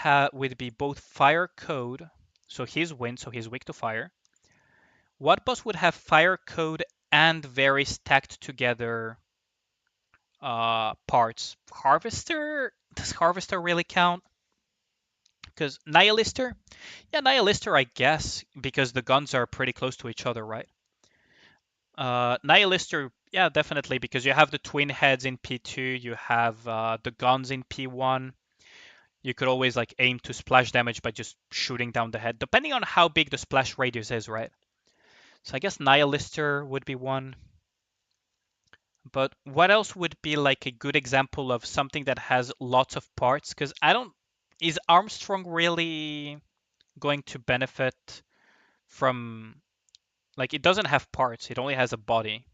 be both fire code, so he's wind, so he's weak to fire. What boss would have fire code and very stacked together parts? Harvester? Does Harvester really count? Because Nihilister? Yeah, Nihilister, I guess, because the guns are pretty close to each other, right? Nihilister, yeah, definitely, because you have the twin heads in P2, you have the guns in P1. You could always like aim to splash damage by just shooting down the head, depending on how big the splash radius is, right? So I guess Nihilister would be one. But what else would be like a good example of something that has lots of parts? Because I don't. Is Armstrong really going to benefit from. Like, it doesn't have parts, it only has a body.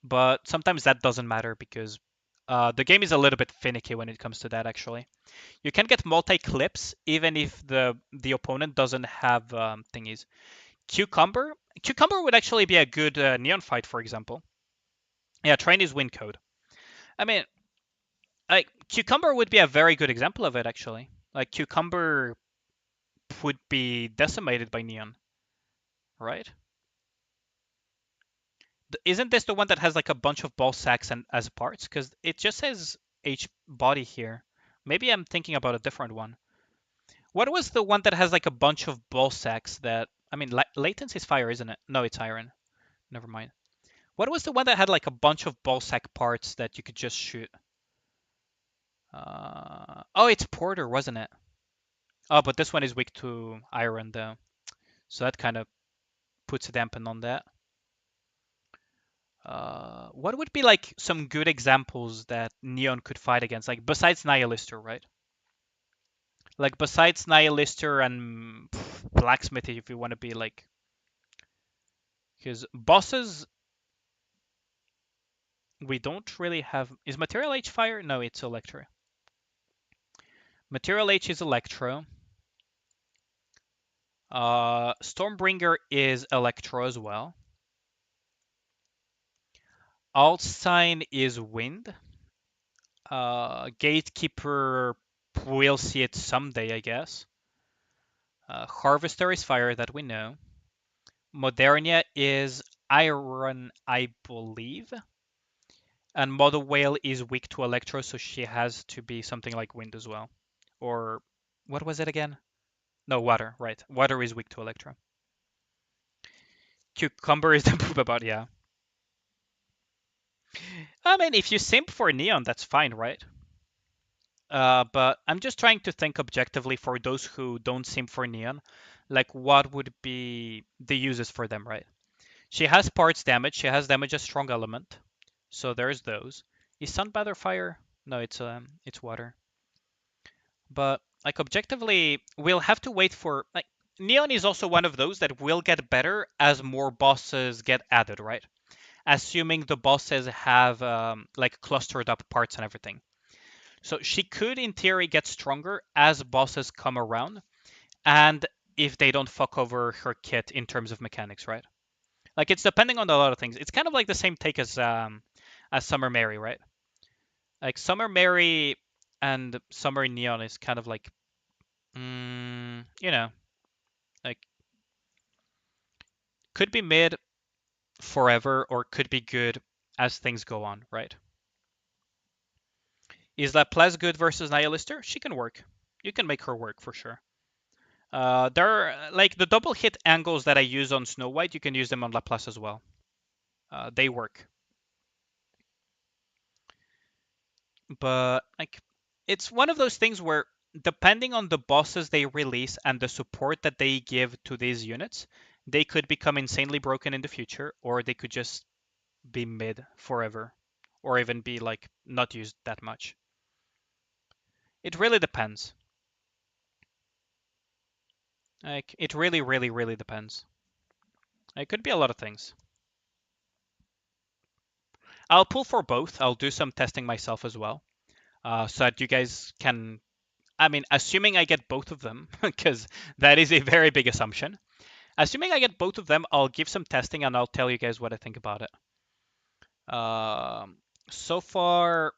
But sometimes that doesn't matter because the game is a little bit finicky when it comes to that, actually. You can get multi-clips even if the opponent doesn't have thingies. Cucumber? Cucumber would actually be a good Neon fight, for example. Yeah, train is win code. I mean, like, Cucumber would be a very good example of it, actually. Like, Cucumber would be decimated by Neon, right? Isn't this the one that has like a bunch of ball sacks and as parts? Because it just says H body here. Maybe I'm thinking about a different one. What was the one that has like a bunch of ball sacks that? I mean, latency is fire, isn't it? No, it's iron. Never mind. What was the one that had like a bunch of ball sack parts that you could just shoot? Oh, it's Porter, wasn't it? Oh, but this one is weak to iron though, so that kind of puts a dampen on that. What would be like some good examples that Neon could fight against, like besides Nihilister, right? Like besides Nihilister and Blacksmith, if you want to be like, because bosses we don't really have. Is Material H fire? No, it's Electro. Material H is Electro. Stormbringer is Electro as well. Altsign is Wind. Gatekeeper, we'll see it someday, I guess. Harvester is Fire, that we know. Modernia is Iron, I believe. And Mother Whale is weak to Electro, so she has to be something like Wind as well. Or what was it again? No, Water, right. Water is weak to Electro. Cucumber is the poop about, yeah. I mean, if you simp for Neon, that's fine, right? But I'm just trying to think objectively for those who don't simp for Neon. Like, what would be the uses for them, right? She has parts damage. She has damage as strong element. So there's those. Is Sun Bather fire? No, it's water. But like objectively, we'll have to wait for like Neon is also one of those that will get better as more bosses get added, right? Assuming the bosses have like clustered up parts and everything. So she could, in theory, get stronger as bosses come around, and if they don't fuck over her kit in terms of mechanics, right? Like it's depending on a lot of things. It's kind of like the same take as Summer Mary, right? Like Summer Mary and Summer Neon is kind of like, you know, like Could be mid forever or could be good as things go on, right? Is Laplace good versus Nihilister? She can work. You can make her work for sure. There are, like, the double hit angles that I use on Snow White, you can use them on Laplace as well. They work. But like, it's one of those things where depending on the bosses they release and the support that they give to these units, they could become insanely broken in the future, or they could just be mid forever, or even be like not used that much. It really depends. Like, it really, really, really depends. It could be a lot of things. I'll pull for both. I'll do some testing myself as well, so that you guys can. I mean, assuming I get both of them, because that is a very big assumption. Assuming I get both of them, I'll give some testing and I'll tell you guys what I think about it. So far,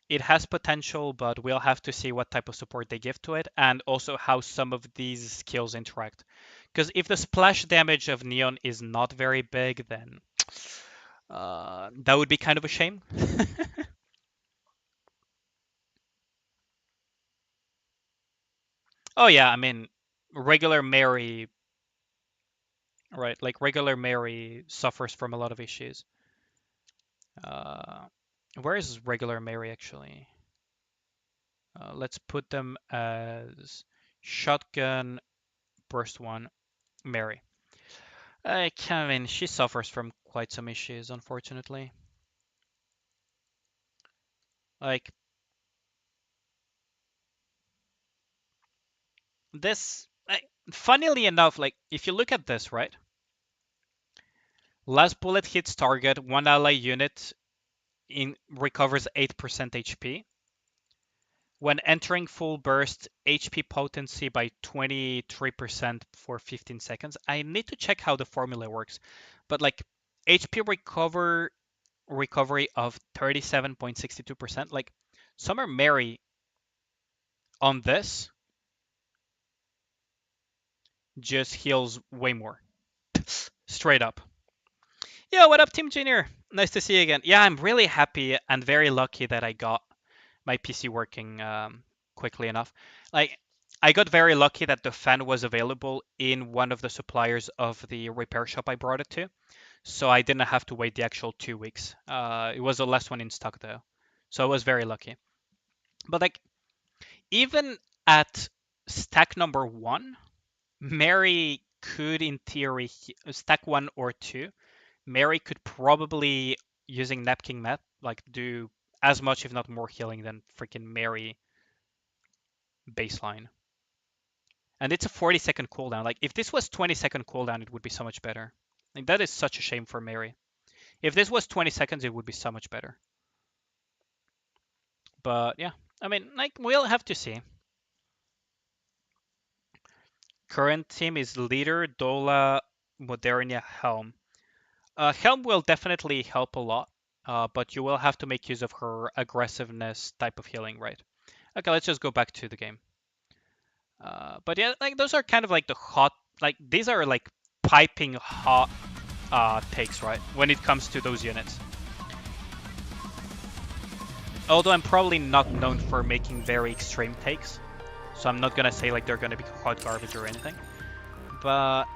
it has potential, but we'll have to see what type of support they give to it and also how some of these skills interact. Because if the splash damage of Neon is not very big, then that would be kind of a shame. Oh yeah, I mean, regular Mary, right? Like regular Mary suffers from a lot of issues. Uh, where is regular Mary actually? Let's put them as shotgun, burst one, Mary. I mean, she suffers from quite some issues, unfortunately. Like, this, funnily enough, like, if you look at this, right? Last bullet hits target, one ally unit recovers 8% HP. When entering full burst, HP potency by 23% for 15 seconds. I need to check how the formula works, but like HP recovery of 37.62%. Like, Summer Mary on this just heals way more. Straight up. Yeah, what up, Team Junior? Nice to see you again. Yeah, I'm really happy and very lucky that I got my PC working quickly enough. Like, I got very lucky that the fan was available in one of the suppliers of the repair shop I brought it to, so I didn't have to wait the actual 2 weeks. It was the last one in stock though, so I was very lucky. But like, even at stack number 1, Mary could, in theory, stack 1 or 2. Mary could probably, using Napkin Map, like do as much, if not more, healing than freaking Mary baseline. And it's a 40-second cooldown. Like, if this was 20-second cooldown, it would be so much better. Like, that is such a shame for Mary. If this was 20 seconds, it would be so much better. But yeah, I mean, like, we'll have to see. Current team is Leader, Dola, Modernia, Helm. Helm will definitely help a lot, but you will have to make use of her aggressiveness type of healing, right? Okay, let's just go back to the game. But yeah, like, those are kind of like the hot, like, these are like piping hot takes, right? When it comes to those units. Although I'm probably not known for making very extreme takes, so I'm not gonna say like they're gonna be hot garbage or anything. But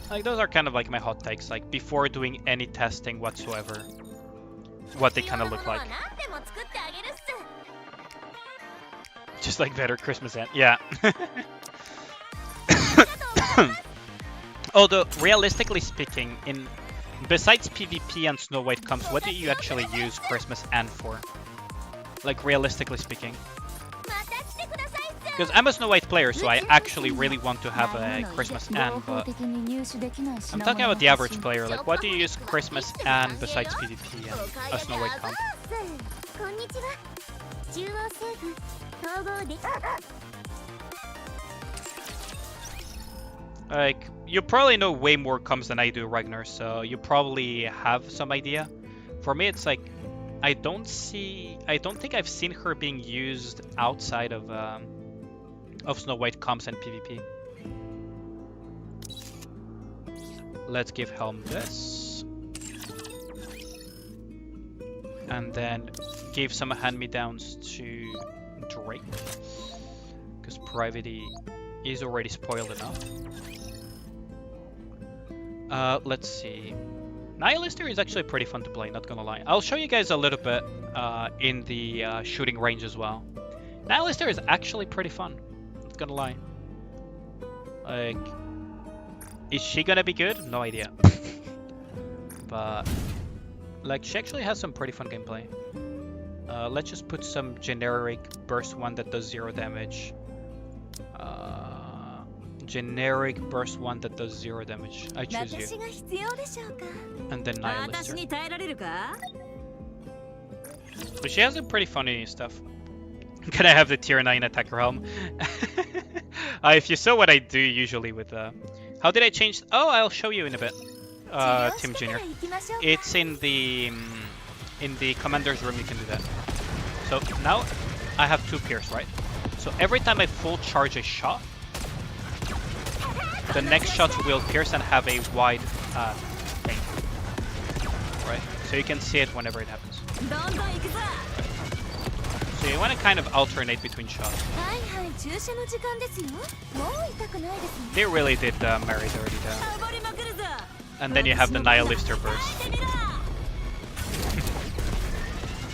like, those are kind of like my hot takes, like before doing any testing whatsoever, what they kind of look like. Just like better Christmas end, yeah. Although, realistically speaking, besides PvP and Snow White Comes, what do you actually use Christmas End for? Like, realistically speaking. Because I'm a Snow White player, so I actually really want to have a Christmas End, but I'm talking about the average player. Like, what do you use Christmas End besides PvP and a Snow White Comp? Like, you probably know way more comps than I do, Ragnar, so you probably have some idea. For me, it's like, I don't think I've seen her being used outside of Snow White comps and PvP. Let's give Helm this. And then give some hand-me-downs to Drake. Because Privity is already spoiled enough. Let's see. Nihilister is actually pretty fun to play, not gonna lie. I'll show you guys a little bit in the shooting range as well. Nihilister is actually pretty fun, not gonna lie. Like, is she gonna be good? No idea. But, like, she actually has some pretty fun gameplay. Let's just put some generic burst one that does 0 damage. Generic burst one that does 0 damage. I choose you. And then Nihilister. But she has some pretty funny stuff. Can I have the tier 9 attacker helm? If you saw what I do usually with how did I change? Oh, I'll show you in a bit. Tim Jr. It's in the commander's room. You can do that. So now I have 2 pierce, right? So every time I full charge a shot, the next shot will pierce and have a wide thing. Right? So you can see it whenever it happens. So you want to kind of alternate between shots. They really did marry it already there. And then you have the Nihilister burst.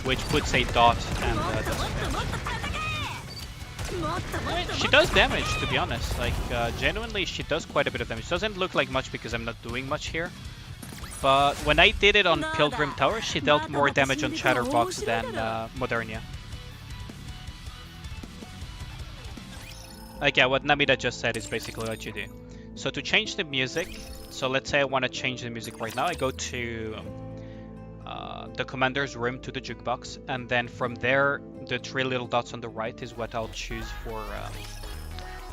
Which puts a dot and does damage. She does damage, to be honest. Like, genuinely, she does quite a bit of damage. Doesn't look like much because I'm not doing much here. But when I did it on Pilgrim Tower, she dealt more damage on Chatterbox than Modernia. Like, yeah, what Namida just said is basically what you do. So to change the music, so let's say I want to change the music right now, I go to the commander's room to the jukebox, and then from there, the 3 little dots on the right is what I'll choose for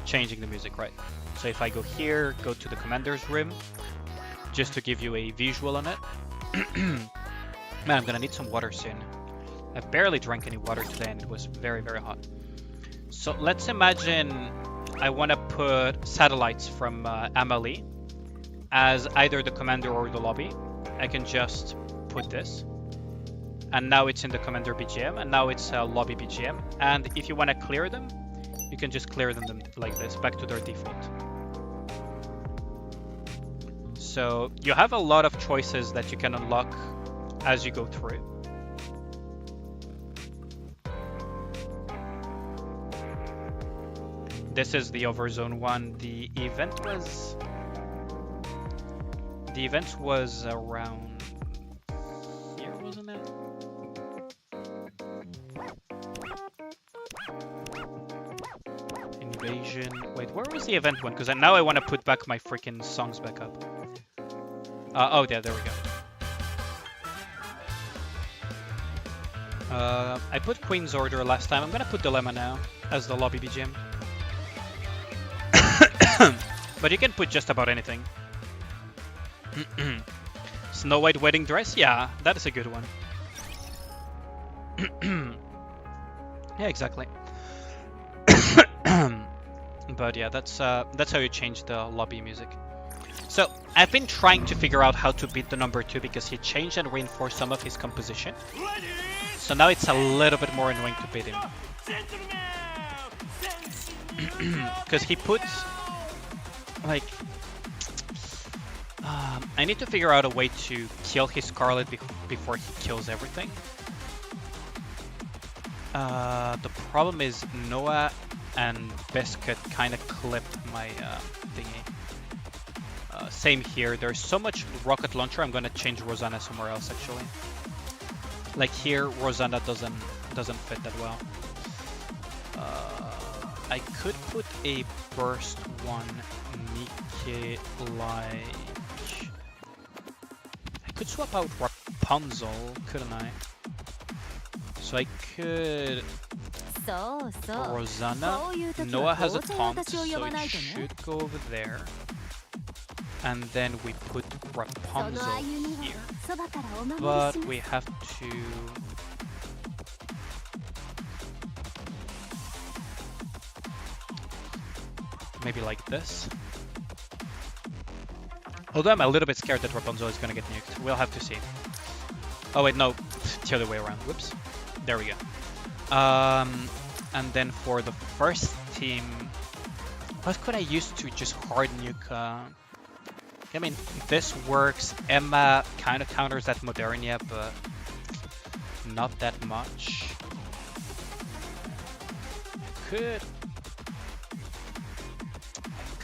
changing the music, right? So if I go here, go to the commander's room, just to give you a visual on it. Man, I'm gonna need some water soon. I barely drank any water today and it was very, very hot. So let's imagine I want to put satellites from Amelie as either the commander or the lobby. I can just put this. And now it's in the commander BGM, and now it's lobby BGM. And if you want to clear them, you can just clear them like this, back to their default. So you have a lot of choices that you can unlock as you go through. This is the Overzone one. The event was around here, wasn't it? Invasion. Wait, where was the event one? Because now I want to put back my freaking songs back up. Oh, yeah, there we go. I put Queen's Order last time. I'm gonna put Dilemma now as the lobby BGM. But you can put just about anything. Snow White wedding dress? Yeah, that is a good one. Yeah, exactly. But yeah, that's how you change the lobby music. So I've been trying to figure out how to beat the number 2 because he changed and reinforced some of his composition. So now it's a little bit more annoying to beat him. Because he puts like I need to figure out a way to kill his Scarlet before he kills everything. The problem is Noah and Biscuit kind of clipped my thingy. Same here. There's so much rocket launcher. I'm gonna change Rosanna somewhere else actually. Like here, Rosanna doesn't fit that well. I could put a burst one Nikke like. I could swap out Rapunzel, couldn't I? So I could. Rosanna. Noah has a taunt, so it should go over there. And then we put Rapunzel here. But we have to. Maybe like this. Although I'm a little bit scared that Rapunzel is gonna get nuked. We'll have to see. Oh wait, no. The other way around. Whoops. There we go. And then for the first team, what could I use to just hard nuke? I mean, this works. Emma kind of counters that Modernia, but not that much. I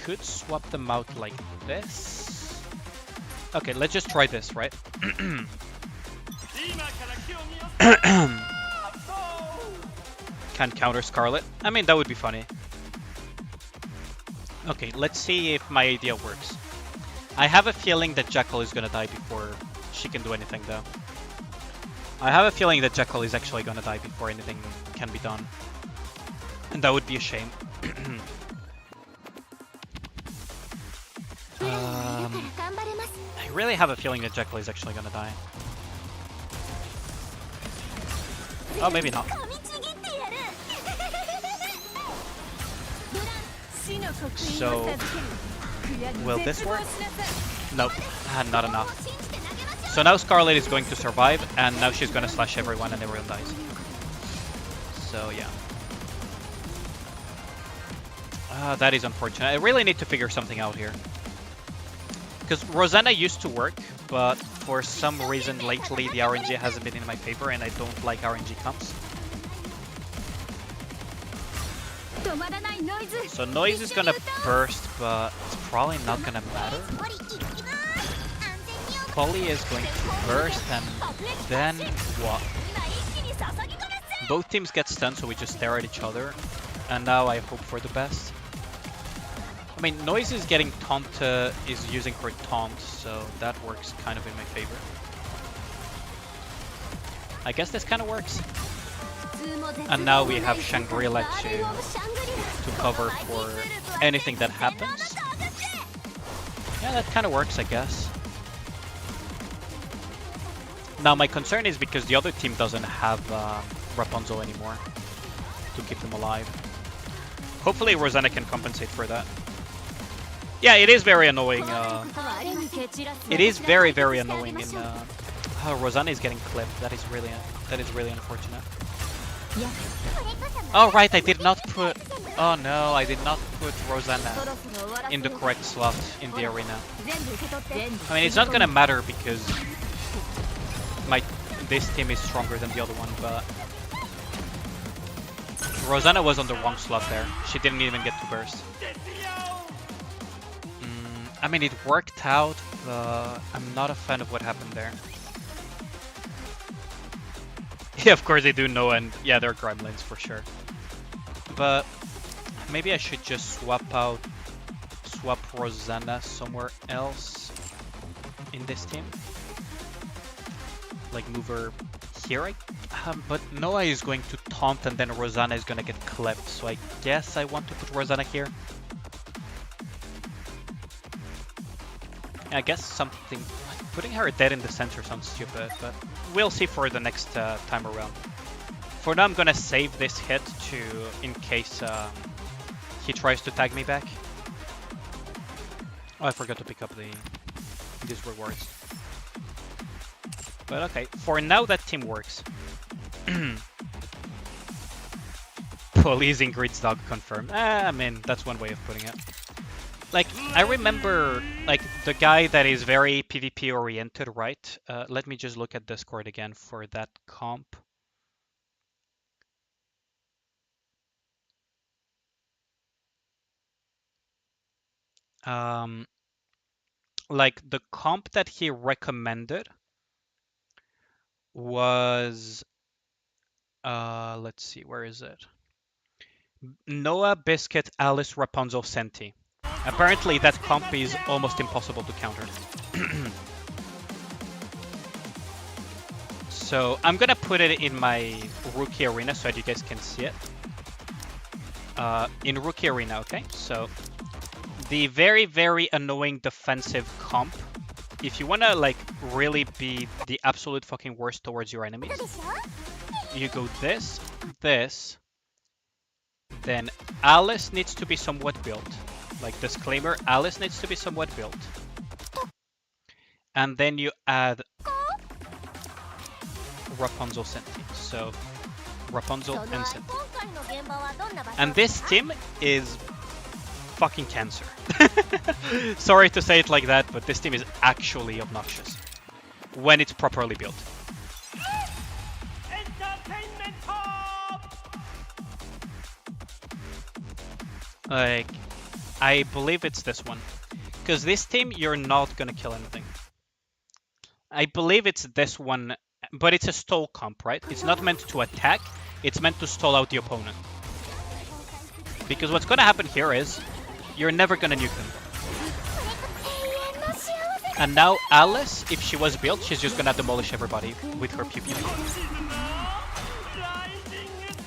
could swap them out like this. Okay, let's just try this, right? Can counter Scarlet. I mean, that would be funny. Okay, let's see if my idea works. I have a feeling that Jekyll is gonna die before she can do anything, though. I have a feeling that Jekyll is actually gonna die before anything can be done. And that would be a shame. I really have a feeling that Jekyll is actually gonna die. Oh, maybe not. So, will this work? Nope, not enough. So now Scarlet is going to survive, and now she's gonna slash everyone and everyone dies. So yeah. That is unfortunate. I really need to figure something out here. Because Rosanna used to work, but for some reason lately the RNG hasn't been in my favor, and I don't like RNG comps. So Noise is gonna burst, but it's probably not gonna matter. Polly is going to burst, and then what? Both teams get stunned, so we just stare at each other. And now I hope for the best. I mean, Noise is getting is using her taunt, so that works kind of in my favor. I guess this kind of works. And now we have Shangri-La to cover for anything that happens. Yeah, that kind of works, I guess. Now my concern is because the other team doesn't have Rapunzel anymore to keep them alive. Hopefully Rosanna can compensate for that. Yeah, it is very annoying. It is very, very annoying. In Rosanna is getting clipped. That is really unfortunate. Oh right, I did not put. Oh no, I did not put Rosanna in the correct slot in the arena. I mean, it's not gonna matter because this team is stronger than the other one, but Rosanna was on the wrong slot there. She didn't even get to burst. I mean, it worked out, but I'm not a fan of what happened there. Yeah, of course they do know, and yeah, they're gremlins for sure. But maybe I should just swap Rosanna somewhere else in this team. Like move her here, but Noah is going to taunt and then Rosanna is going to get clipped, so I guess I want to put Rosanna here. I guess something... Putting her dead in the center sounds stupid, but we'll see for the next time around. For now I'm going to save this hit in case he tries to tag me back. Oh, I forgot to pick up these rewards. But okay, for now that team works. Police Ingrid's dog confirmed. I mean, that's one way of putting it. Like, I remember, like, the guy that is very PvP oriented, right? Let me just look at Discord again for that comp. Like, the comp that he recommended was, let's see, where is it? Noah, Biscuit, Alice, Rapunzel, Senti. Apparently that comp is almost impossible to counter. So I'm gonna put it in my rookie arena so that you guys can see it. In rookie arena, okay? So the very, very annoying defensive comp. If you wanna like really be the absolute fucking worst towards your enemies, you go this, then Alice needs to be somewhat built. Like, disclaimer, Alice needs to be somewhat built. And then you add Rapunzel Senti. So Rapunzel and Senti. And this team is fucking cancer. Sorry to say it like that, but this team is actually obnoxious when it's properly built. Like, I believe it's this one. Because this team, you're not gonna kill anything. I believe it's this one, but it's a stall comp, right? It's not meant to attack, it's meant to stall out the opponent. Because what's gonna happen here is, you're never gonna nuke them. And now Alice, if she was built, she's just gonna demolish everybody with her pew pew.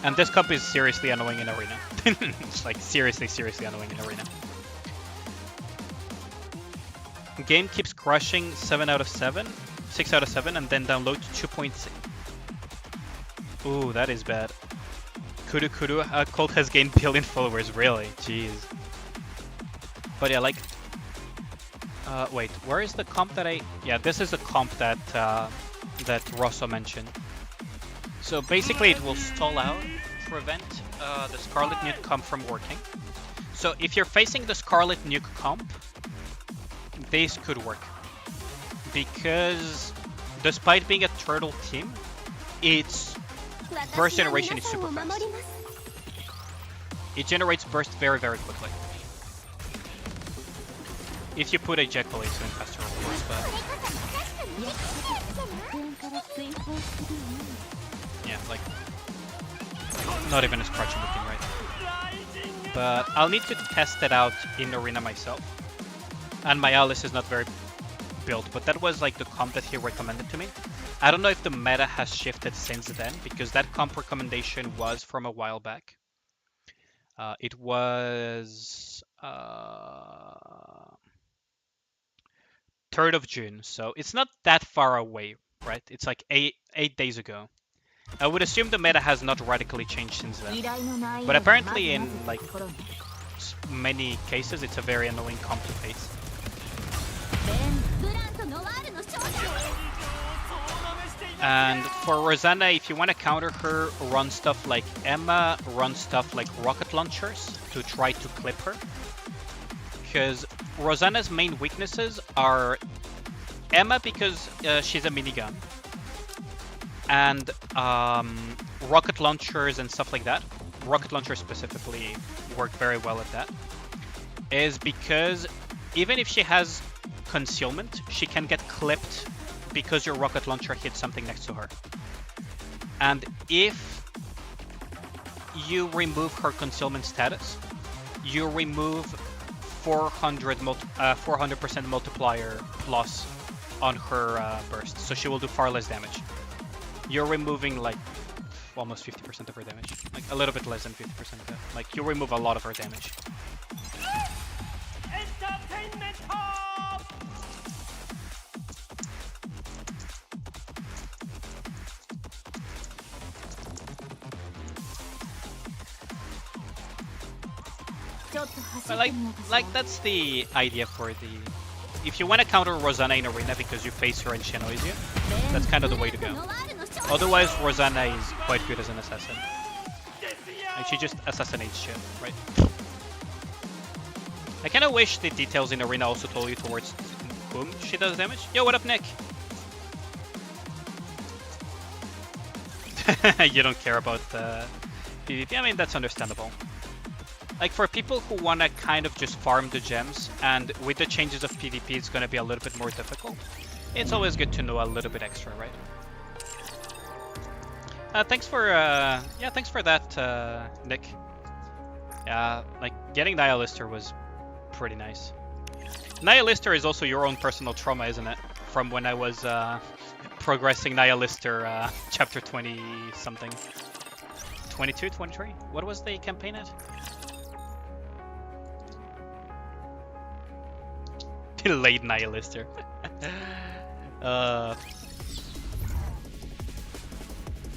And this comp is seriously annoying in arena. It's like seriously annoying in arena. Game keeps crushing 7 out of 7, 6 out of 7, and then download to 2.6. Ooh, that is bad. Kudu Colt has gained billion followers, really? Jeez. But yeah, like... wait, where is the comp that I... Yeah, this is the comp that that Rosso mentioned. So basically it will stall out, prevent the Scarlet Nuke comp from working. So if you're facing the Scarlet Nuke comp, this could work. Because despite being a turtle team, its burst generation is super fast. It generates burst very quickly. If you put a Jekyll, it's even faster, of course, but... Yeah, like... Not even a scratch looking, right? But I'll need to test it out in arena myself. And my Alice is not very built, but that was like the comp that he recommended to me. I don't know if the meta has shifted since then, because that comp recommendation was from a while back. It was... 3rd of June, so it's not that far away, right? It's like 8 days ago. I would assume the meta has not radically changed since then. But apparently in like many cases, it's a very annoying comp to face. And for Rosanna, if you want to counter her, run stuff like Emma, run stuff like rocket launchers to try to clip her. Because Rosanna's main weaknesses are Emma because she's a minigun, and rocket launchers and stuff like that. Rocket launchers specifically work very well at that. Is because even if she has concealment, she can get clipped because your rocket launcher hits something next to her. And if you remove her concealment status, you remove 400% multiplier loss on her burst, so she will do far less damage. You're removing like almost 50% of her damage, like a little bit less than 50% of it. Like you remove a lot of her damage. But like that's the idea for the... If you want to counter Rosanna in arena because you face her and she annoys you, that's kind of the way to go. Otherwise, Rosanna is quite good as an assassin. And she just assassinates shit, right? I kind of wish the details in arena also told you towards whom she does damage. Yo, what up, Nick? You don't care about PvP? I mean, that's understandable. Like, for people who want to kind of just farm the gems, and with the changes of PvP it's going to be a little bit more difficult, it's always good to know a little bit extra, right? Thanks for that, Nick. Yeah, like, getting Nihilister was pretty nice. Nihilister is also your own personal trauma, isn't it? From when I was progressing Nihilister chapter 20-something. 22, 23? What was the campaign at? Late Nihilister.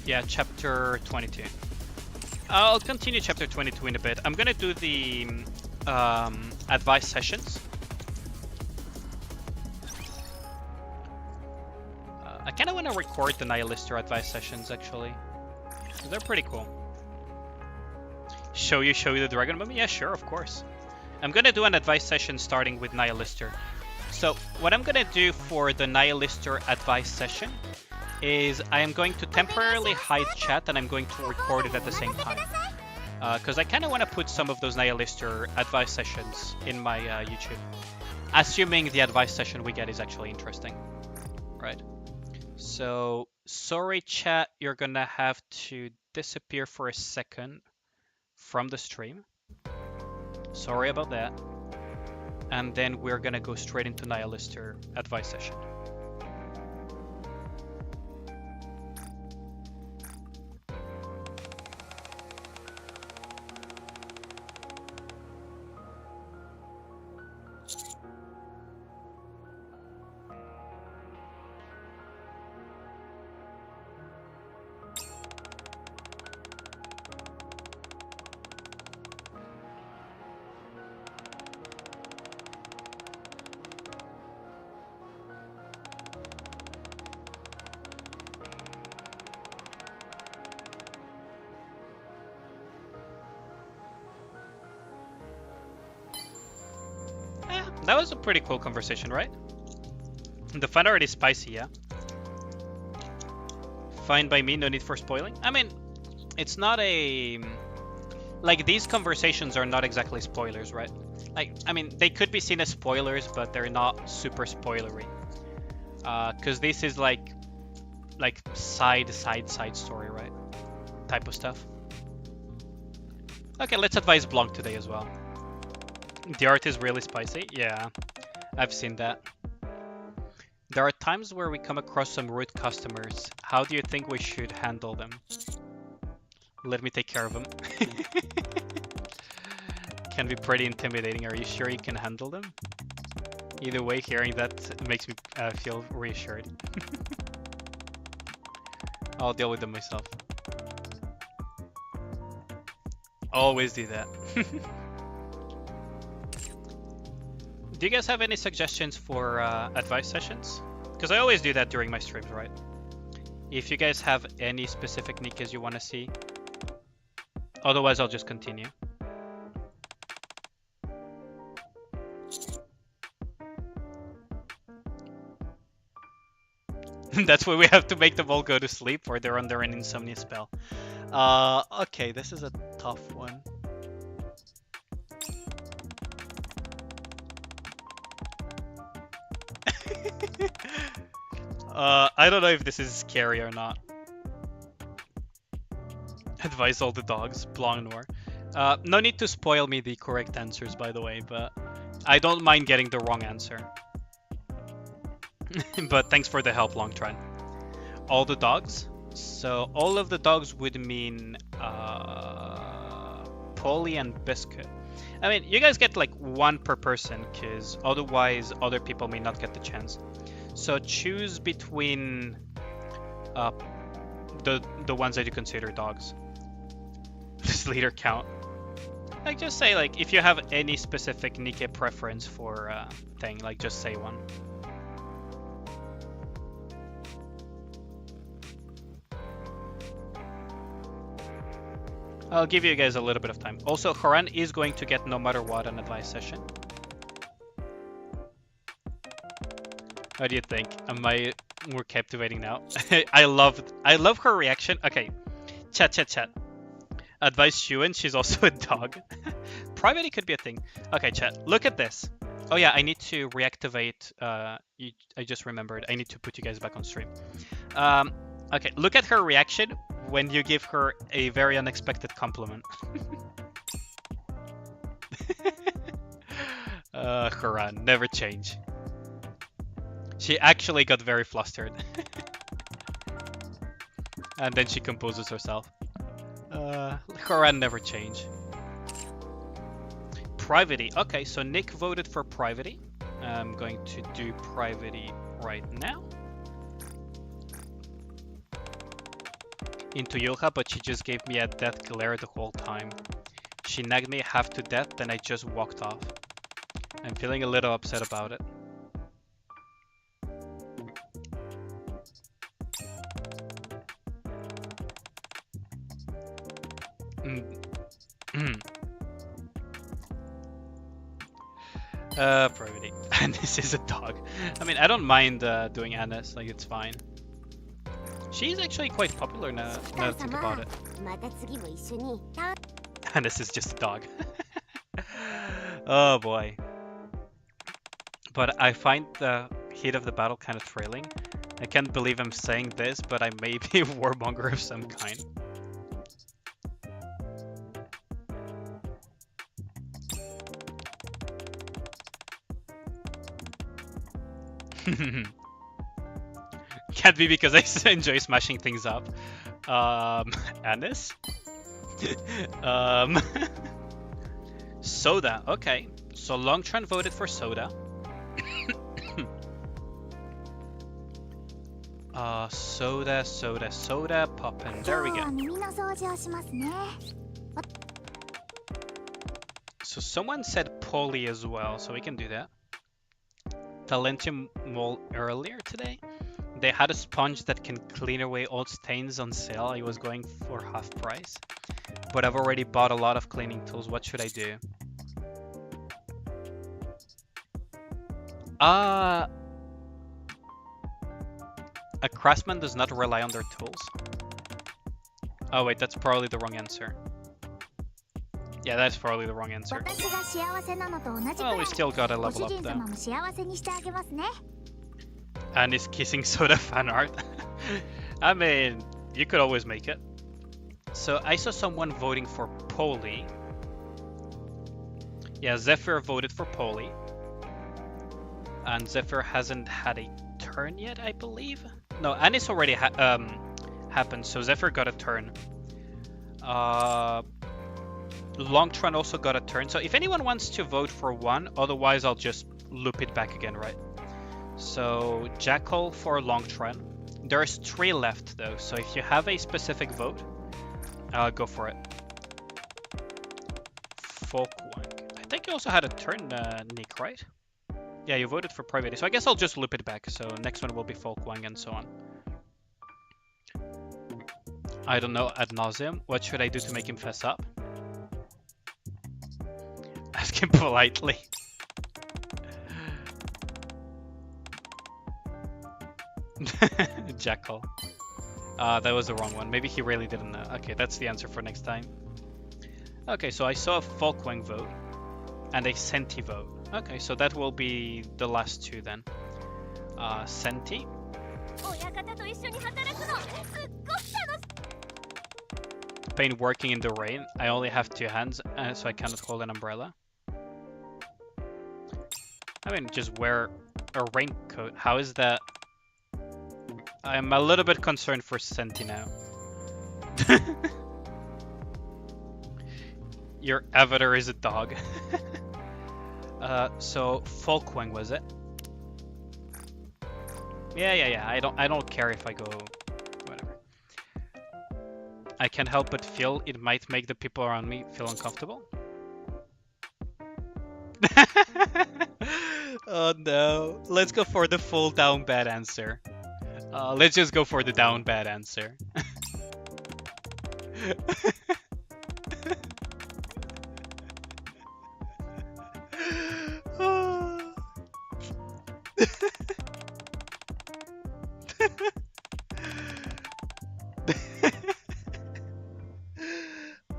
Yeah, chapter 22. I'll continue chapter 22 in a bit. I'm gonna do the advice sessions. kind of want to record the Nihilister advice sessions, actually. They're pretty cool. Show you the Dragon Mummy? Yeah, sure, of course. I'm going to do an advice session starting with Nihilister. So, what I'm going to do for the Nihilister advice session is I am going to temporarily hide chat and I'm going to record it at the same time. Because I kind of want to put some of those Nihilister advice sessions in my YouTube. Assuming the advice session we get is actually interesting. Right. So, sorry chat, you're going to have to disappear for a second from the stream. Sorry about that. And then we're going to go straight into Nihilister advice session. That was a pretty cool conversation, right? The fun already spicy, yeah? Fine by me, no need for spoiling. I mean, it's not a... Like, these conversations are not exactly spoilers, right? Like, I mean, they could be seen as spoilers, but they're not super spoilery. Because this is like side story, right? Type of stuff. Okay, let's advise Blanc today as well. The art is really spicy. Yeah, I've seen that. There are times where we come across some rude customers. How do you think we should handle them? Let me take care of them. Can be pretty intimidating. Are you sure you can handle them? Either way, hearing that makes me feel reassured. I'll deal with them myself. Always do that. Do you guys have any suggestions for advice sessions? Because I always do that during my streams, right? If you guys have any specific Nikkes you want to see. Otherwise, I'll just continue. That's why we have to make them all go to sleep, or they're under an insomnia spell. Okay, this is a tough one. I don't know if this is scary or not. Advise all the dogs, Blanc Noir. No need to spoil me the correct answers, by the way, but I don't mind getting the wrong answer. But thanks for the help, Longtron. All the dogs? So all of the dogs would mean Polly and Biscuit. I mean, you guys get like one per person, because otherwise other people may not get the chance. So choose between the ones that you consider dogs. Just leader count. Like, just say, like, if you have any specific Nikke preference for thing, like, just say one. I'll give you guys a little bit of time. Also, Haran is going to get, no matter what, an advice session. How do you think? Am I more captivating now? I love her reaction. Okay, chat. Advice Shuen, she's also a dog. Privacy could be a thing. Okay, chat, look at this. Oh yeah, I need to reactivate. I just remembered. I need to put you guys back on stream. Okay, look at her reaction when you give her a very unexpected compliment. Haran, never change. She actually got very flustered. And then she composes herself. Haran never change. Privacy. Okay, so Nick voted for Privacy. I'm going to do Privacy right now. Into Yulha, but she just gave me a death glare the whole time. She nagged me half to death, then I just walked off. I'm feeling a little upset about it. Priority. Anis is a dog. I mean, I don't mind doing Anis, like it's fine. She's actually quite popular now that I think about it. Anis is just a dog. Oh boy. But I find the heat of the battle kind of trailing. I can't believe I'm saying this, but I may be a warmonger of some kind. Can't be because I enjoy smashing things up. Anis? Soda, okay. So Longtron voted for Soda. Soda, poppin'. There we go. So someone said Polly as well, so we can do that. Talentium Mall earlier today. They had a sponge that can clean away old stains on sale. I was going for half price. But I've already bought a lot of cleaning tools. What should I do? A craftsman does not rely on their tools. Oh wait, that's probably the wrong answer. Yeah, that's probably the wrong answer. Oh, we still gotta level up though. And is kissing Soda fan art. I mean, you could always make it. So I saw someone voting for Polly. Yeah, Zephyr voted for Polly. And Zephyr hasn't had a turn yet, I believe. No, Anis already happened, so Zephyr got a turn. Longtron also got a turn. So if anyone wants to vote for one, otherwise I'll just loop it back again, right? So Jackal for Longtron. There's 3 left though, so if you have a specific vote, go for it. Folkwang. I think you also had a turn, Nick, right? Yeah, you voted for Priority, so I guess I'll just loop it back. So next one will be Folkwang and so on. I don't know, ad nauseum. What should I do to make him fess up? Ask him politely. Jackal. That was the wrong one. Maybe he really didn't know. Okay, that's the answer for next time. Okay, so I saw a Folkwang vote and a Senti vote. Okay, so that will be the last 2 then. Senti. Pain working in the rain. I only have 2 hands, so I cannot hold an umbrella. I mean, just wear a raincoat. How is that? I'm a little bit concerned for Senti now. Your avatar is a dog. So Folkwang was it? Yeah. I don't care if I go whatever. I can't help but feel it might make the people around me feel uncomfortable. Oh no. Let's go for the full down bad answer. Let's just go for the down bad answer.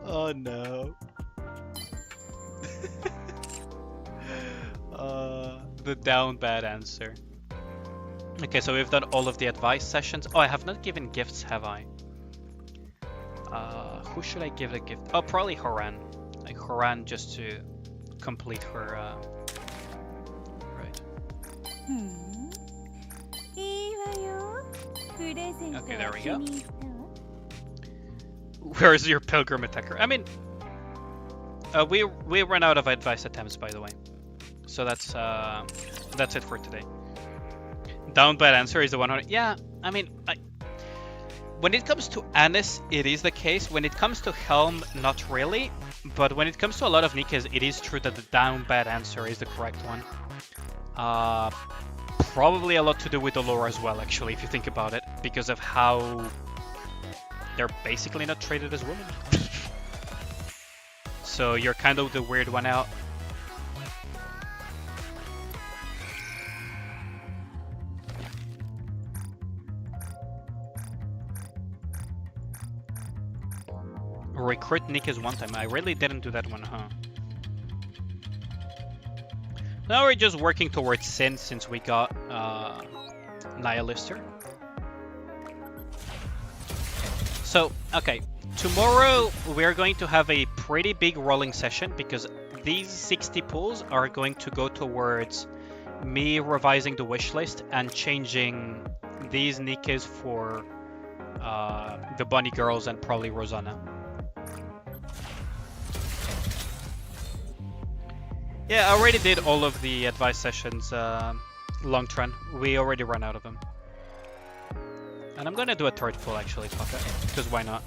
Oh no. The down bad answer. Okay, so we've done all of the advice sessions. Oh, I have not given gifts, have I? Who should I give a gift? Oh, probably Horan. Like Horan, just to complete her. Right. Okay, there we go. Where's your pilgrim attacker? I mean, we ran out of advice attempts, by the way. So that's it for today. Down bad answer is the one. Yeah, I mean, when it comes to Anis, it is the case. When it comes to Helm, not really. But when it comes to a lot of Nikkes, it is true that the down bad answer is the correct one. Probably a lot to do with the lore as well, actually, if you think about it, because of how they're basically not treated as women. So you're kind of the weird one out. Recruit Nikke's one time. I really didn't do that one, huh? Now we're just working towards Sin since we got Nihilister. So, okay. Tomorrow we're going to have a pretty big rolling session because these 60 pulls are going to go towards me revising the wish list and changing these Nikkes for the bunny girls and probably Rosanna. Yeah, I already did all of the advice sessions, Longtron. We already ran out of them. And I'm gonna do a third pull actually, fuck it. Because why not?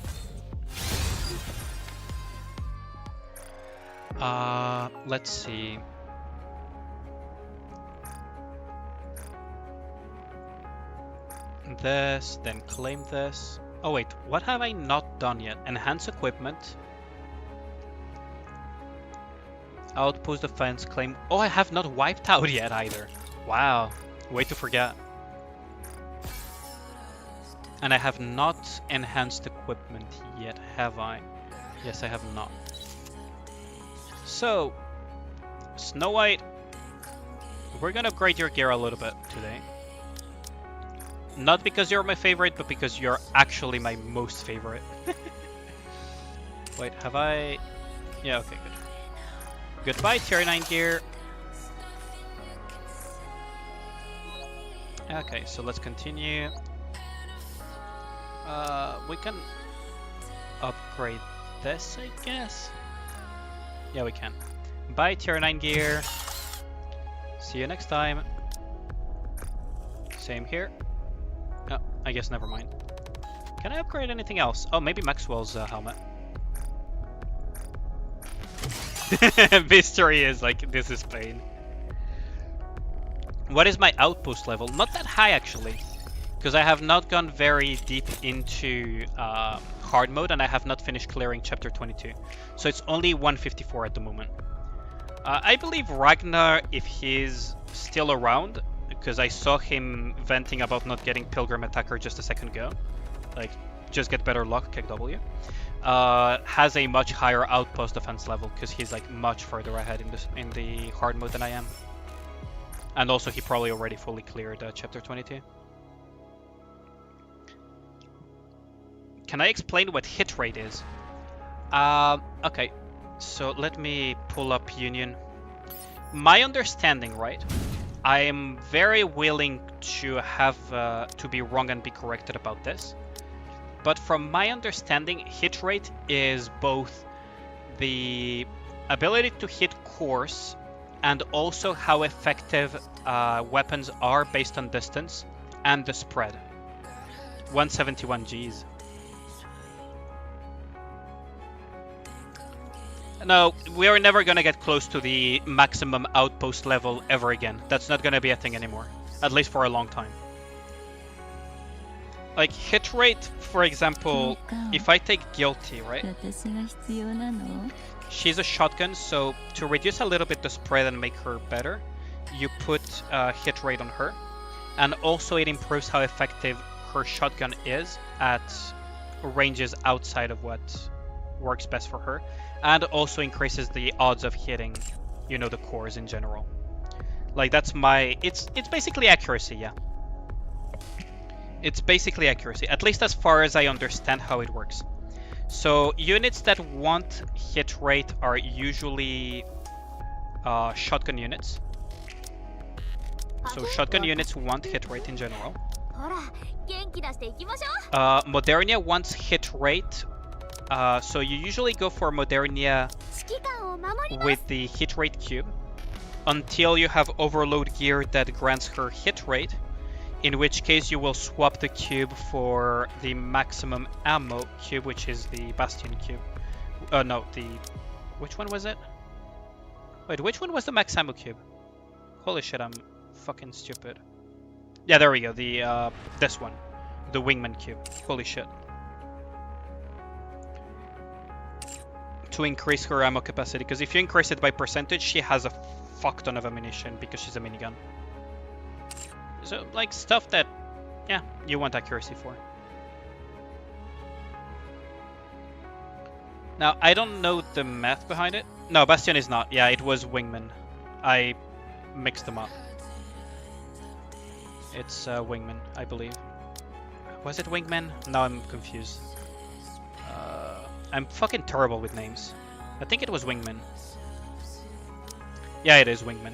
Let's see. This, then claim this. Oh wait, what have I not done yet? Enhance equipment. Outpost defense claim. Oh, I have not wiped out yet either. Wow, way to forget. And I have not enhanced equipment yet, have I? Yes, I have not. So, Snow White, we're gonna upgrade your gear a little bit today. Not because you're my favorite, but because you're actually my most favorite. Wait, have I? Yeah, okay, good. Goodbye, tier 9 gear. Okay, so let's continue. We can upgrade this, I guess. Yeah, we can. Bye, tier 9 gear. See you next time. Same here. Oh, I guess never mind. Can I upgrade anything else? Oh, maybe Maxwell's helmet. Mystery is like, this is pain. What is my outpost level? Not that high actually, because I have not gone very deep into hard mode and I have not finished clearing chapter 22. So it's only 154 at the moment. I believe Ragnar, if he's still around, because I saw him venting about not getting Pilgrim Attacker just a second ago, like just get better luck, kick W, has a much higher outpost defense level because he's like much further ahead in the hard mode than I am. And also he probably already fully cleared chapter 22. Can I explain what hit rate is? Okay, so let me pull up Union. My understanding, right? I am very willing to have to be wrong and be corrected about this. But from my understanding, hit rate is both the ability to hit cores and also how effective weapons are based on distance and the spread. 171 Gs. No, we are never gonna get close to the maximum outpost level ever again. That's not gonna be a thing anymore, at least for a long time. Like hit rate, for example, if I take Guilty, right? She's a shotgun, so to reduce a little bit the spread and make her better, you put hit rate on her. And also it improves how effective her shotgun is at ranges outside of what works best for her. And also increases the odds of hitting, you know, the cores in general. Like that's my... It's basically accuracy, yeah. It's basically accuracy, at least as far as I understand how it works. So units that want hit rate are usually shotgun units. So shotgun units want hit rate in general. Modernia wants hit rate. So you usually go for Modernia with the hit rate cube until you have overload gear that grants her hit rate. In which case you will swap the cube for the maximum ammo cube, which is the Bastion cube. No, which one was it? Wait, which one was the max ammo cube? Holy shit, I'm fucking stupid. Yeah, there we go, this one. The Wingman cube. Holy shit. to increase her ammo capacity, because if you increase it by percentage, she has a fuck ton of ammunition because she's a minigun. So, like, stuff that, yeah, you want accuracy for. Now, I don't know the math behind it. No, Bastion is not. Yeah, it was Wingman. I mixed them up. It's Wingman, I believe. Was it Wingman? Now I'm confused. I'm fucking terrible with names. I think it was Wingman. Yeah, it is Wingman.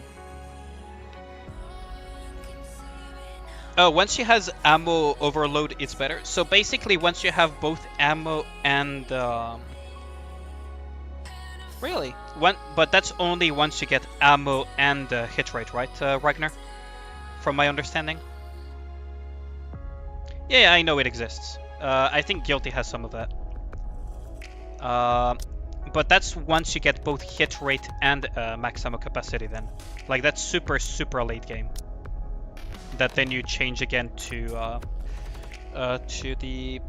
Oh, once she has ammo overload, it's better. So basically, once you have both ammo and... Really? But that's only once you get ammo and hit rate, right, Ragnar? From my understanding? Yeah, I know it exists. I think Guilty has some of that. But that's once you get both hit rate and max ammo capacity then. Like, that's super, super late game. That then you change again to the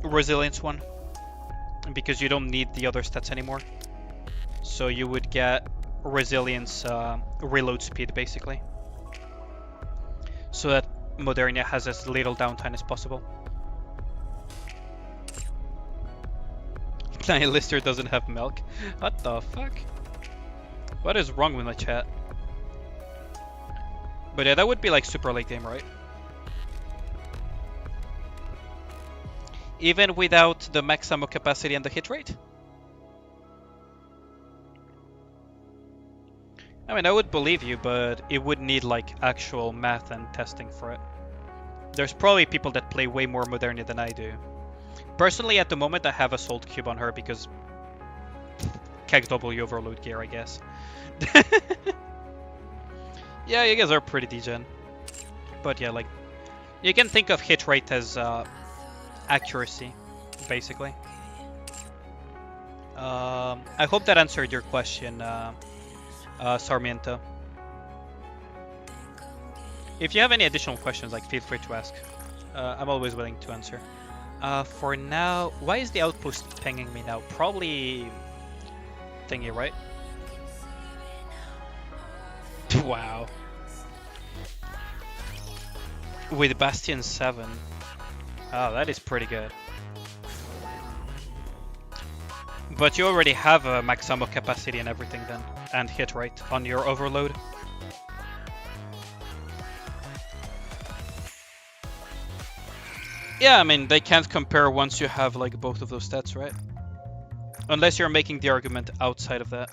resilience one. Because you don't need the other stats anymore. So you would get resilience reload speed, basically. So that Modernia has as little downtime as possible. Lister doesn't have milk. What the fuck? What is wrong with my chat? But yeah, that would be like super late game, right? Even without the max ammo capacity and the hit rate? I mean, I would believe you, but it would need like actual math and testing for it. There's probably people that play way more Modernia than I do. Personally, at the moment, I have Assault Cube on her because Keg W overload gear, I guess. Yeah, you guys are pretty degen. But yeah, like, you can think of hit rate as accuracy, basically. I hope that answered your question, Sarmiento. If you have any additional questions, like, feel free to ask. I'm always willing to answer. For now, why is the outpost pinging me now? Probably thingy, right? Wow. With Bastion 7. Oh, that is pretty good. But you already have a max ammo capacity and everything then, and hit rate on your overload. Yeah, I mean, they can't compare once you have like both of those stats, right? Unless you're making the argument outside of that.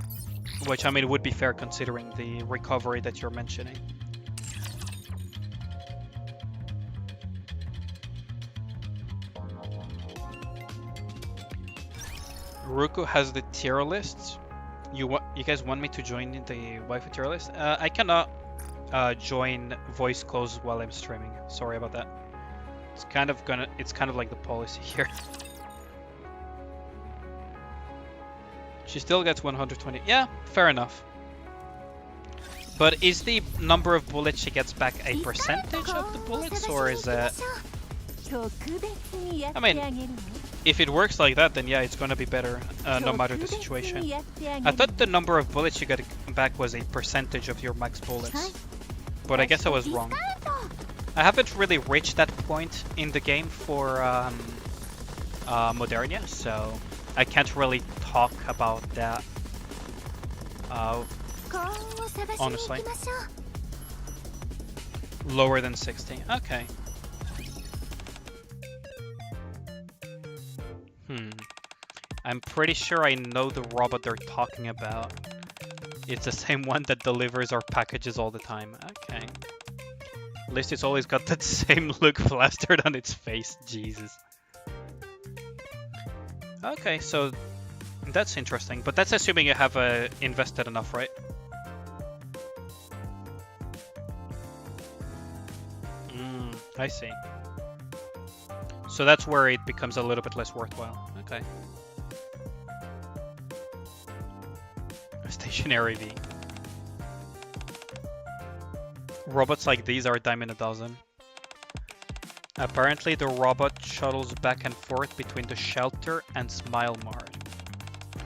Which, I mean, would be fair considering the recovery that you're mentioning. Ruku has the tier lists. You guys want me to join the waifu tier list? I cannot join voice calls while I'm streaming. Sorry about that. It's kind of like the policy here. She still gets 120. Yeah, fair enough. But is the number of bullets she gets back a percentage of the bullets, or is that... I mean, if it works like that, then yeah, it's gonna be better, no matter the situation. I thought the number of bullets you get back was a percentage of your max bullets. But I guess I was wrong. I haven't really reached that point in the game for Modernia, so I can't really talk about that, honestly. Lower than 60. Okay. I'm pretty sure I know the robot they're talking about. It's the same one that delivers our packages all the time. Okay. At least it's always got that same look plastered on its face. Jesus. Okay, so that's interesting. But that's assuming you have invested enough, right? I see. So that's where it becomes a little bit less worthwhile. Okay. A stationary V. Robots like these are a dime in a dozen. Apparently the robot shuttles back and forth between the shelter and Smile Mart.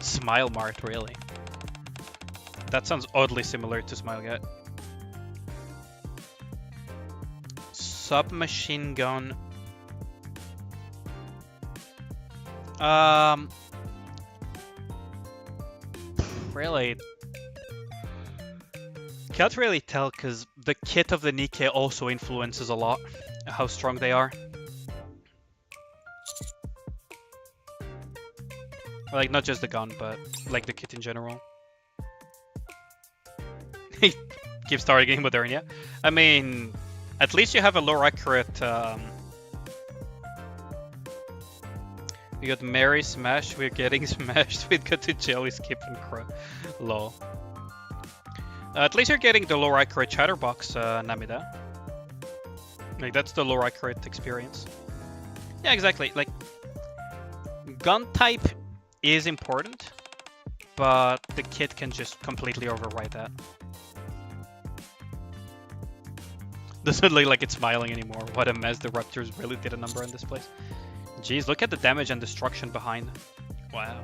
Smile Mart, really? That sounds oddly similar to Smilegat. Submachine gun. Really? Can't really tell because the kit of the Nikke also influences a lot how strong they are. Like, not just the gun, but like the kit in general. Keep starting modern, yeah? I mean, at least you have a lore accurate. We got Mary Smash, we're getting smashed, we got to Jelly Skip and Lol. At least you're getting the lore accurate Chatterbox, Namida. Like, that's the lore accurate experience. Yeah, exactly. Like, gun type is important, but the kit can just completely override that. Doesn't look like it's smiling anymore. What a mess, the Raptors really did a number on this place. Jeez, look at the damage and destruction behind. Wow.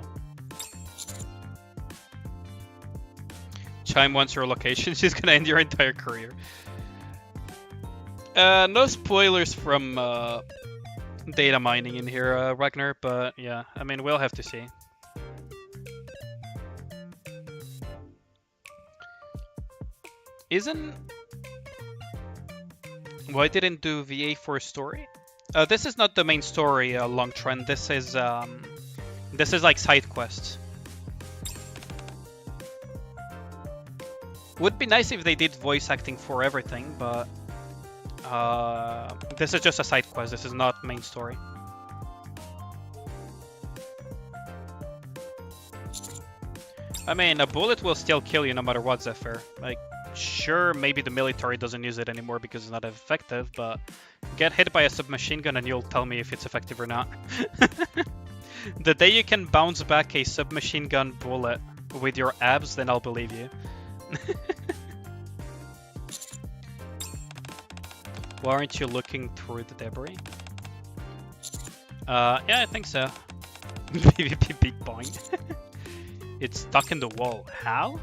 Chime wants your location, she's gonna end your entire career. No spoilers from data mining in here, Ragnar, but yeah, I mean, we'll have to see. Why didn't do VA for story? This is not the main story, Long Trend. This is like side quests. Would be nice if they did voice acting for everything, but this is just a side quest. This is not main story. I mean, a bullet will still kill you no matter what, Zephyr. Like, sure, maybe the military doesn't use it anymore because it's not effective, but get hit by a submachine gun and you'll tell me if it's effective or not. The day you can bounce back a submachine gun bullet with your abs, then I'll believe you. Why aren't you looking through the debris? Yeah, I think so. PvP big point. It's stuck in the wall. How?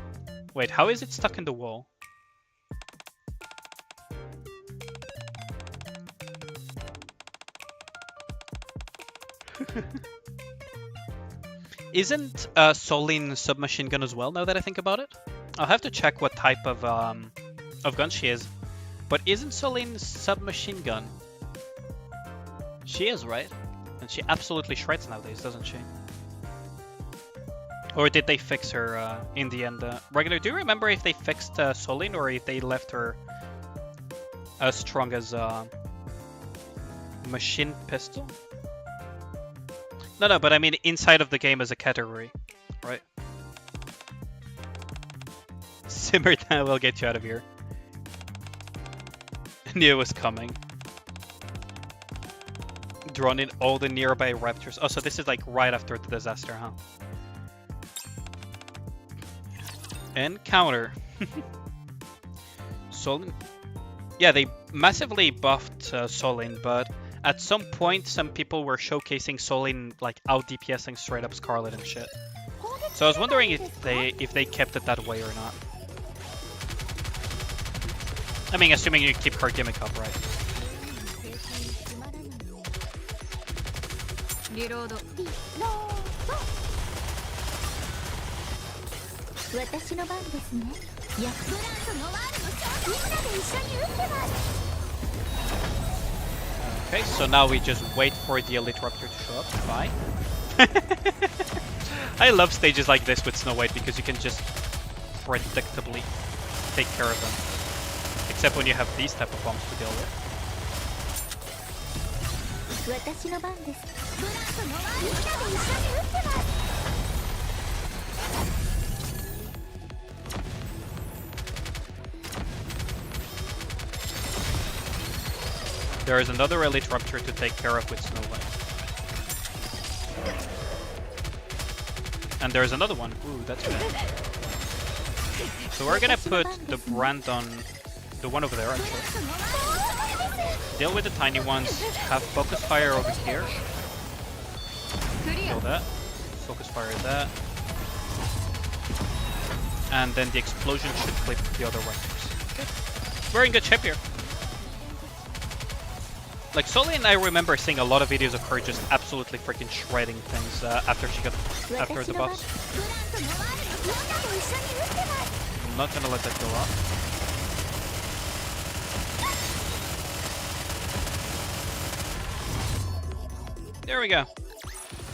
Wait, how is it stuck in the wall? Isn't Solin submachine gun as well, now that I think about it? I'll have to check what type of gun she is. But isn't Solin submachine gun? She is, right? And she absolutely shreds nowadays, doesn't she? Or did they fix her in the end? Ragnar, do you remember if they fixed Solin or if they left her as strong as machine pistol? No, but I mean inside of the game as a category, right? Simmer down, we'll get you out of here. I knew it was coming. Drawn in all the nearby raptors. Oh, so this is like right after the disaster, huh? Encounter. Solin. Yeah, they massively buffed Solin, but at some point, some people were showcasing Solin like out DPSing straight up Scarlet and shit. So I was wondering if they kept it that way or not. I mean, assuming you keep her gimmick up, right? Okay, so now we just wait for the Elite Raptor to show up. Bye. I love stages like this with Snow White because you can just predictably take care of them. Except when you have these type of bombs to deal with. There is another Elite Raptor to take care of with Snow White. And there's another one. Ooh, that's good. So we're gonna put the brand on the one over there, actually. Deal with the tiny ones. Have focus fire over here. Kill that. Focus fire that. And then the explosion should clip the other weapons. Okay. We're in good shape here. Like Solin, I remember seeing a lot of videos of her just absolutely freaking shredding things after the boss. I'm not gonna let that go up. There we go.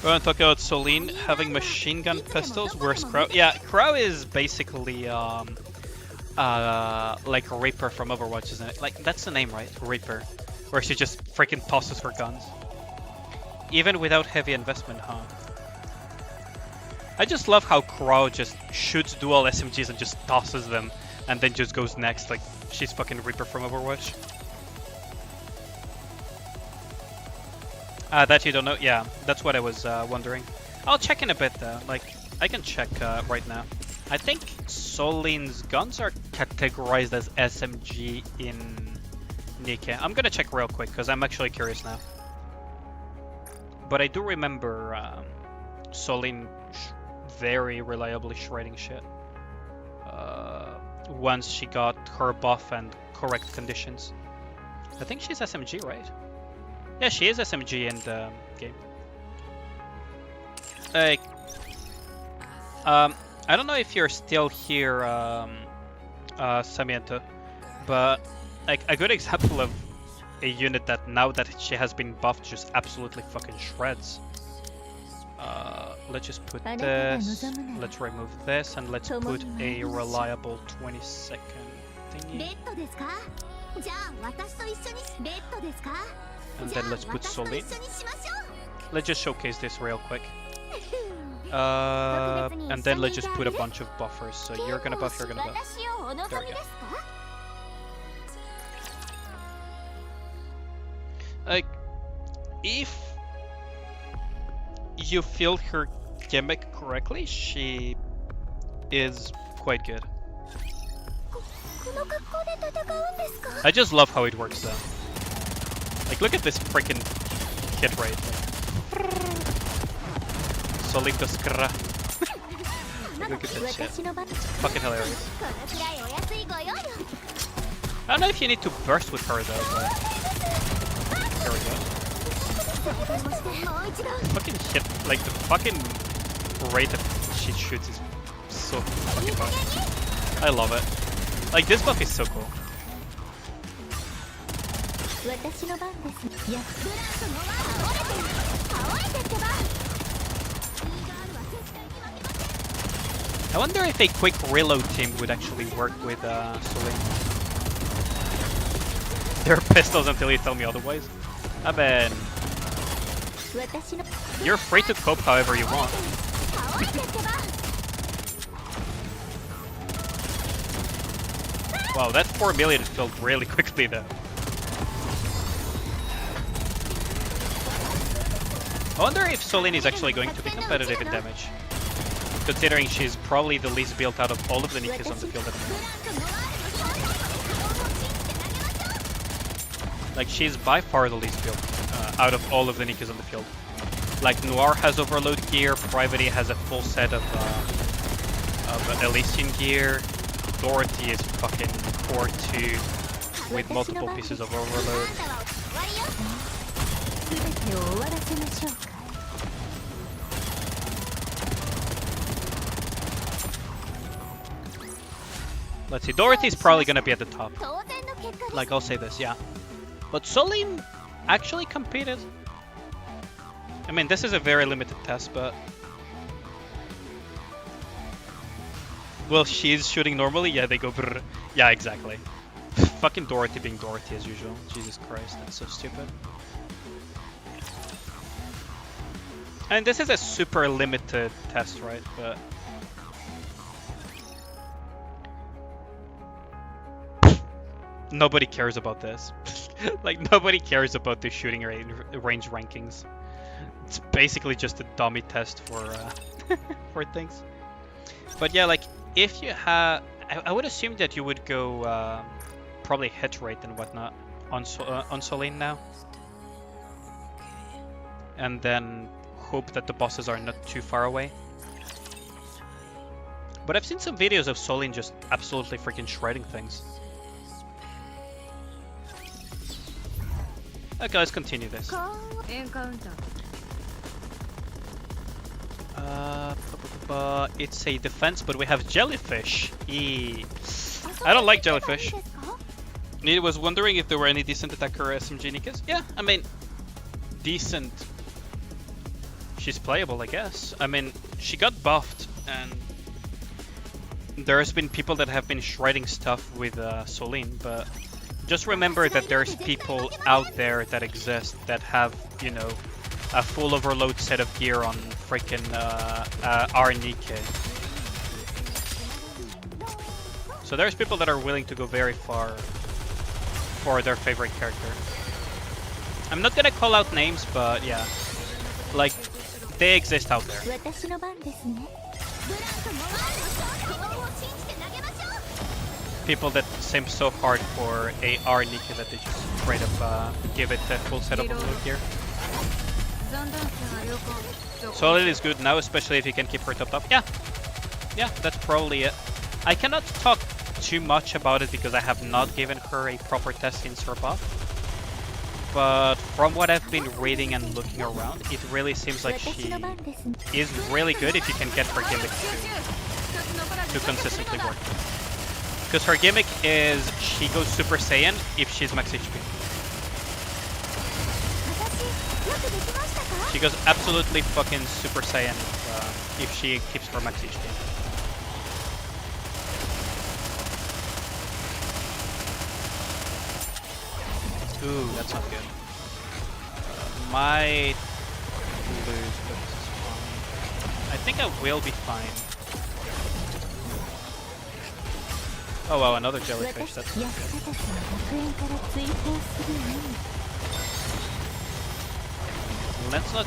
We're gonna talk about Solin having machine gun pistols. Where's Crow? Yeah, Crow is basically like Reaper from Overwatch, isn't it? Like that's the name, right? Reaper, where she just freaking tosses her guns, even without heavy investment, huh? I just love how Crow just shoots dual SMGs and just tosses them, and then just goes next. Like she's fucking Reaper from Overwatch. That you don't know? Yeah, that's what I was wondering. I'll check in a bit though. Like, I can check right now. I think Solin's guns are categorized as SMG in Nikke. I'm gonna check real quick because I'm actually curious now. But I do remember Solin very reliably shredding shit once she got her buff and correct conditions. I think she's SMG, right? Yeah, she is SMG in the game. Like, I don't know if you're still here, Samiento, but like a good example of a unit that now that she has been buffed just absolutely fucking shreds. Let's just put this, let's remove this, and let's put a reliable 20-second thingy. And then let's put Solin. Let's just showcase this real quick. And then let's just put a bunch of buffers. So you're gonna buff, you're gonna buff. There we go. Like, if you feel her gimmick correctly, she is quite good. I just love how it works though. Like, look at this freaking hit rate. Solito skra. Look at that shit. Fucking hilarious. I don't know if you need to burst with her though, but... There we go. Fucking hit, like the fucking rate that she shoots is so fucking fun. I love it. Like, this buff is so cool. I wonder if a quick reload team would actually work with Solin. They're pistols until you tell me otherwise. I mean, you're free to cope however you want. Wow, that 4 million filled really quickly though. I wonder if Solin is actually going to be competitive in damage, considering she's probably the least built out of all of the Nikkes on the field at the moment. Like, she's by far the least built out of all of the Nikkes on the field. Like, Noir has overload gear, Private has a full set of Elysian gear, Dorothy is fucking core 2 with multiple pieces of overload. Let's see, Dorothy's probably gonna be at the top. Like, I'll say this, yeah. But Solin actually competed. I mean, this is a very limited test, but... Well, she's shooting normally? Yeah, they go brrr. Yeah, exactly. Fucking Dorothy being Dorothy as usual. Jesus Christ, that's so stupid. And this is a super limited test, right? But... nobody cares about this. Like, nobody cares about the shooting range rankings. It's basically just a dummy test for for things. But yeah, like, if you have... I would assume that you would go probably hit rate and whatnot on Solin now. And then hope that the bosses are not too far away. But I've seen some videos of Solin just absolutely freaking shredding things. Okay, let's continue this. It's a defense, but we have jellyfish. I don't like jellyfish. I was wondering if there were any decent attacker SMG Nikkes. Yeah, I mean, decent. She's playable, I guess. I mean, she got buffed, and there's been people that have been shredding stuff with Solin, but just remember that there's people out there that exist that have, you know, a full overload set of gear on freaking our Nikke. So there's people that are willing to go very far for their favorite character. I'm not gonna call out names, but yeah, like, they exist out there. People that simp so hard for a R Nikke that they just straight up give it a full set of overload gear. Solid is good now, especially if you can keep her topped up. Yeah, that's probably it. I cannot talk too much about it because I have not given her a proper test since her buff. But from what I've been reading and looking around, it really seems like she is really good if you can get her gimmick to consistently work. Because her gimmick is she goes Super Saiyan if she's max HP. She goes absolutely fucking Super Saiyan if she keeps her max HP. Ooh, that's not good. Might lose, but this is fine. I think I will be fine. Oh wow, another jellyfish, that's not good. Let's not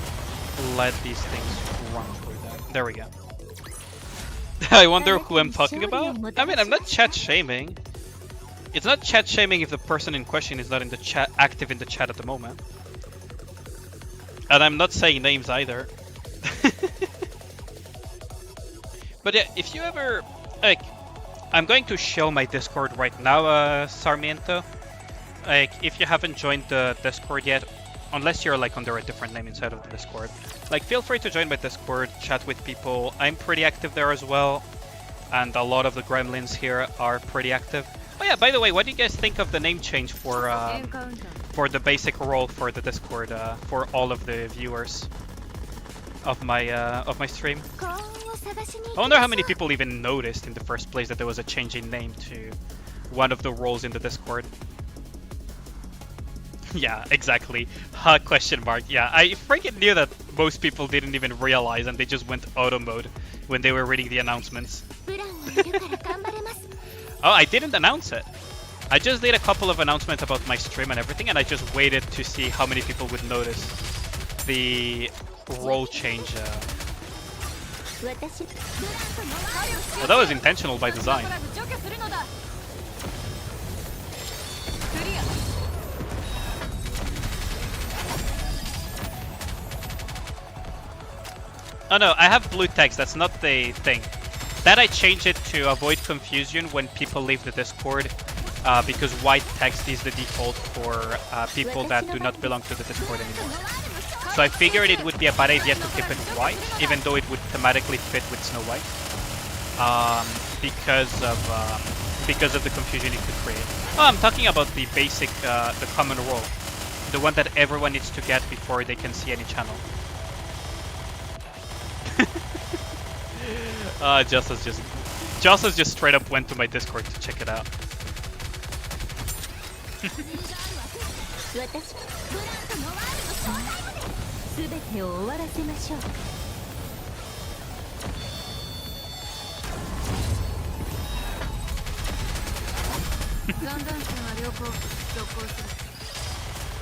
let these things run through that. There we go. I wonder who I'm talking about? I mean, I'm not chat shaming. It's not chat shaming if the person in question is not in the chat, active in the chat at the moment. And I'm not saying names either. But yeah, if you ever, like, I'm going to show my Discord right now, Sarmiento. Like, if you haven't joined the Discord yet, unless you're like under a different name inside of the Discord, like, feel free to join my Discord, chat with people. I'm pretty active there as well, and a lot of the gremlins here are pretty active. Oh yeah, by the way, what do you guys think of the name change for the basic role for the Discord for all of the viewers of my stream? I wonder how many people even noticed in the first place that there was a change in name to one of the roles in the Discord. Yeah, exactly. Question mark. Yeah, I freaking knew that most people didn't even realize and they just went auto mode when they were reading the announcements. Oh, I didn't announce it. I just did a couple of announcements about my stream and everything, and I just waited to see how many people would notice the role change. Well, that was intentional by design. Oh no, I have blue text, that's not the thing. That I changed it to avoid confusion when people leave the Discord, because white text is the default for people that do not belong to the Discord anymore. So I figured it would be a bad idea to keep it white, even though it would thematically fit with Snow White, because of the confusion it could create. Oh, I'm talking about the basic, the common role, the one that everyone needs to get before they can see any channel. Justice just straight up went to my Discord to check it out.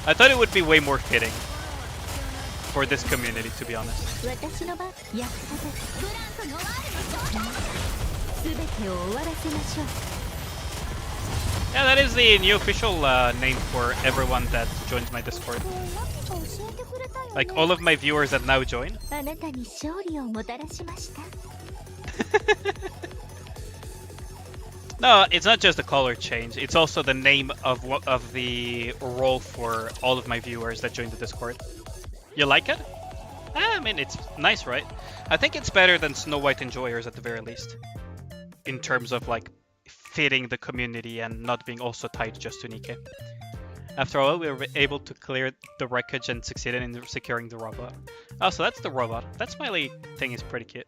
I thought it would be way more fitting for this community, to be honest. Yeah, that is the new official name for everyone that joins my Discord. Like all of my viewers that now join. No, it's not just the color change. It's also the name of the role for all of my viewers that joined the Discord. You like it? I mean, it's nice, right? I think it's better than Snow White Enjoyers at the very least, in terms of like fitting the community and not being also tied just to Nikke. After all, we were able to clear the wreckage and succeeded in securing the robot. Oh, so that's the robot. That smiley thing is pretty cute.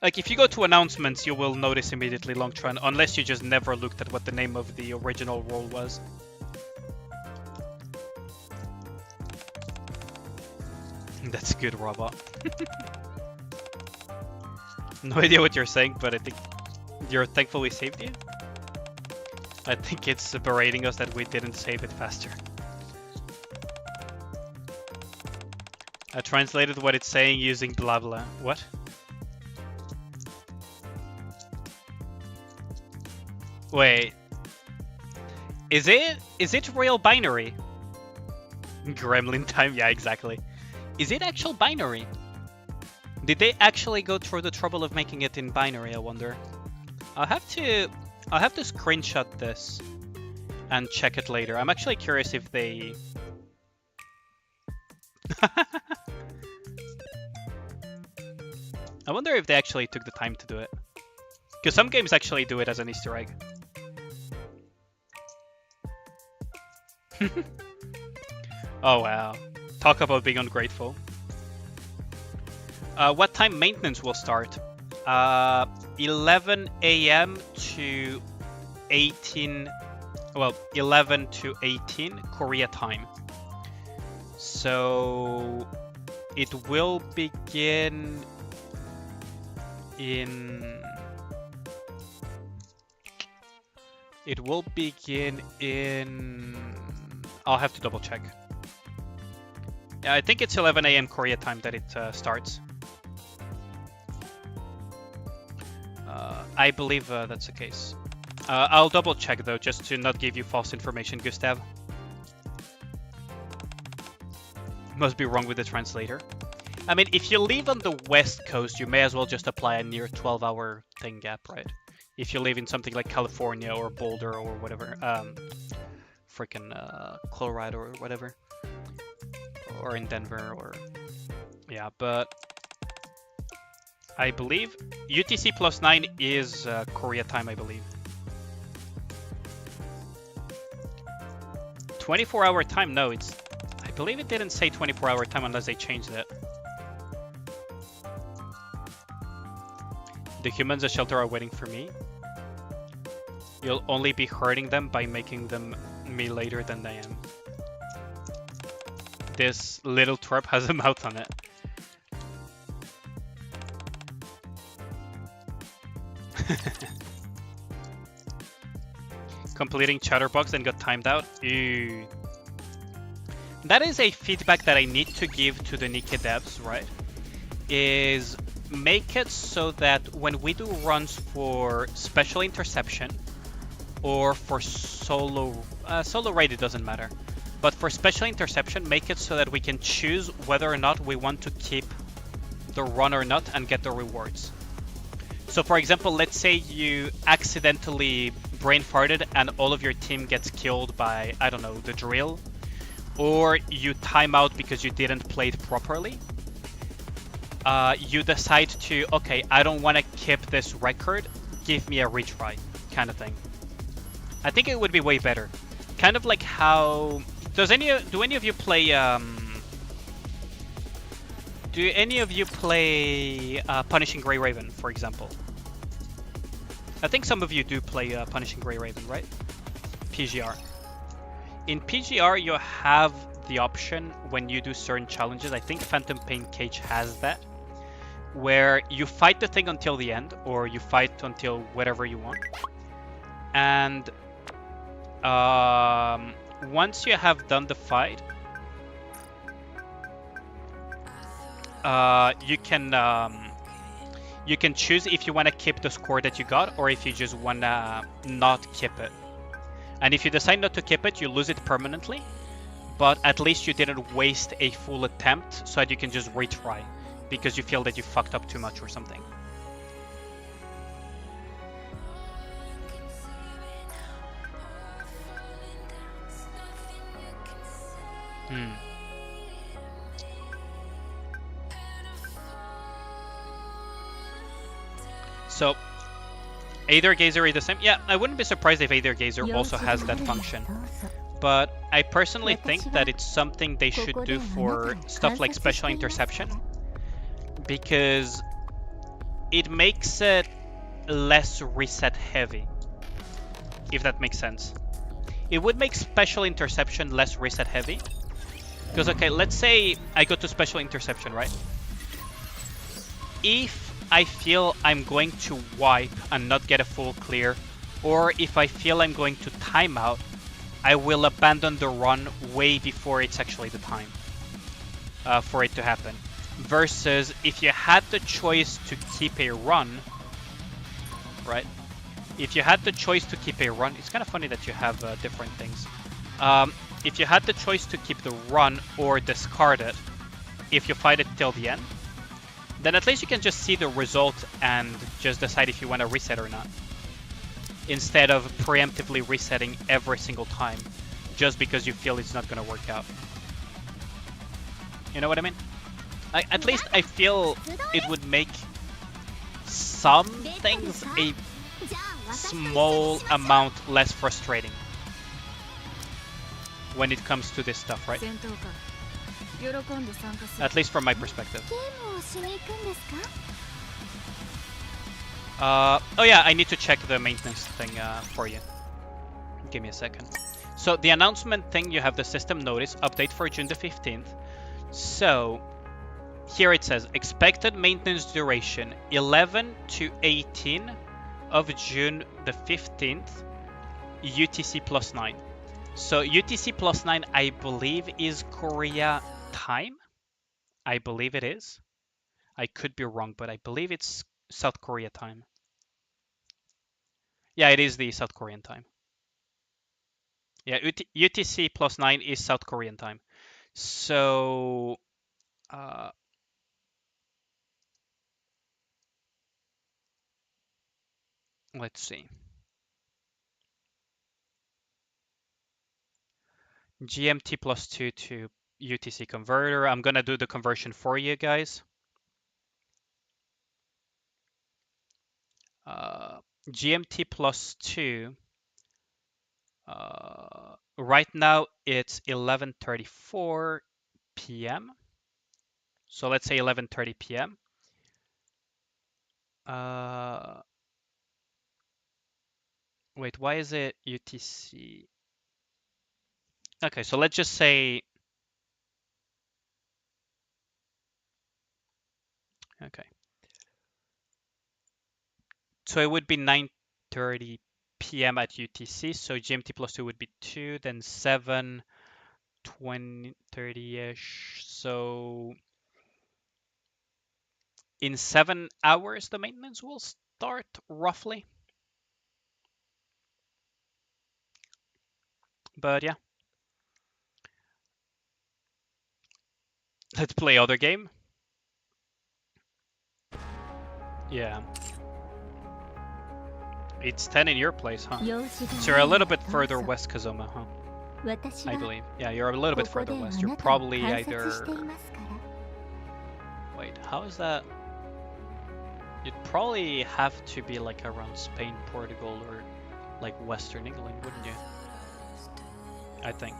Like, if you go to announcements, you will notice immediately Longtron, unless you just never looked at what the name of the original role was. That's a good robot. No idea what you're saying, but I think you're thankful we saved you. I think it's berating us that we didn't save it faster. I translated what it's saying using blah blah. What? Wait. Is it real binary? Gremlin time? Yeah, exactly. Is it actual binary? Did they actually go through the trouble of making it in binary, I wonder? I'll have to screenshot this and check it later. I'm actually curious if they... I wonder if they actually took the time to do it. Because some games actually do it as an Easter egg. Oh wow. Talk about being ungrateful. What time maintenance will start? 11 a.m. to 18... Well, 11 to 18 Korea time. So... It will begin in... It will begin in... I'll have to double check. Yeah, I think it's 11 a.m. Korea time that it starts. I believe that's the case. I'll double check though, just to not give you false information, Gustav. Must be wrong with the translator. I mean, if you live on the west coast, you may as well just apply a near 12-hour thing gap, right? If you live in something like California or Boulder or whatever, freaking Colorado or whatever, or in Denver or yeah, but I believe UTC +9 is Korea time, I believe. 24-hour time? No, it's. I believe it didn't say 24-hour time unless they changed it. The humans at shelter are waiting for me. You'll only be hurting them by making them me later than I am. This little twerp has a mouth on it. Completing Chatterbox and got timed out. Ew. That is a feedback that I need to give to the Nikke devs, right? Is make it so that when we do runs for special interception or for solo raid, it doesn't matter. But for special interception, make it so that we can choose whether or not we want to keep the run or not and get the rewards. So for example, let's say you accidentally brain farted and all of your team gets killed by, I don't know, the drill, or you time out because you didn't play it properly. You decide to, okay, I don't want to keep this record, give me a retry, kind of thing. I think it would be way better. Kind of like how... do any of you play... do any of you play Punishing Grey Raven, for example? I think some of you do play Punishing Grey Raven, right? PGR. In PGR, you have the option when you do certain challenges. I think Phantom Pain Cage has that, where you fight the thing until the end, or you fight until whatever you want. And once you have done the fight, you can choose if you want to keep the score that you got or if you just want to not keep it. And if you decide not to keep it, you lose it permanently, but at least you didn't waste a full attempt so that you can just retry because you feel that you fucked up too much or something. Hmm. So, Aether Gazer is the same? Yeah, I wouldn't be surprised if Aether Gazer also has that function. But I personally think that it's something they should do for stuff like Special Interception, because it makes it less reset heavy, if that makes sense. It would make Special Interception less reset heavy. Because, okay, let's say I go to Special Interception, right? If I feel I'm going to wipe and not get a full clear, or if I feel I'm going to timeout, I will abandon the run way before it's actually the time for it to happen. Versus if you had the choice to keep a run, right? If you had the choice to keep a run, it's kind of funny that you have different things. If you had the choice to keep the run or discard it, if you fight it till the end, then at least you can just see the result and just decide if you want to reset or not. Instead of preemptively resetting every single time just because you feel it's not going to work out. You know what I mean? At least I feel it would make some things a small amount less frustrating when it comes to this stuff, right? At least from my perspective. Oh yeah, I need to check the maintenance thing for you. Give me a second. So the announcement thing, you have the system notice update for June the 15th. So here it says expected maintenance duration 11 to 18 of June the 15th, UTC +9. So UTC +9, I believe, is Korea time. I believe it is. I could be wrong, but I believe it's South Korea time. Yeah, it is the South Korean time. Yeah, UTC +9 is South Korean time. So, let's see. GMT +2 to UTC converter. I'm gonna do the conversion for you guys. GMT +2. Right now it's 11:34 p.m. So let's say 11:30 p.m. Wait, why is it UTC? Okay, so let's just say. Okay. So it would be 9:30 p.m. at UTC. So GMT +2 would be 2, then 7, 20, 30-ish. So in 7 hours, the maintenance will start roughly. But yeah. Let's play other game. Yeah. It's 10 in your place, huh? So you're a little bit further west, Kazuma, huh? I believe. Yeah, you're a little bit further west. You're probably either... Wait, how is that? You'd probably have to be like around Spain, Portugal, or like Western England, wouldn't you? I think.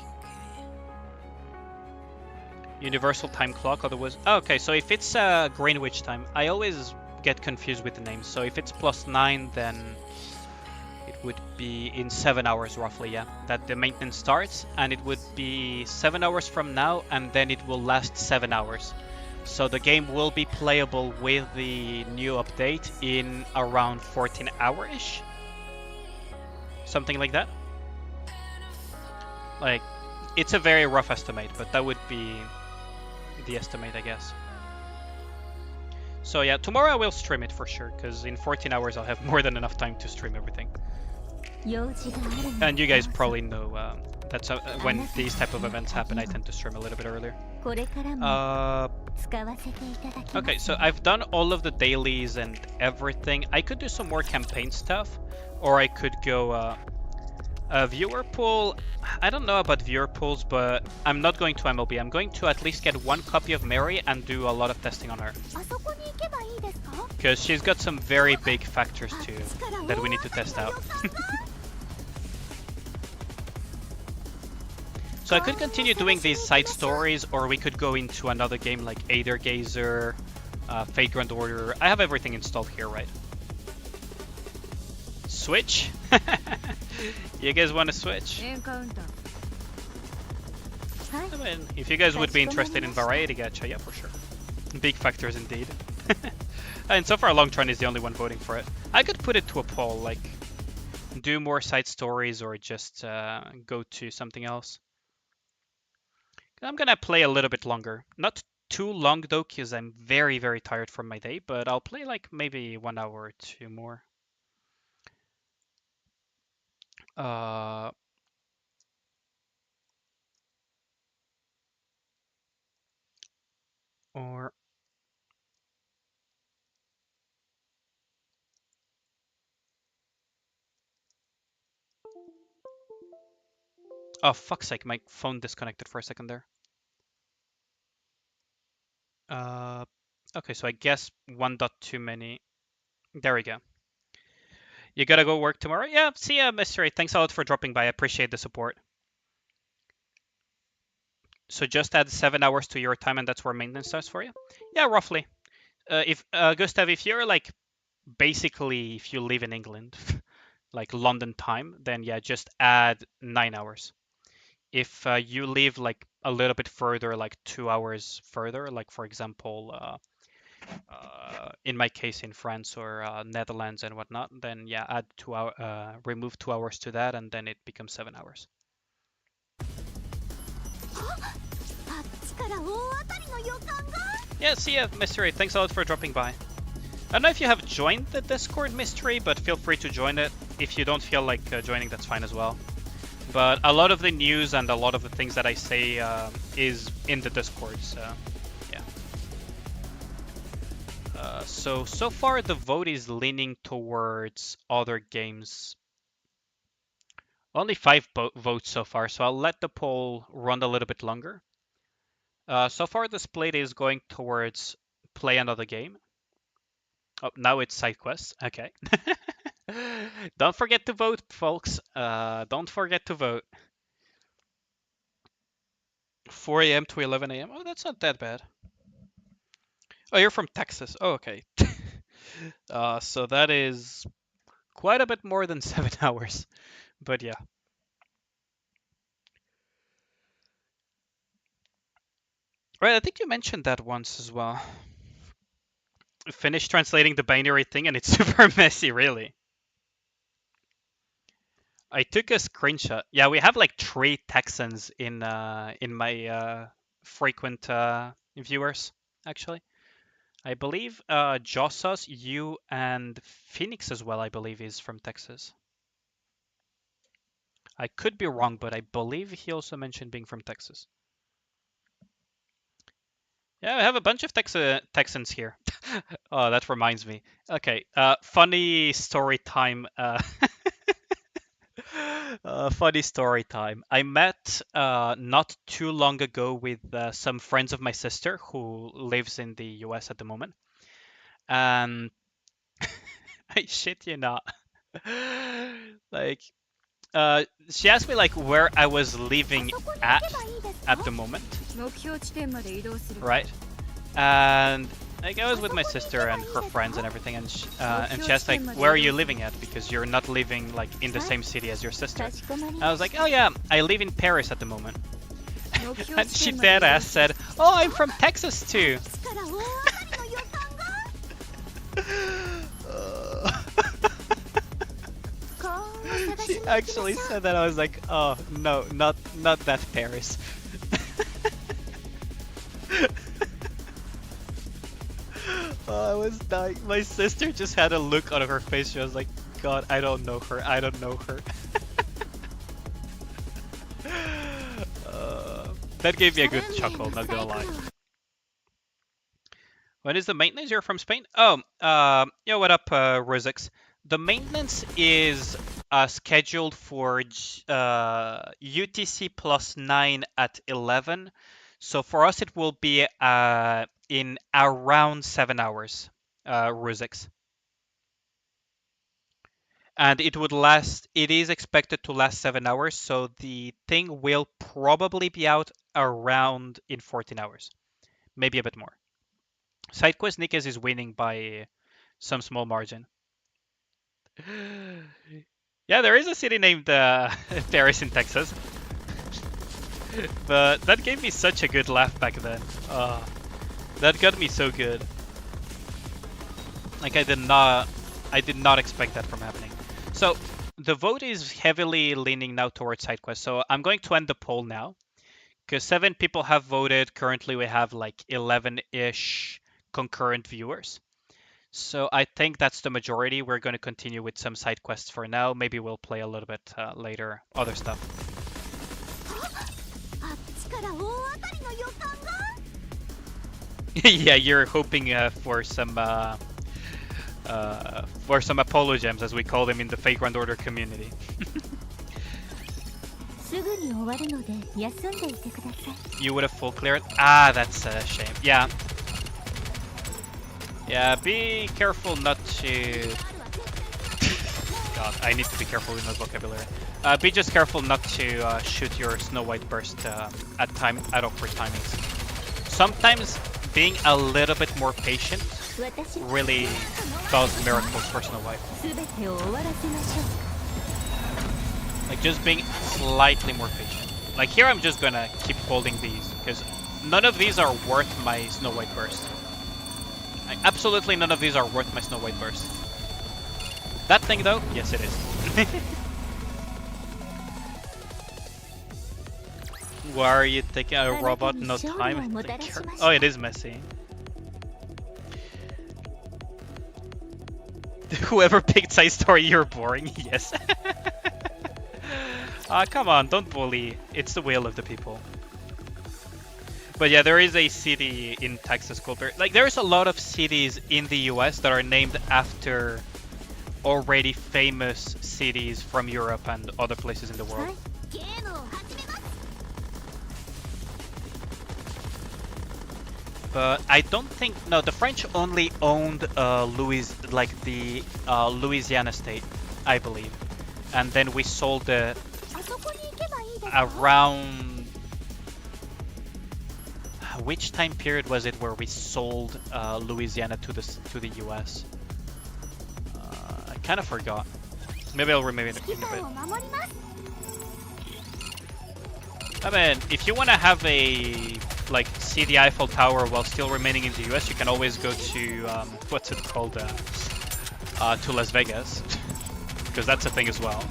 Universal time clock, otherwise... Oh, okay, so if it's Greenwich time, I always get confused with the names. So if it's +9, then it would be in 7 hours roughly, yeah, that the maintenance starts, and it would be 7 hours from now, and then it will last 7 hours. So the game will be playable with the new update in around 14 hours-ish. Something like that. Like, it's a very rough estimate, but that would be the estimate, I guess. So yeah, tomorrow I will stream it for sure, because in 14 hours I'll have more than enough time to stream everything. And you guys probably know that's when these type of events happen, I tend to stream a little bit earlier. Okay, so I've done all of the dailies and everything. I could do some more campaign stuff, or I could go Viewer pool, I don't know about viewer pools, but I'm not going to MLB. I'm going to at least get one copy of Mary and do a lot of testing on her. Because she's got some very big factors too that we need to test out. So I could continue doing these side stories, or we could go into another game like Aether Gazer, Fate Grand Order. I have everything installed here, right? Switch? You guys want to switch? I mean, if you guys would be interested in variety gacha, yeah, for sure. Big factors indeed. And so far, Longtron is the only one voting for it. I could put it to a poll, like do more side stories or just go to something else. I'm gonna play a little bit longer. Not too long though, because I'm very, very tired from my day, but I'll play like maybe 1 hour or 2 more. Or oh, fuck's sake, my phone disconnected for a second there. Okay, so I guess 1 dot too many. There we go. You gotta go work tomorrow? Yeah, see ya, Mystery. Thanks a lot for dropping by. I appreciate the support. So just add 7 hours to your time and that's where maintenance starts for you? Yeah, roughly. If Gustav, if you're like, basically, if you live in England, like London time, then yeah, just add 9 hours. If you live like a little bit further, like 2 hours further, like for example, in my case in France or Netherlands and whatnot, then yeah, add 2 hour, remove 2 hours to that, and then it becomes 7 hours. Yeah, see ya, Mystery. Thanks a lot for dropping by. I don't know if you have joined the Discord, Mystery, but feel free to join it. If you don't feel like joining, that's fine as well. But a lot of the news and a lot of the things that I say is in the Discord, so yeah. So far the vote is leaning towards other games. Only 5 votes so far, so I'll let the poll run a little bit longer. So far the split is going towards play another game. Oh, now it's side quests. Okay. Don't forget to vote, folks. Don't forget to vote. 4 a.m. to 11 a.m. Oh, that's not that bad. Oh, you're from Texas. Oh, okay. So that is quite a bit more than 7 hours. But yeah. Right, I think you mentioned that once as well. Finished translating the binary thing and it's super messy, really. I took a screenshot. Yeah, we have like 3 Texans in my frequent viewers, actually. I believe Josas, you, and Phoenix as well, I believe, is from Texas. I could be wrong, but I believe he also mentioned being from Texas. Yeah, I have a bunch of Texans here. Oh, that reminds me. Okay, funny story time. Funny story time. I met not too long ago with some friends of my sister who lives in the US at the moment. And I shit you not. Like, she asked me like where I was living at the moment, right? And like I was with my sister and her friends and everything, and she asked like, where are you living at? Because you're not living like in the same city as your sister. I was like, oh yeah, I live in Paris at the moment. And she dead ass said, oh, I'm from Texas too. She actually said that. I was like, oh no, not that Paris. Oh, I was dying. My sister just had a look on her face. She was like, God, I don't know her. I don't know her. That gave me a good chuckle, not gonna lie. When is the maintenance? You're from Spain? Oh, yo, what up, Rosix? The maintenance is scheduled for UTC +9 at 11. So for us, it will be in around 7 hours, Ruzix. And it is expected to last 7 hours. So the thing will probably be out around in 14 hours, maybe a bit more. SideQuest Nikke is winning by some small margin. Yeah, there is a city named Paris in Texas. But that gave me such a good laugh back then. That got me so good. Like I did not expect that from happening. So the vote is heavily leaning now towards SideQuest. So I'm going to end the poll now because 7 people have voted. Currently we have like 11-ish concurrent viewers. So I think that's the majority. We're going to continue with some side quests for now. Maybe we'll play a little bit later other stuff. Yeah, you're hoping for some Apollo gems, as we call them in the Fate Grand Order community. You would have full cleared? Ah, that's a shame. Yeah. Yeah, be careful not to... God, I need to be careful with my vocabulary. Be just careful not to shoot your Snow White burst at awkward timings. Sometimes being a little bit more patient really does miracles for Snow White. Like just being slightly more patient. Like here I'm just gonna keep holding these because none of these are worth my Snow White burst. Like, absolutely none of these are worth my Snow White burst. That thing though, yes it is. Why are you taking a robot? No time. Oh, it is messy. Whoever picked Side Story, you're boring. Yes. Come on, don't bully. It's the will of the people. But yeah, there is a city in Texas called like there's a lot of cities in the US that are named after already famous cities from Europe and other places in the world. But I don't think the French only owned Louisiana state, I believe, and then we sold it around. Which time period was it where we sold Louisiana to the US? I kind of forgot. Maybe I'll remember it in a bit. I mean, if you want to have a see the Eiffel Tower while still remaining in the US, you can always go to what's it called, to Las Vegas, because that's a thing as well.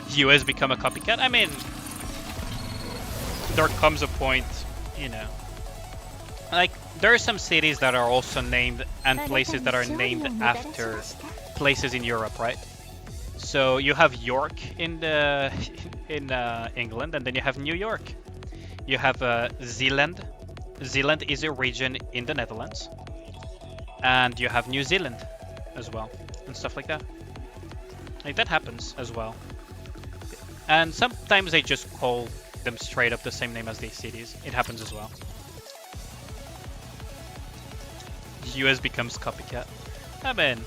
US become a copycat? I mean, there comes a point, you know, like there are some cities that are also named and places that are named after places in Europe, right? So you have York in England, and then you have New York. You have Zeeland. Zeeland is a region in the Netherlands, and you have New Zealand as well, and stuff like that. Like that happens as well. And sometimes they just call them straight up the same name as these cities. It happens as well. US becomes copycat. I mean,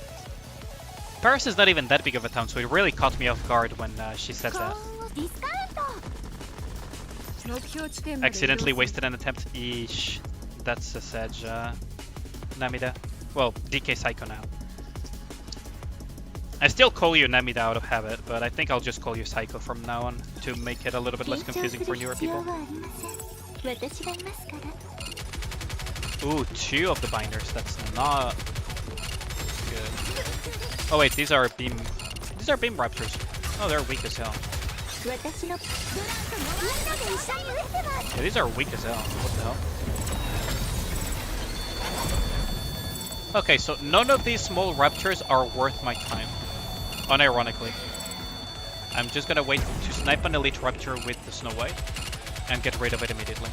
Paris is not even that big of a town, so it really caught me off guard when she says that. Accidentally wasted an attempt. Eesh. That's a sedge. Namida. Well, DK Psycho now. I still call you Namida out of habit, but I think I'll just call you Psycho from now on to make it a little bit less confusing for newer people. Ooh, 2 of the binders. That's not good. Oh wait, these are beam raptors. Oh, they're weak as hell. Yeah, these are weak as hell. What the hell? Okay, so none of these small raptors are worth my time. unironically. I'm just gonna wait to snipe an Elite Rapture with the Snow White and get rid of it immediately.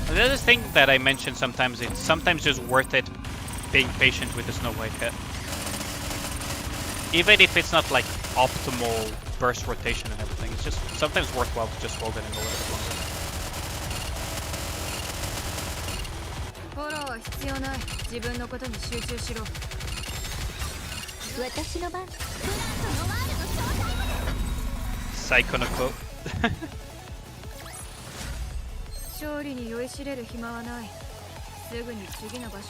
The other thing that I mentioned sometimes, it's sometimes just worth it being patient with the Snow White hit. Even if it's not like optimal burst rotation and everything, it's just sometimes worthwhile to just hold it and go a little bit longer. Psycho no quote.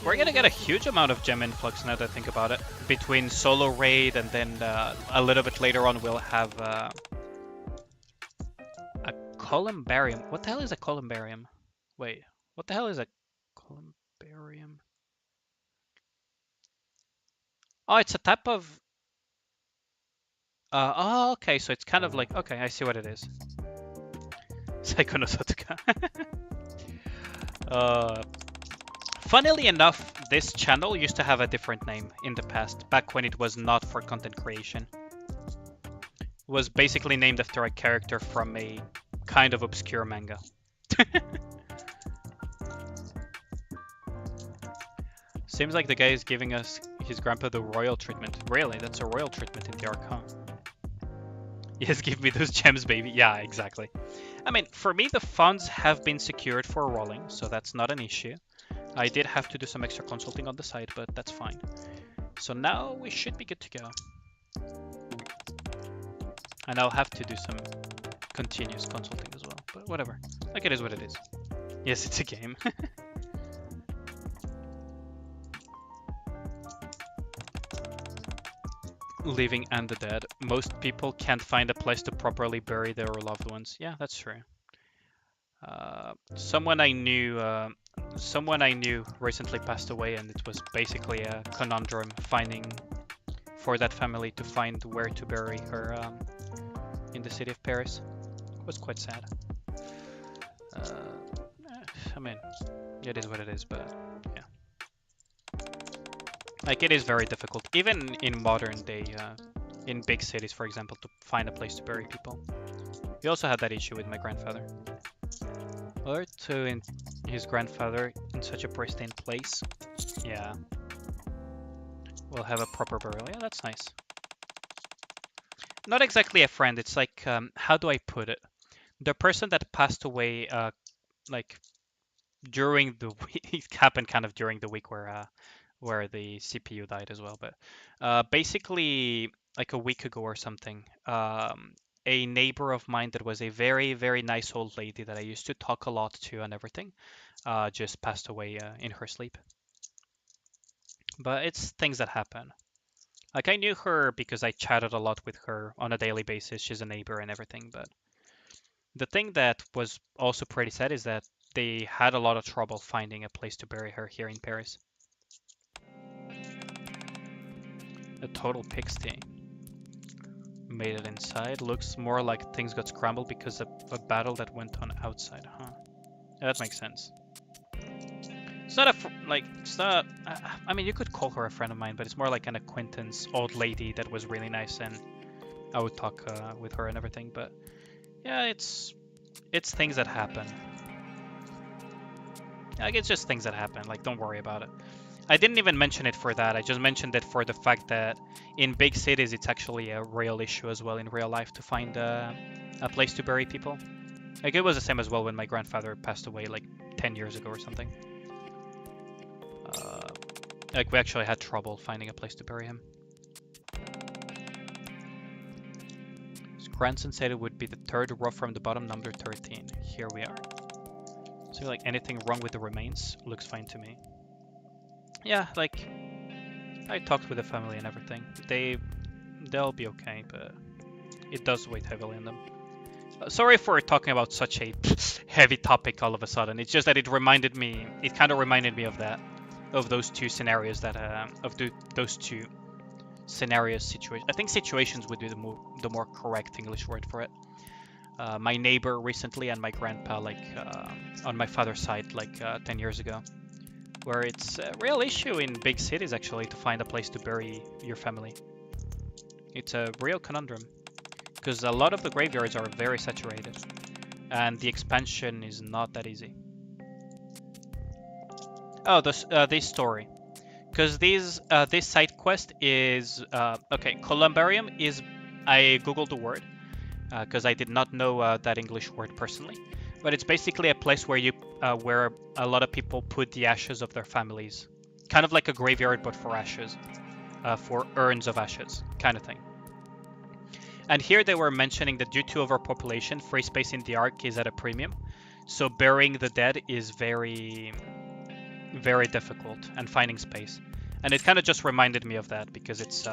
We're gonna get a huge amount of gem influx now that I think about it. Between solo raid and then a little bit later on we'll have a columbarium. What the hell is a columbarium? Wait, what the hell is a columbarium? Oh, it's a type of... oh, okay, so it's kind of like... Okay, I see what it is. Psycho no Sotuka. Funnily enough, this channel used to have a different name in the past, back when it was not for content creation. It was basically named after a character from a kind of obscure manga. Seems like the guy is giving us his grandpa the royal treatment. Really? That's a royal treatment in the arc, huh? Yes, give me those gems, baby. Yeah, exactly. I mean, for me, the funds have been secured for rolling, so that's not an issue. I did have to do some extra consulting on the side, but that's fine. So now we should be good to go. And I'll have to do some continuous consulting as well, but whatever. Like, it is what it is. Yes, it's a game. Living and the dead. Most people can't find a place to properly bury their loved ones. Yeah, that's true. Someone I knew recently passed away, and it was basically a conundrum finding for that family to find where to bury her in the city of Paris. It was quite sad. I mean, it is what it is, but yeah. Like, it is very difficult, even in modern day, in big cities, for example, to find a place to bury people. We also had that issue with my grandfather. Or to his grandfather in such a pristine place. Yeah. We'll have a proper burial. Yeah, that's nice. Not exactly a friend. It's like, how do I put it? The person that passed away, like, during the week, it happened kind of during the week where the CPU died as well. But basically, like a week ago or something, a neighbor of mine that was a very, very nice old lady that I used to talk a lot to and everything, just passed away in her sleep. But it's things that happen. Like, I knew her because I chatted a lot with her on a daily basis. She's a neighbor and everything. But the thing that was also pretty sad is that they had a lot of trouble finding a place to bury her here in Paris. A total pigsty. Made it inside. Looks more like things got scrambled because of a battle that went on outside, huh? Yeah, that makes sense. It's not it's not, I mean, you could call her a friend of mine, but it's more like an acquaintance, old lady that was really nice, and I would talk with her and everything, but yeah, it's things that happen. Like, it's just things that happen, like, don't worry about it. I didn't even mention it for that. I just mentioned it for the fact that in big cities, it's actually a real issue as well in real life to find a place to bury people. Like, it was the same as well when my grandfather passed away like 10 years ago or something. Like, we actually had trouble finding a place to bury him. His grandson said it would be the third row from the bottom, number 13. Here we are. So, like, anything wrong with the remains? Looks fine to me. Yeah, like, I talked with the family and everything. They'll be okay, but it does weigh heavily on them. Sorry for talking about such a heavy topic all of a sudden. It's just that it kind of reminded me of that, of those two scenarios those two scenarios situation. I think situations would be the more correct English word for it. my neighbor recently and my grandpa, like on my father's side, like 10 years ago, where it's a real issue in big cities actually to find a place to bury your family. It's a real conundrum because a lot of the graveyards are very saturated and the expansion is not that easy. Oh, this story. Because this side quest is okay. Columbarium is, I googled the word because I did not know that English word personally, but it's basically a place where you where a lot of people put the ashes of their families, kind of like a graveyard but for ashes, for urns of ashes, kind of thing. And here they were mentioning that due to overpopulation, free space in the Ark is at a premium, so burying the dead is very, very difficult and finding space. And it kind of just reminded me of that because it's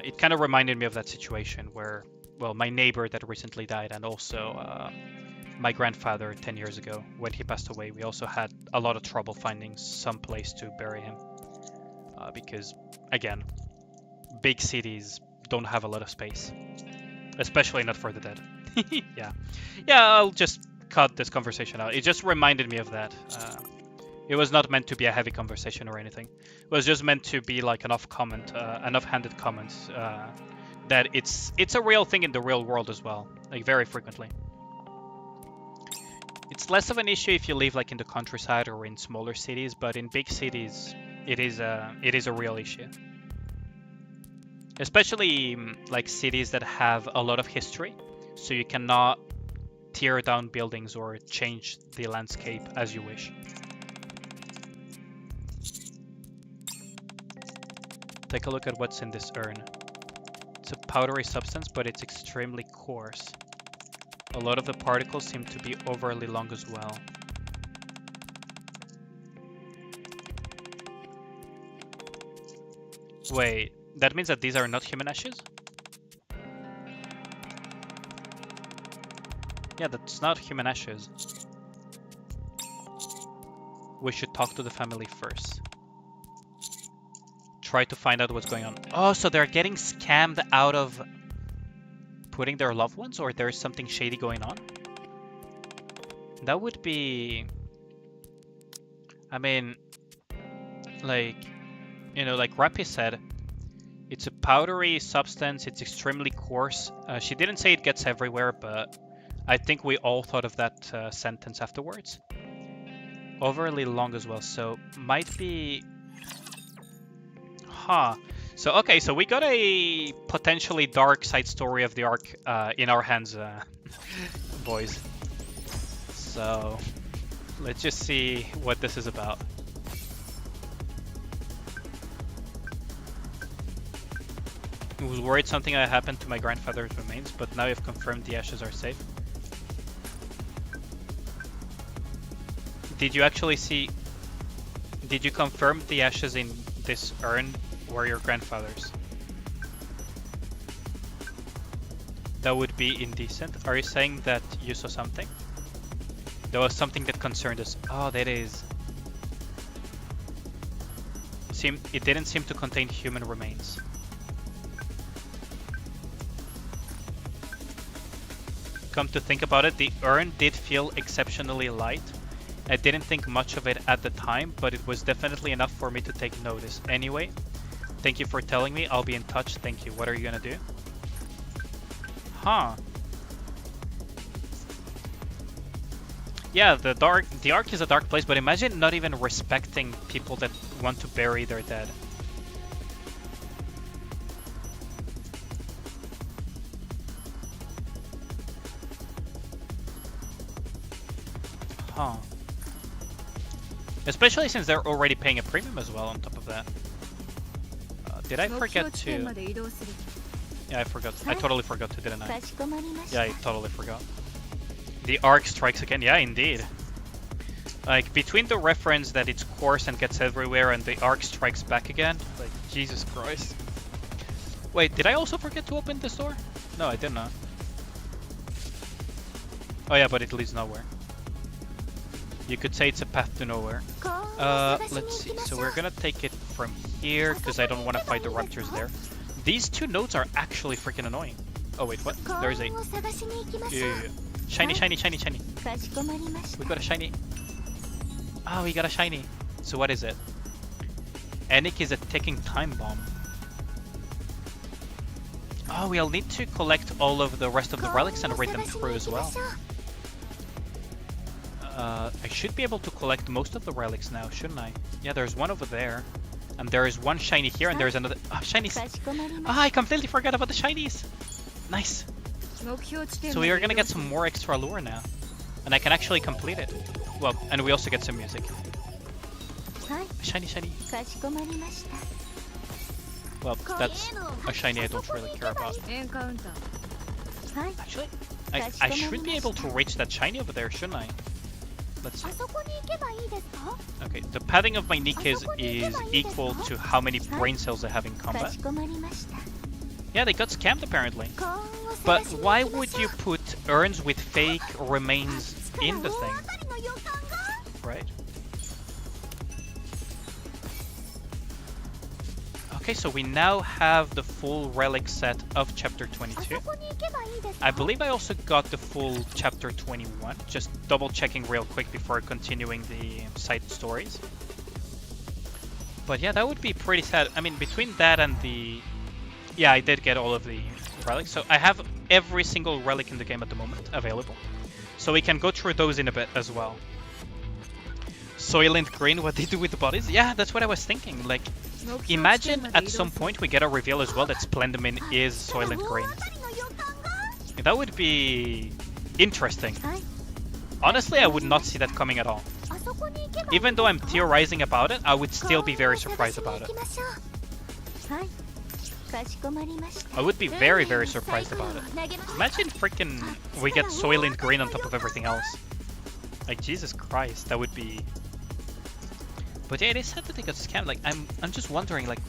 it kind of reminded me of that situation where, well, my neighbor that recently died and also my grandfather 10 years ago when he passed away, we also had a lot of trouble finding some place to bury him because, again, big cities don't have a lot of space, especially not for the dead. yeah, I'll just cut this conversation out. It just reminded me of that. It was not meant to be a heavy conversation or anything. It was just meant to be like an offhanded comment that it's a real thing in the real world as well, like very frequently. It's less of an issue if you live like in the countryside or in smaller cities, but in big cities, it is a real issue. Especially like cities that have a lot of history, so you cannot tear down buildings or change the landscape as you wish. Take a look at what's in this urn. It's a powdery substance, but it's extremely coarse. A lot of the particles seem to be overly long as well. Wait, that means that these are not human ashes? Yeah, that's not human ashes. We should talk to the family first. Try to find out what's going on. Oh, so they're getting scammed out of putting their loved ones, or there's something shady going on? That would be... I mean, like, you know, like Rappi said, it's a powdery substance, it's extremely coarse. She didn't say it gets everywhere, but I think we all thought of that sentence afterwards. Overly long as well, so might be... Huh. So, okay, so we got a potentially dark side story of the Ark in our hands, boys. So, let's just see what this is about. I was worried something had happened to my grandfather's remains, but now you've confirmed the ashes are safe. Did you actually see... Did you confirm the ashes in this urn were your grandfather's? That would be indecent. Are you saying that you saw something? There was something that concerned us. Oh, that is... It didn't seem to contain human remains. Come to think about it, the urn did feel exceptionally light. I didn't think much of it at the time, but it was definitely enough for me to take notice. Anyway, thank you for telling me. I'll be in touch. Thank you. What are you gonna do? Huh. Yeah, the Ark is a dark place, but imagine not even respecting people that want to bury their dead. Huh. Especially since they're already paying a premium as well on top of that. Did I forget to... Yeah, I forgot. I totally forgot to, didn't I? Yeah, I totally forgot. The Ark strikes again. Yeah, indeed. Like, between the reference that it's coarse and gets everywhere and the Ark strikes back again, like, Jesus Christ. Wait, did I also forget to open this door? No, I did not. Oh yeah, but it leads nowhere. You could say it's a path to nowhere. Let's see. So we're gonna take it from here because I don't want to fight the raptors there. These two nodes are actually freaking annoying. Oh wait, what? There's a... Yeah. Shiny, shiny, shiny, shiny. We got a shiny. Oh, we got a shiny. So what is it? Nikke is a ticking time bomb. Oh, we'll need to collect all of the rest of the relics and read them through as well. I should be able to collect most of the relics now, shouldn't I? Yeah, there's one over there. And there is one shiny here, and there's another... Oh, shinies! Ah, I completely forgot about the shinies! Nice! So we are gonna get some more extra lure now. And I can actually complete it. Well, and we also get some music. Shiny, shiny. Well, that's a shiny I don't really care about. Actually, I should be able to reach that shiny over there, shouldn't I? Let's see. Okay, the padding of my Nikkes is equal to how many brain cells I have in combat. Yeah, they got scammed apparently. But why would you put urns with fake remains in the thing? Right. Okay, so we now have the full relic set of chapter 22. I believe I also got the full chapter 21, just double checking real quick before continuing the side stories. But yeah, that would be pretty sad. I mean, between that and the... Yeah, I did get all of the relics, so I have every single relic in the game at the moment available. So we can go through those in a bit as well. Soylent Green, what they do with the bodies? Yeah, that's what I was thinking. Like, imagine at some point we get a reveal as well that Splendomin is Soylent Green. That would be interesting. Honestly, I would not see that coming at all. Even though I'm theorizing about it, I would still be very surprised about it. I would be very, very surprised about it. Imagine freaking we get Soylent Green on top of everything else. Like, Jesus Christ, that would be... But yeah, it is sad that they got scammed. Like, I'm just wondering, like,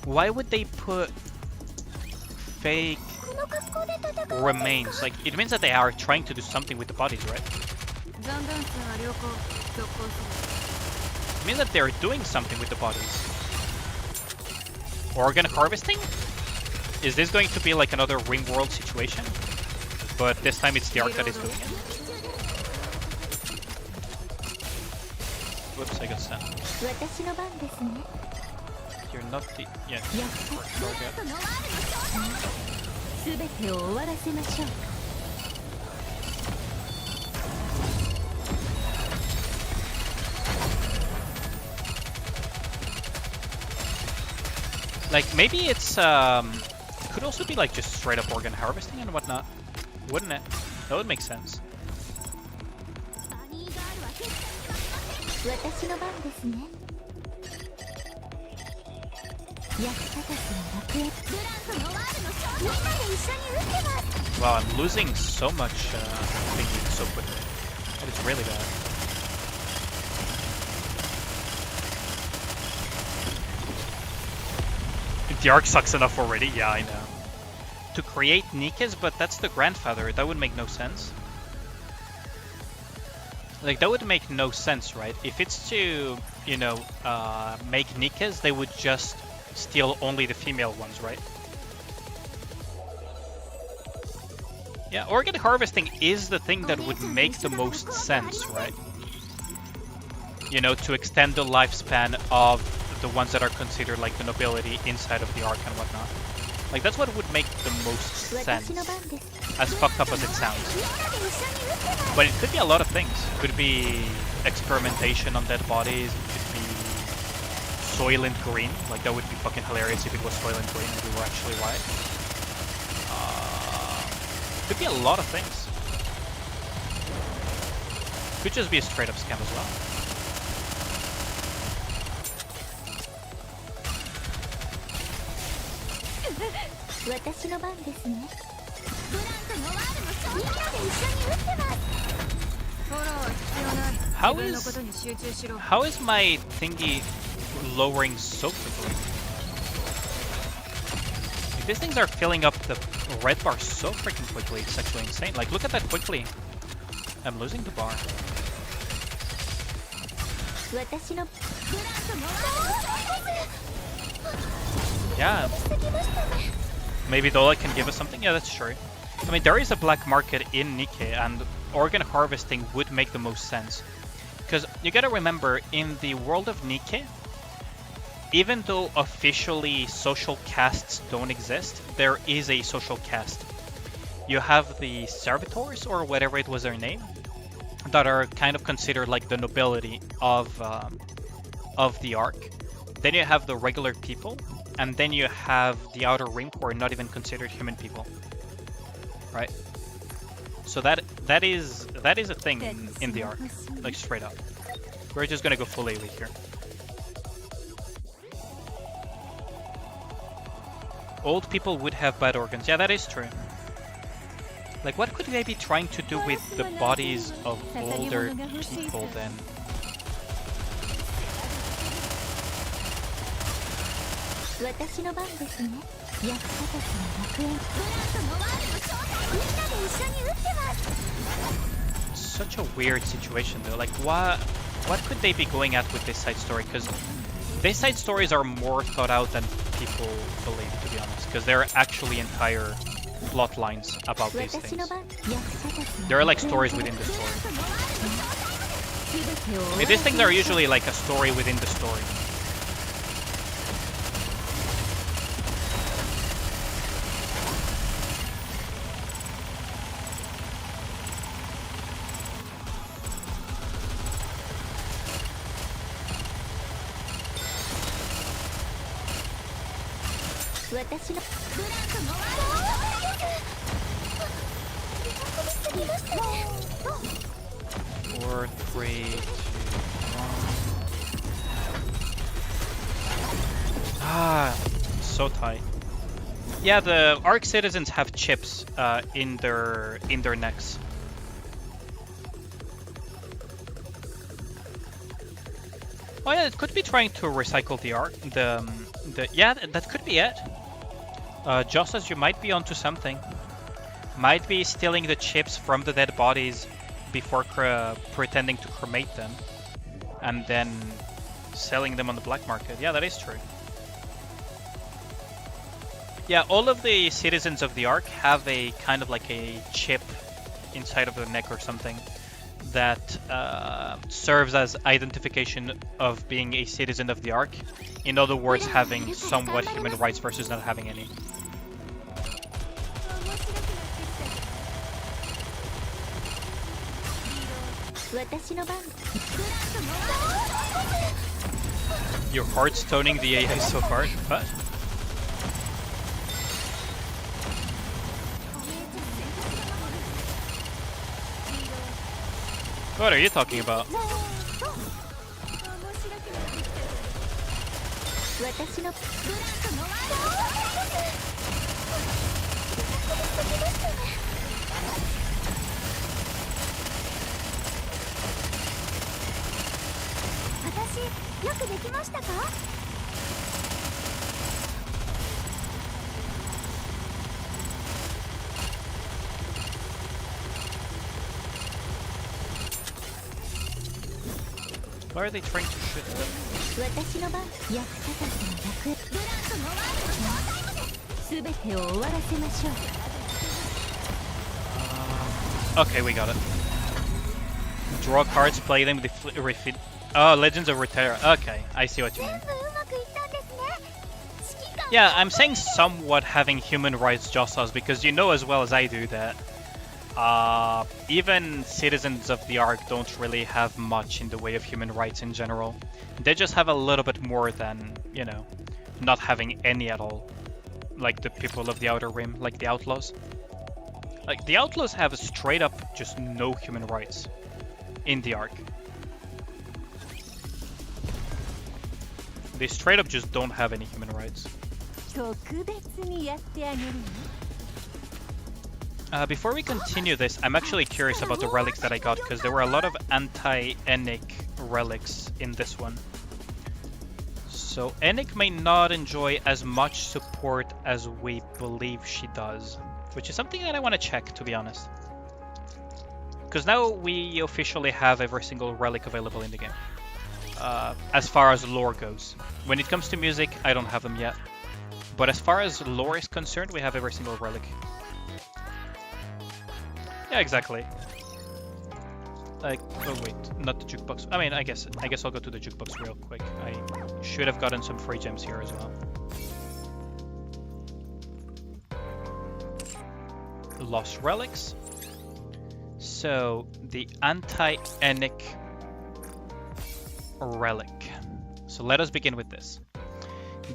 why would they put fake remains? Like, it means that they are trying to do something with the bodies, right? It means that they're doing something with the bodies. Organic harvesting? Is this going to be like another Ringworld situation? But this time it's the Ark that is doing it. Whoops, I got stunned. You're not the... Yeah. Like, maybe it's, it could also be like just straight up organ harvesting and whatnot. Wouldn't it? That would make sense. Wow, I'm losing so much thinking so quickly. That is really bad. The Ark sucks enough already? Yeah, I know. To create Nikkes, but that's the grandfather. That would make no sense. Like, that would make no sense, right? If it's to, you know, make Nikkes, they would just steal only the female ones, right? Yeah, organic harvesting is the thing that would make the most sense, right? You know, to extend the lifespan of the ones that are considered like the nobility inside of the Ark and whatnot. Like, that's what would make the most sense, as fucked up as it sounds. But it could be a lot of things. It could be experimentation on dead bodies, it could be Soylent Green. Like, that would be fucking hilarious if it was Soylent Green and we were actually white. Could be a lot of things. Could just be a straight up scam as well. How is my thingy lowering so quickly? Like, these things are filling up the red bar so freaking quickly, it's actually insane. Like, look at that quickly. I'm losing the bar. Yeah. Maybe Dola can give us something? Yeah, that's true. I mean, there is a black market in Nikke, and organ harvesting would make the most sense. Because you gotta remember, in the world of Nikke, even though officially social castes don't exist, there is a social caste. You have the servitors, or whatever it was their name, that are kind of considered like the nobility of the Ark. Then you have the regular people, and then you have the Outer Rim, who are not even considered human people, right? So that is a thing in the Ark, like straight up. We're just gonna go full AoE here. Old people would have bad organs. Yeah, that is true. Like, what could they be trying to do with the bodies of older people then? Such a weird situation though. Like, what could they be going at with this side story? Because these side stories are more thought out than people believe, to be honest. Because there are actually entire plot lines about these things. There are like stories within the story. I mean, these things are usually like a story within the story. Four, three, two, one. Ah, so tight. Yeah, the Ark citizens have chips in their necks. Oh yeah, it could be trying to recycle the Ark. Yeah, that could be it. Just as you might be onto something. Might be stealing the chips from the dead bodies before pretending to cremate them, and then selling them on the black market. Yeah, that is true. Yeah, all of the citizens of the Ark have a kind of like a chip inside of their neck or something that serves as identification of being a citizen of the Ark. In other words, having somewhat human rights versus not having any. Your heart's toning the AI so far, but what are you talking about? Why are they trying to shoot them? Okay, we got it. Draw cards, play them with refit. Oh, Legends of Runeterra. Okay, I see what you mean. Yeah, I'm saying somewhat having human rights just us, because you know as well as I do that even citizens of the Ark don't really have much in the way of human rights in general. They just have a little bit more than, you know, not having any at all. Like the people of the Outer Rim, like the Outlaws. Like, the Outlaws have straight up just no human rights in the Ark. They straight up just don't have any human rights. Before we continue this, I'm actually curious about the relics that I got, because there were a lot of anti-Ennick relics in this one. So Ennick may not enjoy as much support as we believe she does, which is something that I want to check, to be honest. Because now we officially have every single relic available in the game, as far as lore goes. When it comes to music, I don't have them yet. But as far as lore is concerned, we have every single relic. Yeah, exactly. Like, oh wait, not the jukebox. I mean, I guess I'll go to the jukebox real quick. I should have gotten some free gems here as well. Lost relics. So the anti-Enic relic. So let us begin with this.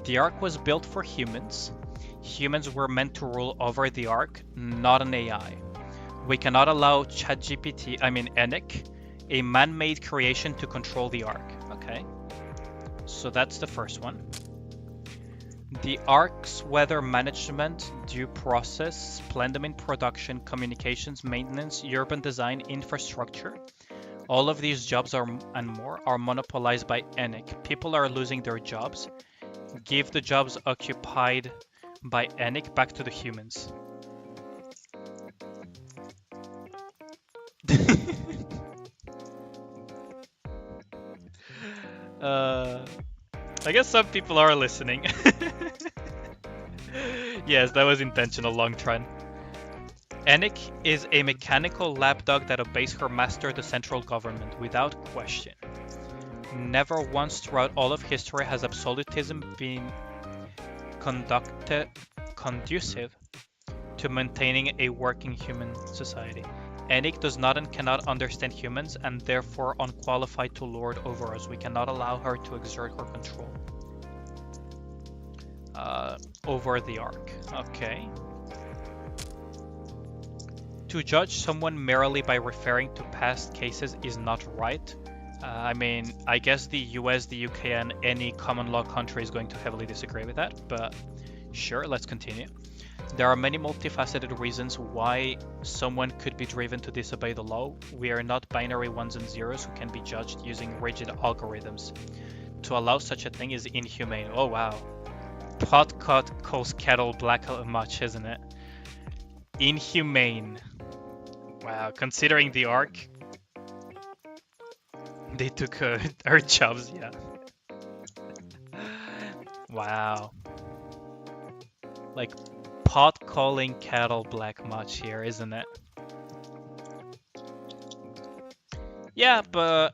The Ark was built for humans. Humans were meant to rule over the Ark, not an AI. We cannot allow Enic, a man-made creation, to control the Ark. Okay. So that's the first one. The Ark's weather management, due process, splendid production, communications, maintenance, urban design, infrastructure. All of these jobs and more are monopolized by Enic. People are losing their jobs. Give the jobs occupied by Enic back to the humans. I guess some people are listening. Yes, that was intentional, long trend. Enic is a mechanical lapdog that obeys her master, the central government, without question. Never once throughout all of history has absolutism been conducive to maintaining a working human society. Enic does not and cannot understand humans and therefore unqualified to lord over us. We cannot allow her to exert her control over the Ark. Okay. To judge someone merely by referring to past cases is not right. I mean, I guess the US, the UK, and any common law country is going to heavily disagree with that, but sure, let's continue. There are many multifaceted reasons why someone could be driven to disobey the law. We are not binary ones and zeros who can be judged using rigid algorithms. To allow such a thing is inhumane. Oh wow. Pot calls kettle black much, isn't it? Inhumane. Wow, considering the Ark, they took our jobs, yeah. Wow. Like, pot calling cattle black much here, isn't it? Yeah, but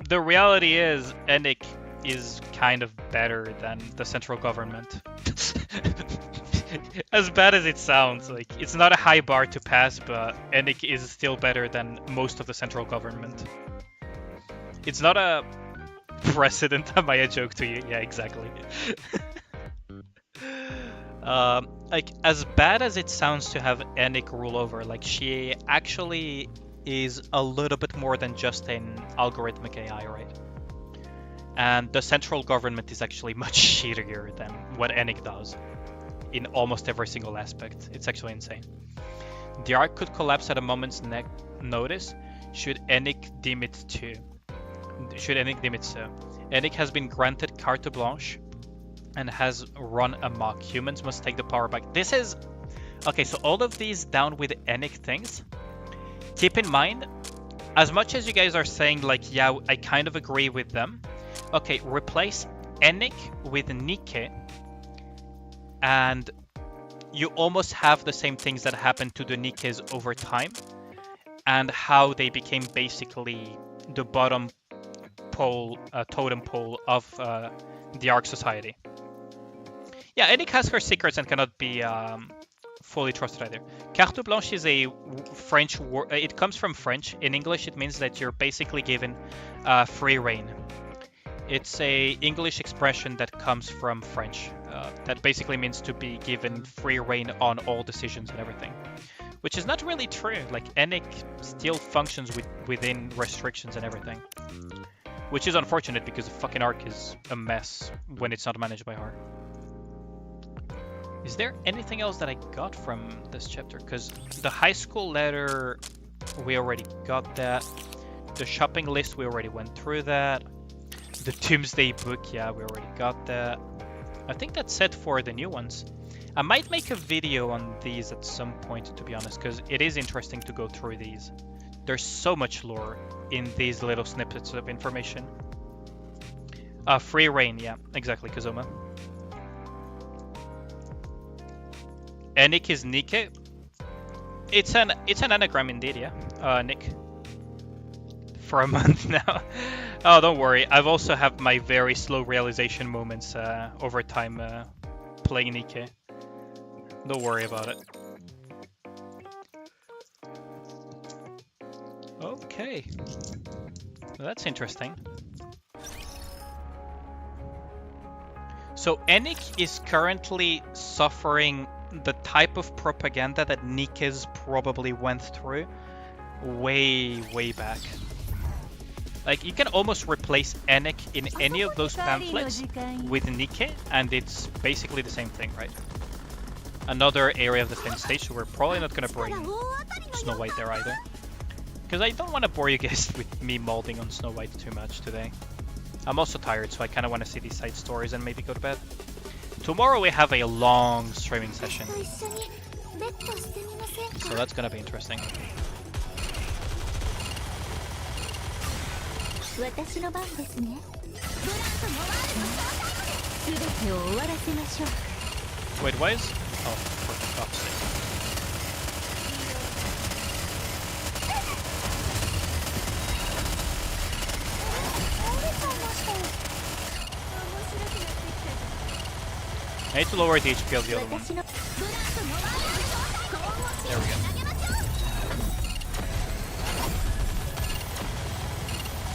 the reality is Enic is kind of better than the central government. As bad as it sounds, like, it's not a high bar to pass, but Enic is still better than most of the central government. It's not a precedent, am I a joke to you? Yeah, exactly. Like, as bad as it sounds to have Enic rule over, like, she actually is a little bit more than just an algorithmic AI, right? And the central government is actually much shittier than what Enic does in almost every single aspect. It's actually insane. The Ark could collapse at a moment's notice should Enic deem it so. Enic has been granted carte blanche and has run amok. Humans must take the power back. This is... Okay, so all of these down with Enic things, keep in mind, as much as you guys are saying, like, yeah, I kind of agree with them. Okay, replace Enic with Nikke, and you almost have the same things that happened to the Nikkes over time, and how they became basically the bottom pole, totem pole of the Ark society. Yeah, Enic has her secrets and cannot be fully trusted either. Carte blanche is a French word. It comes from French. In English, it means that you're basically given free reign. It's a English expression that comes from French. That basically means to be given free reign on all decisions and everything. Which is not really true. Like, Enic still functions within restrictions and everything. Which is unfortunate because the fucking Ark is a mess when it's not managed by her. Is there anything else that I got from this chapter? Because the high school letter, we already got that. The shopping list, we already went through that. The Doomsday book, yeah, we already got that. I think that's it for the new ones. I might make a video on these at some point, to be honest, because it is interesting to go through these. There's so much lore in these little snippets of information. Free reign, yeah, exactly, Kazuma. Nick is Nikke. It's an anagram indeed, yeah. Nick. For a month now. Oh, don't worry. I've also have my very slow realization moments over time playing Nikke. Don't worry about it. Okay. Well, that's interesting. So Enik is currently suffering the type of propaganda that Nikke's probably went through way back. Like, you can almost replace Enik in any of those pamphlets with Nikke, and it's basically the same thing, right? Another area of the fin stage, so we're probably not going to bring Snow White there either. Because I don't want to bore you guys with me molding on Snow White too much today. I'm also tired, so I kind of want to see these side stories and maybe go to bed. Tomorrow we have a long streaming session, so that's going to be interesting. Wait, why is... Oh, for God's sake. I need to lower the HP of the other one. There we go.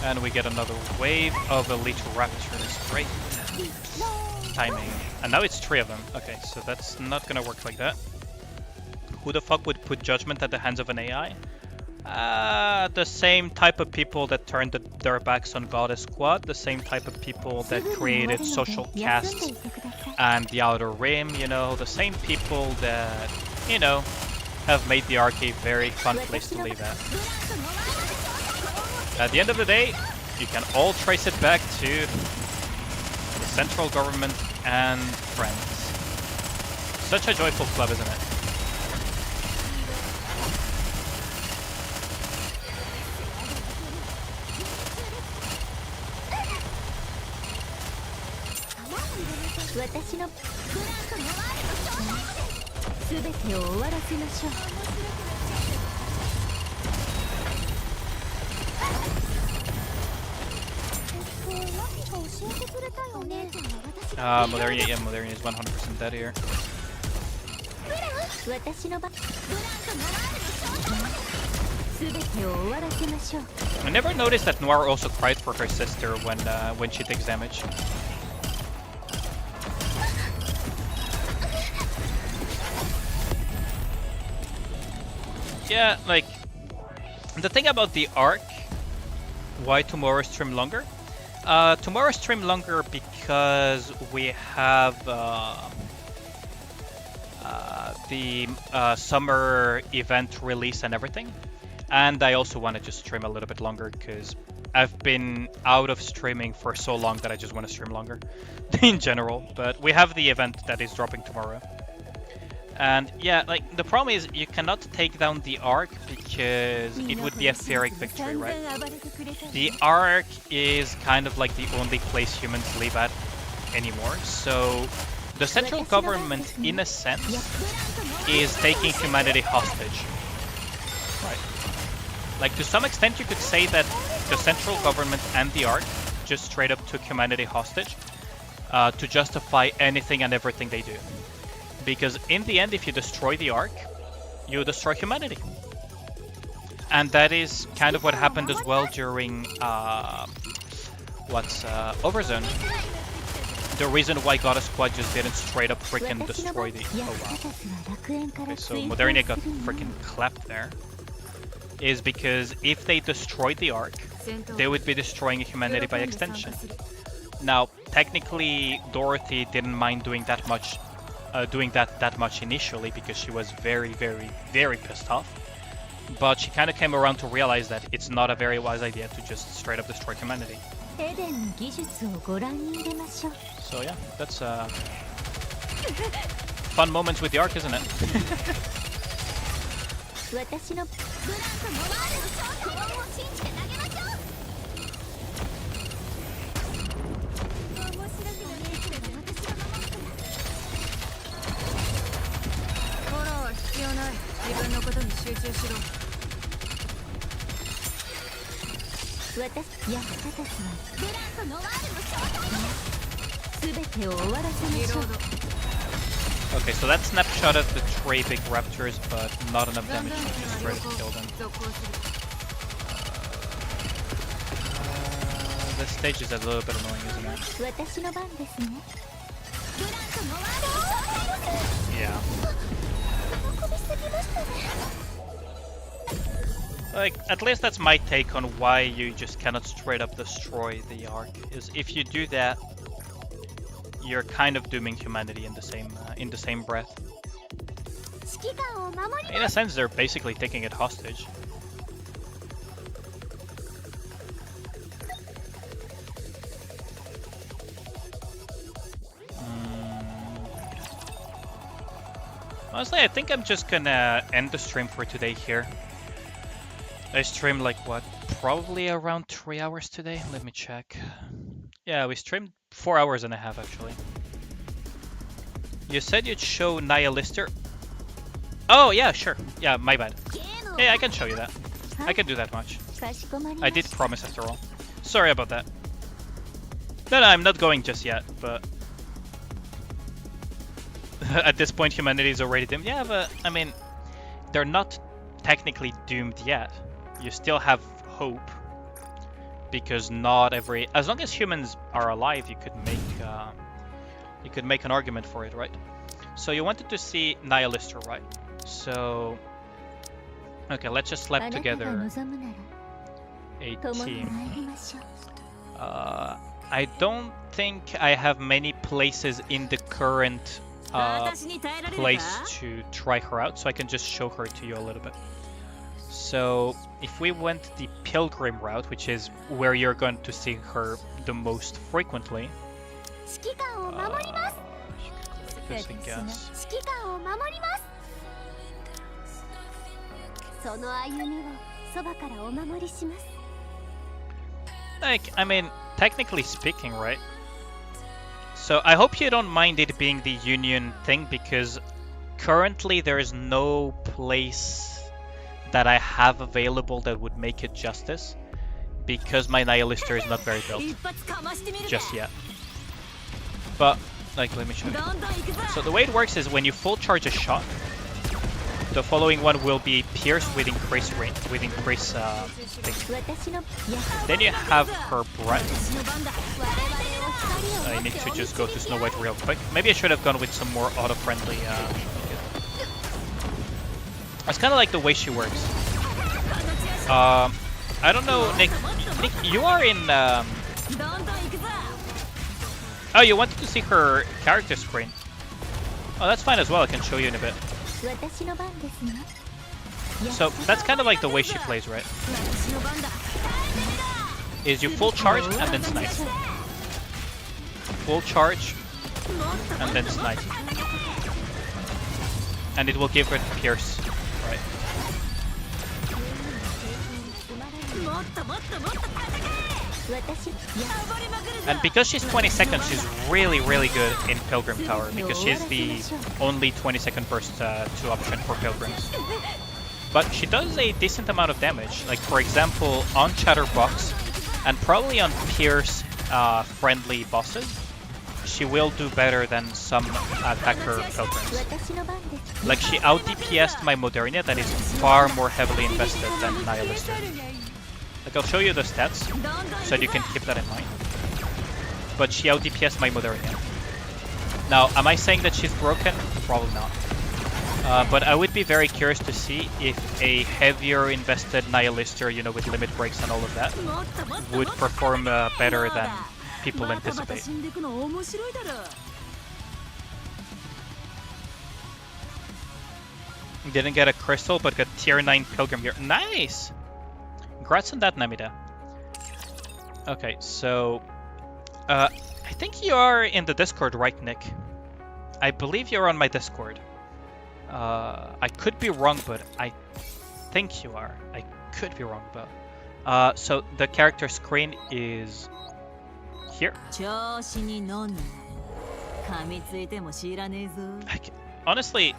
And we get another wave of Elite Raptors. Great. Timing. And now it's 3 of them. Okay, so that's not gonna work like that. Who the fuck would put Judgment at the hands of an AI? The same type of people that turned their backs on Goddess Squad, the same type of people that created Social Castes and the Outer Rim, you know, the same people that, you know, have made the arc a very fun place to live at. At the end of the day, you can all trace it back to the central government and friends. Such a joyful club, isn't it? Malaria, yeah, Malaria is 100% dead here. I never noticed that Noir also cried for her sister when she takes damage. Yeah, like, the thing about the arc, why tomorrow stream longer? Tomorrow stream longer because we have the summer event release and everything. And I also want to just stream a little bit longer because I've been out of streaming for so long that I just want to stream longer in general. But we have the event that is dropping tomorrow. And yeah, like, the problem is you cannot take down the arc because it would be a Pyrrhic victory, right? The arc is kind of like the only place humans live at anymore, so the central government, in a sense, is taking humanity hostage, right? Like, to some extent you could say that the central government and the arc just straight up took humanity hostage to justify anything and everything they do. Because in the end, if you destroy the arc, you destroy humanity. And that is kind of what happened as well during Overzone. The reason why Goddess Squad just didn't straight up freaking destroy the... Oh wow. Okay, so Modernia got freaking clapped there. Is because if they destroyed the arc, they would be destroying humanity by extension. Now, technically, Dorothy didn't mind doing that much initially because she was very pissed off. But she kind of came around to realize that it's not a very wise idea to just straight up destroy humanity. So yeah, that's fun moments with the arc, isn't it? Okay, so that snapshot of the 3 big raptors, but not enough damage to just try to kill them. This stage is a little bit annoying, isn't it? Yeah. Like, at least that's my take on why you just cannot straight up destroy the Ark, is if you do that, you're kind of dooming humanity in the same breath. In a sense, they're basically taking it hostage. Honestly, I think I'm just gonna end the stream for today here. I streamed like what? Probably around 3 hours today? Let me check. Yeah, we streamed 4 hours and a half actually. You said you'd show Nihilister? Oh yeah, sure. Yeah, my bad. Yeah, I can show you that. I can do that much. I did promise after all. Sorry about that. No, I'm not going just yet, but... At this point, humanity is already doomed. Yeah, but, I mean, they're not technically doomed yet. You still have hope. Because not every... As long as humans are alive, you could make an argument for it, right? So you wanted to see Nihilister, right? So... Okay, let's just slap together a team. I don't think I have many places in the current place to try her out, so I can just show her to you a little bit. So if we went the Pilgrim route, which is where you're going to see her the most frequently, this, I guess. Like, I mean, technically speaking, right? So I hope you don't mind it being the Union thing, because currently there is no place that I have available that would make it justice, because my Nihilister is not very built just yet. But, like, let me show you. So the way it works is when you full charge a shot, the following one will be pierced with increased range, with increased thing. Then you have her breath. I need to just go to Snow White real quick. Maybe I should have gone with some more auto-friendly. It's kind of like the way she works. I don't know, Nick. Nick, you are in. Oh, you wanted to see her character screen. Oh, that's fine as well. I can show you in a bit. So that's kind of like the way she plays, right? Is you full charge and then snipe. Full charge and then snipe. And it will give her pierce, right? And because she's 22nd, she's really, really good in Pilgrim Tower, because she's the only 22nd burst 2 option for Pilgrims. But she does a decent amount of damage, like for example on Chatterbox and probably on Pierce friendly bosses, she will do better than some attacker Pilgrims. Like she out DPS'd my Modernia that is far more heavily invested than Nihilister. Like I'll show you the stats so you can keep that in mind. But she out DPS'd my Modernia. Now, am I saying that she's broken? Probably not. But I would be very curious to see if a heavier invested Nihilister, you know, with limit breaks and all of that, would perform better than people anticipate. Didn't get a crystal, but got tier 9 Pilgrim gear. Nice! Congrats on that, Namida. Okay, so... I think you are in the Discord, right, Nick? I believe you're on my Discord. I could be wrong, but I think you are. I could be wrong, but... so the character screen is... here. Honestly...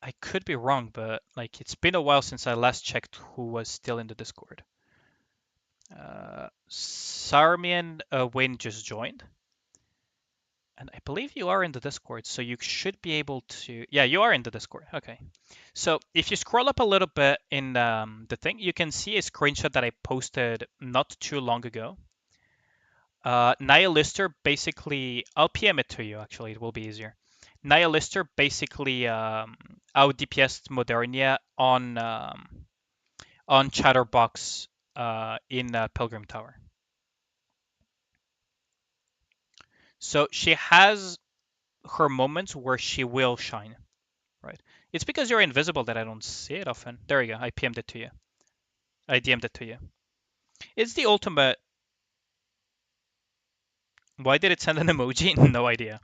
I could be wrong, but like it's been a while since I last checked who was still in the Discord. Sarmian Win just joined. And I believe you are in the Discord, so you should be able to... Yeah, you are in the Discord. Okay. So if you scroll up a little bit in the thing, you can see a screenshot that I posted not too long ago. Nihilister basically... I'll PM it to you, actually. It will be easier. Nihilister basically out DPS'd Modernia on Chatterbox in Pilgrim Tower. So she has her moments where she will shine, right? It's because you're invisible that I don't see it often. There you go. I PM'd it to you. I DM'd it to you. It's the ultimate. Why did it send an emoji? No idea.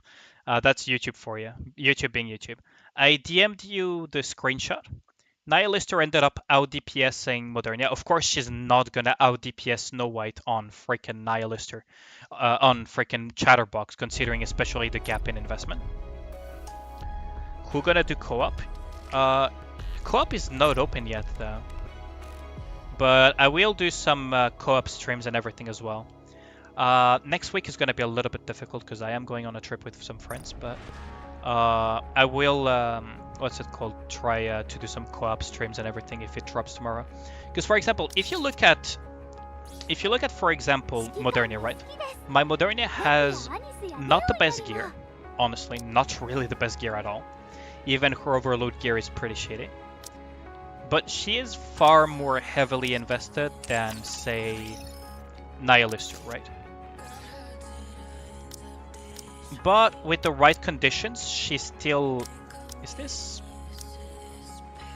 That's YouTube for you. YouTube being YouTube. I DM'd you the screenshot. Nihilister ended up out DPSing Modernia. Of course, she's not gonna out DPS Snow White on freaking Nihilister, on freaking Chatterbox, considering especially the gap in investment. Who gonna do co-op? Co-op is not open yet though. But I will do some co-op streams and everything as well. Next week is gonna be a little bit difficult because I am going on a trip with some friends, but I will, what's it called, try to do some co-op streams and everything if it drops tomorrow. Because for example, if you look at, for example, Modernia, right? My Modernia has not the best gear, honestly, not really the best gear at all. Even her overload gear is pretty shitty. But she is far more heavily invested than, say, Nihilister, right? But with the right conditions, she's still... Is this...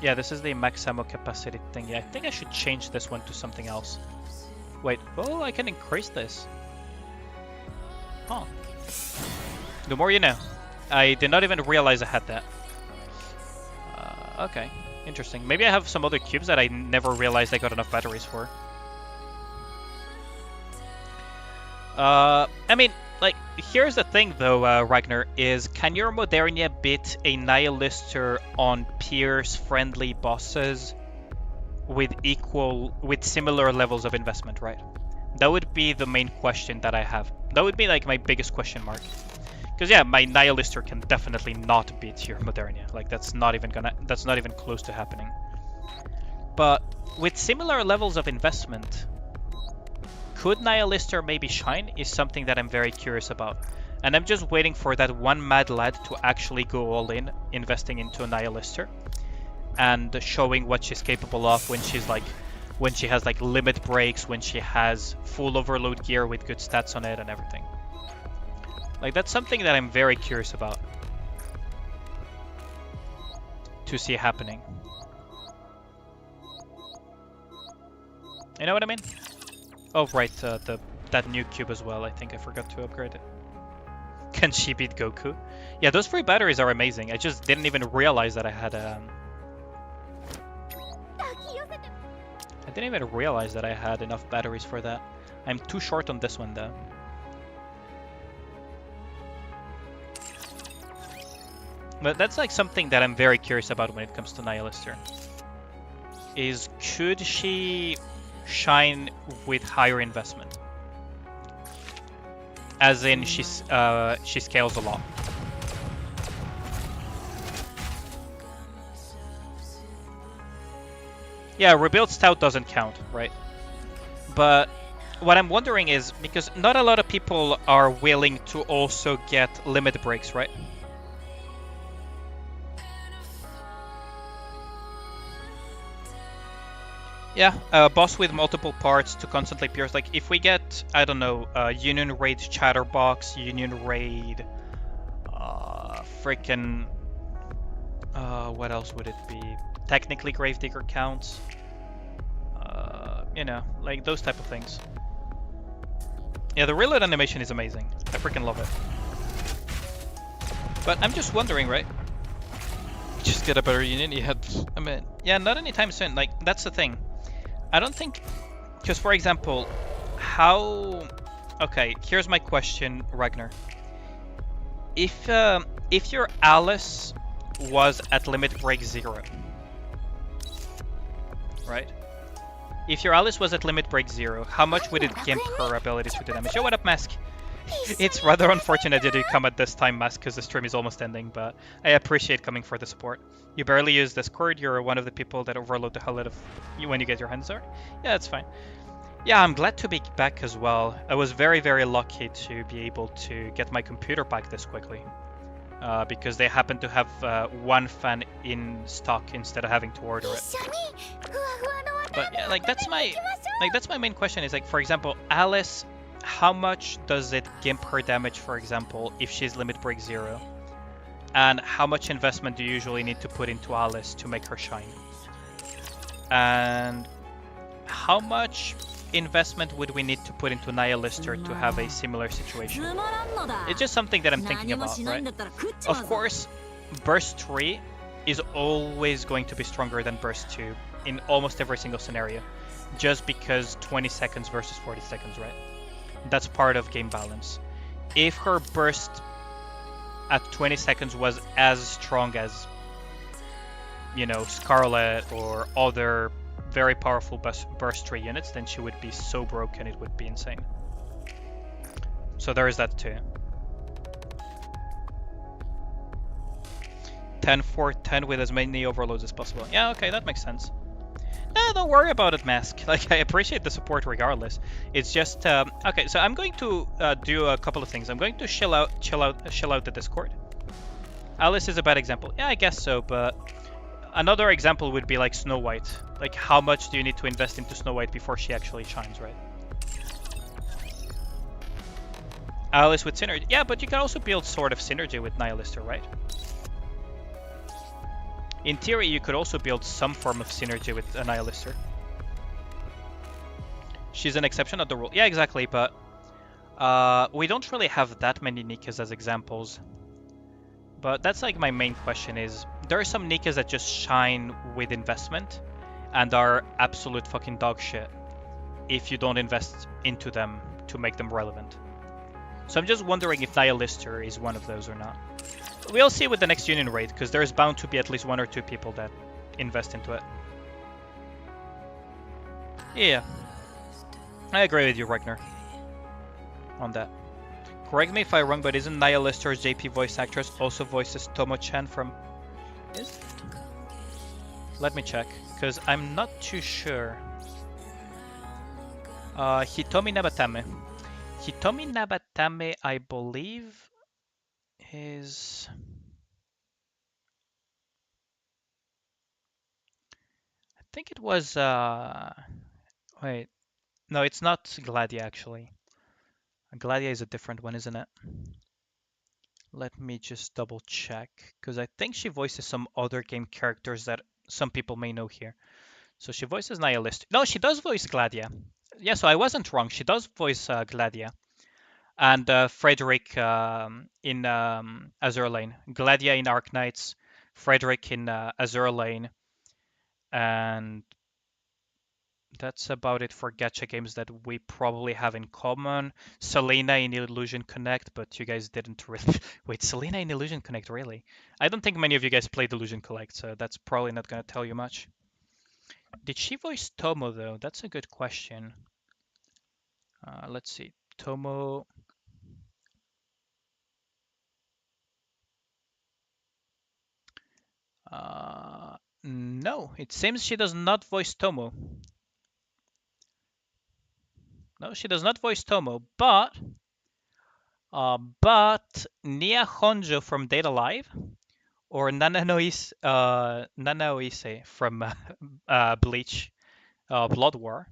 Yeah, this is the max ammo capacity thing. Yeah, I think I should change this one to something else. Wait, oh, I can increase this. Huh. The more you know. I did not even realize I had that. Okay, interesting. Maybe I have some other cubes that I never realized I got enough batteries for. I mean, like, here's the thing though, Ragnar, is can your Modernia beat a Nihilister on peers-friendly bosses with similar levels of investment, right? That would be the main question that I have. That would be like my biggest question mark. Because yeah, my Nihilister can definitely not beat your Modernia. Like that's not even close to happening. But with similar levels of investment, could Nihilister maybe shine is something that I'm very curious about. And I'm just waiting for that one mad lad to actually go all in, investing into a Nihilister and showing what she's capable of when she has like limit breaks, when she has full overload gear with good stats on it and everything. Like that's something that I'm very curious about to see happening. You know what I mean? Oh right, that new cube as well. I think I forgot to upgrade it. Can she beat Goku? Yeah, those free batteries are amazing. I just didn't even realize that I had I didn't even realize that I had enough batteries for that. I'm too short on this one though. But that's like something that I'm very curious about when it comes to Nihilister. Is could she shine with higher investment? As in she scales a lot. Yeah, rebuild stout doesn't count, right? But what I'm wondering is, because not a lot of people are willing to also get limit breaks, right? Yeah, a boss with multiple parts to constantly pierce. Like, if we get, I don't know, Union Raid Chatterbox, Union Raid, frickin', what else would it be? Technically Gravedigger counts. You know, like those type of things. Yeah, the reload animation is amazing. I freaking love it. But I'm just wondering, right? Just get a better Union yet. I mean, yeah, not anytime soon. Like, that's the thing. I don't think, because for example, how, okay, here's my question, Ragnar. If your Alice was at limit break 0, right? If your Alice was at limit break 0, how much would it gimp her ability to do damage? Yo, what up, Mask? It's rather unfortunate that you come at this time, Mask, because the stream is almost ending, but I appreciate coming for the support. You barely use Discord, you're one of the people that overload the hell out of you when you get your hands dirty. Yeah, that's fine. Yeah, I'm glad to be back as well. I was very, very lucky to be able to get my computer back this quickly. Because they happen to have one fan in stock instead of having to order it. But yeah, that's my main question is, like, for example, Alice, how much does it gimp her damage, for example, if she's limit break 0? And how much investment do you usually need to put into Alice to make her shine? And how much investment would we need to put into Nihilister to have a similar situation? It's just something that I'm thinking about, right? Of course, Burst 3 is always going to be stronger than Burst 2 in almost every single scenario, just because 20 seconds versus 40 seconds, right? That's part of game balance. If her burst at 20 seconds was as strong as, you know, Scarlet or other very powerful burst 3 units, then she would be so broken it would be insane. So there is that too. 10-4-10 with as many overloads as possible. Yeah, okay, that makes sense. No, don't worry about it, Mask. Like, I appreciate the support regardless. It's just okay. So I'm going to do a couple of things. I'm going to chill out the Discord. Alice is a bad example. Yeah, I guess so. But another example would be like Snow White. Like, how much do you need to invest into Snow White before she actually shines, right? Alice with synergy. Yeah, but you can also build sort of synergy with Nihilister, right? In theory, you could also build some form of synergy with a Nihilister. She's an exception, not the rule. Yeah, exactly, but we don't really have that many Nikkes as examples. But that's like my main question is, there are some Nikkes that just shine with investment and are absolute fucking dog shit if you don't invest into them to make them relevant. So I'm just wondering if Nihilister is one of those or not. We'll see with the next Union raid, because there's bound to be at least 1 or 2 people that invest into it. Yeah. I agree with you, Ragnar, on that. Correct me if I'm wrong, but isn't Nihilister's JP voice actress also voices Tomo-chan from... Is it? Let me check, because I'm not too sure. Hitomi Nabatame. Hitomi Nabatame, I believe, is... I think it was... Wait. No, it's not Gladia, actually. Gladia is a different one, isn't it? Let me just double check, because I think she voices some other game characters that some people may know here. So she voices Nihilist. No, she does voice Gladia. Yeah, so I wasn't wrong. She does voice Gladia. And Frederick in Azure Lane. Gladia in Arc Knights, Frederick in Azure Lane. And that's about it for gacha games that we probably have in common. Selena in Illusion Connect, but you guys didn't really... Wait, Selena in Illusion Connect, really? I don't think many of you guys played Illusion Connect, so that's probably not going to tell you much. Did she voice Tomo, though? That's a good question. Let's see. Tomo... No, it seems she does not voice Tomo. No, she does not voice Tomo, but Nia Honjo from Data Live, or Nana Oise from Bleach, Blood War,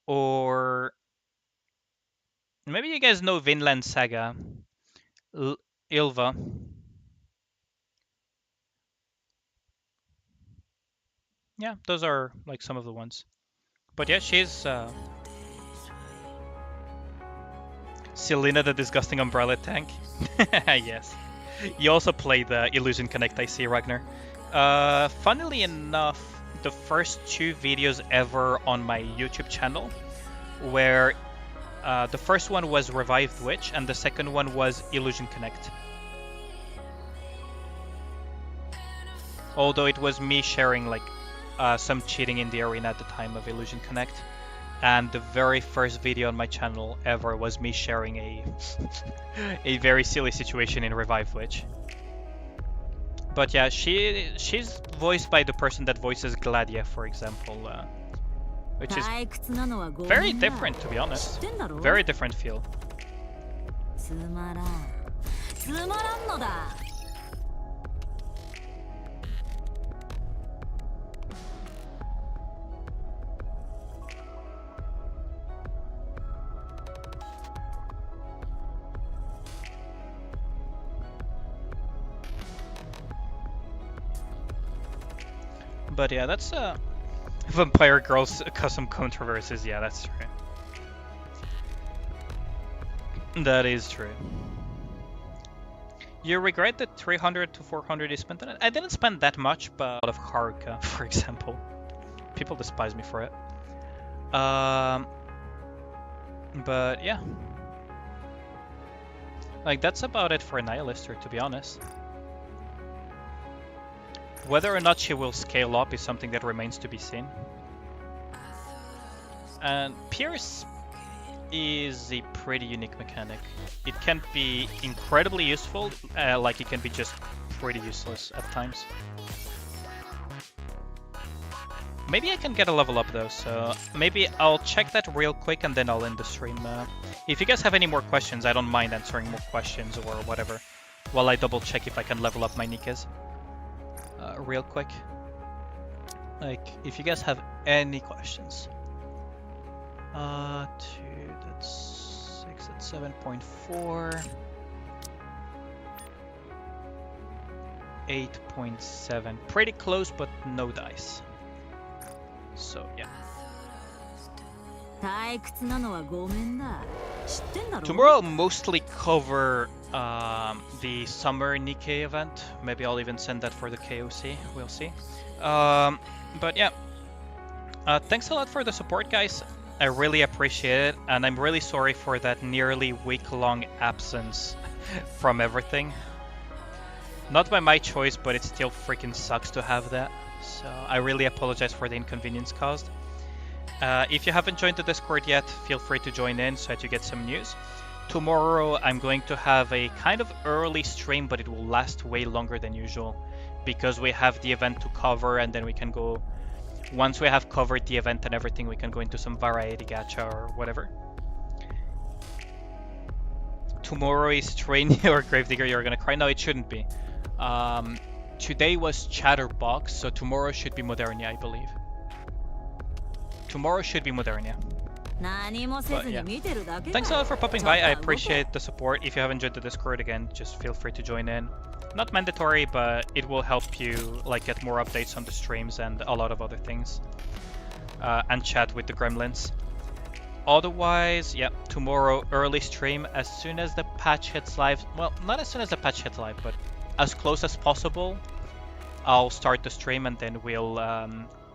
or maybe you guys know Vinland Saga, Ilva. Yeah, those are like some of the ones. But yeah, she's Selena the Disgusting Umbrella Tank. Yes. You also play the Illusion Connect, I see, Ragnar. Funnily enough, the first 2 videos ever on my YouTube channel, where the first one was Revived Witch, and the second one was Illusion Connect. Although it was me sharing like some cheating in the arena at the time of Illusion Connect. And the very first video on my channel ever was me sharing a very silly situation in Revive Witch. But yeah, she's voiced by the person that voices Gladia, for example, which is very different, to be honest. Very different feel. But yeah, that's Vampire Girls custom controversies. Yeah, that's true. That is true. You regret that 300 to 400 you spent on it? I didn't spend that much, but a lot of Haruka, for example. People despise me for it. But yeah. Like, that's about it for Nihilister, to be honest. Whether or not she will scale up is something that remains to be seen. And Pierce is a pretty unique mechanic. It can be incredibly useful, like it can be just pretty useless at times. Maybe I can get a level up though, so maybe I'll check that real quick and then I'll end the stream. If you guys have any more questions, I don't mind answering more questions or whatever, while I double check if I can level up my Nikkes. Real quick. Like, if you guys have any questions. 2, that's 6, that's 7.4. 8.7. Pretty close, but no dice. So, yeah. Tomorrow I'll mostly cover the summer Nikke event. Maybe I'll even send that for the KOC. We'll see. But yeah. Thanks a lot for the support, guys. I really appreciate it. And I'm really sorry for that nearly week-long absence from everything. Not by my choice, but it still freaking sucks to have that. So I really apologize for the inconvenience caused. If you haven't joined the Discord yet, feel free to join in so that you get some news. Tomorrow I'm going to have a kind of early stream, but it will last way longer than usual because we have the event to cover, and then we can go, once we have covered the event and everything, we can go into some variety gacha or whatever. Tomorrow is Train or Gravedigger, you're gonna cry. No, it shouldn't be. Today was Chatterbox, so tomorrow should be Modernia, I believe. Tomorrow should be Modernia. But yeah. Thanks a lot for popping by. I appreciate the support. If you haven't joined the Discord, again, just feel free to join in. Not mandatory, but it will help you like get more updates on the streams and a lot of other things. And chat with the gremlins. Otherwise, yeah, tomorrow early stream as soon as the patch hits live. Well, not as soon as the patch hits live, but as close as possible. I'll start the stream and then we'll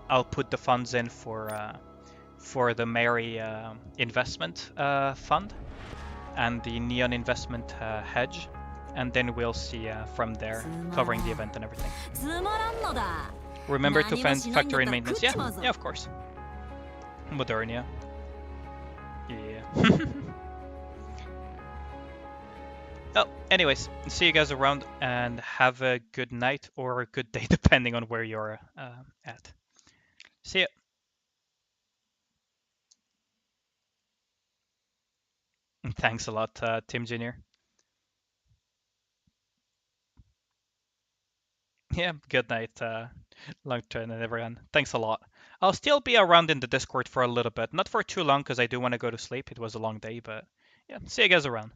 I'll put the funds in for the Mary investment fund and the Neon investment hedge, and then we'll see from there, covering the event and everything. Remember to factor in maintenance. Yeah, of course. Modernia. Yeah. Oh, anyways, see you guys around and have a good night or a good day, depending on where you're at. See ya. Thanks a lot, Tim Jr. Yeah, good night, Longturn and everyone. Thanks a lot. I'll still be around in the Discord for a little bit. Not for too long, because I do want to go to sleep. It was a long day, but yeah, see you guys around.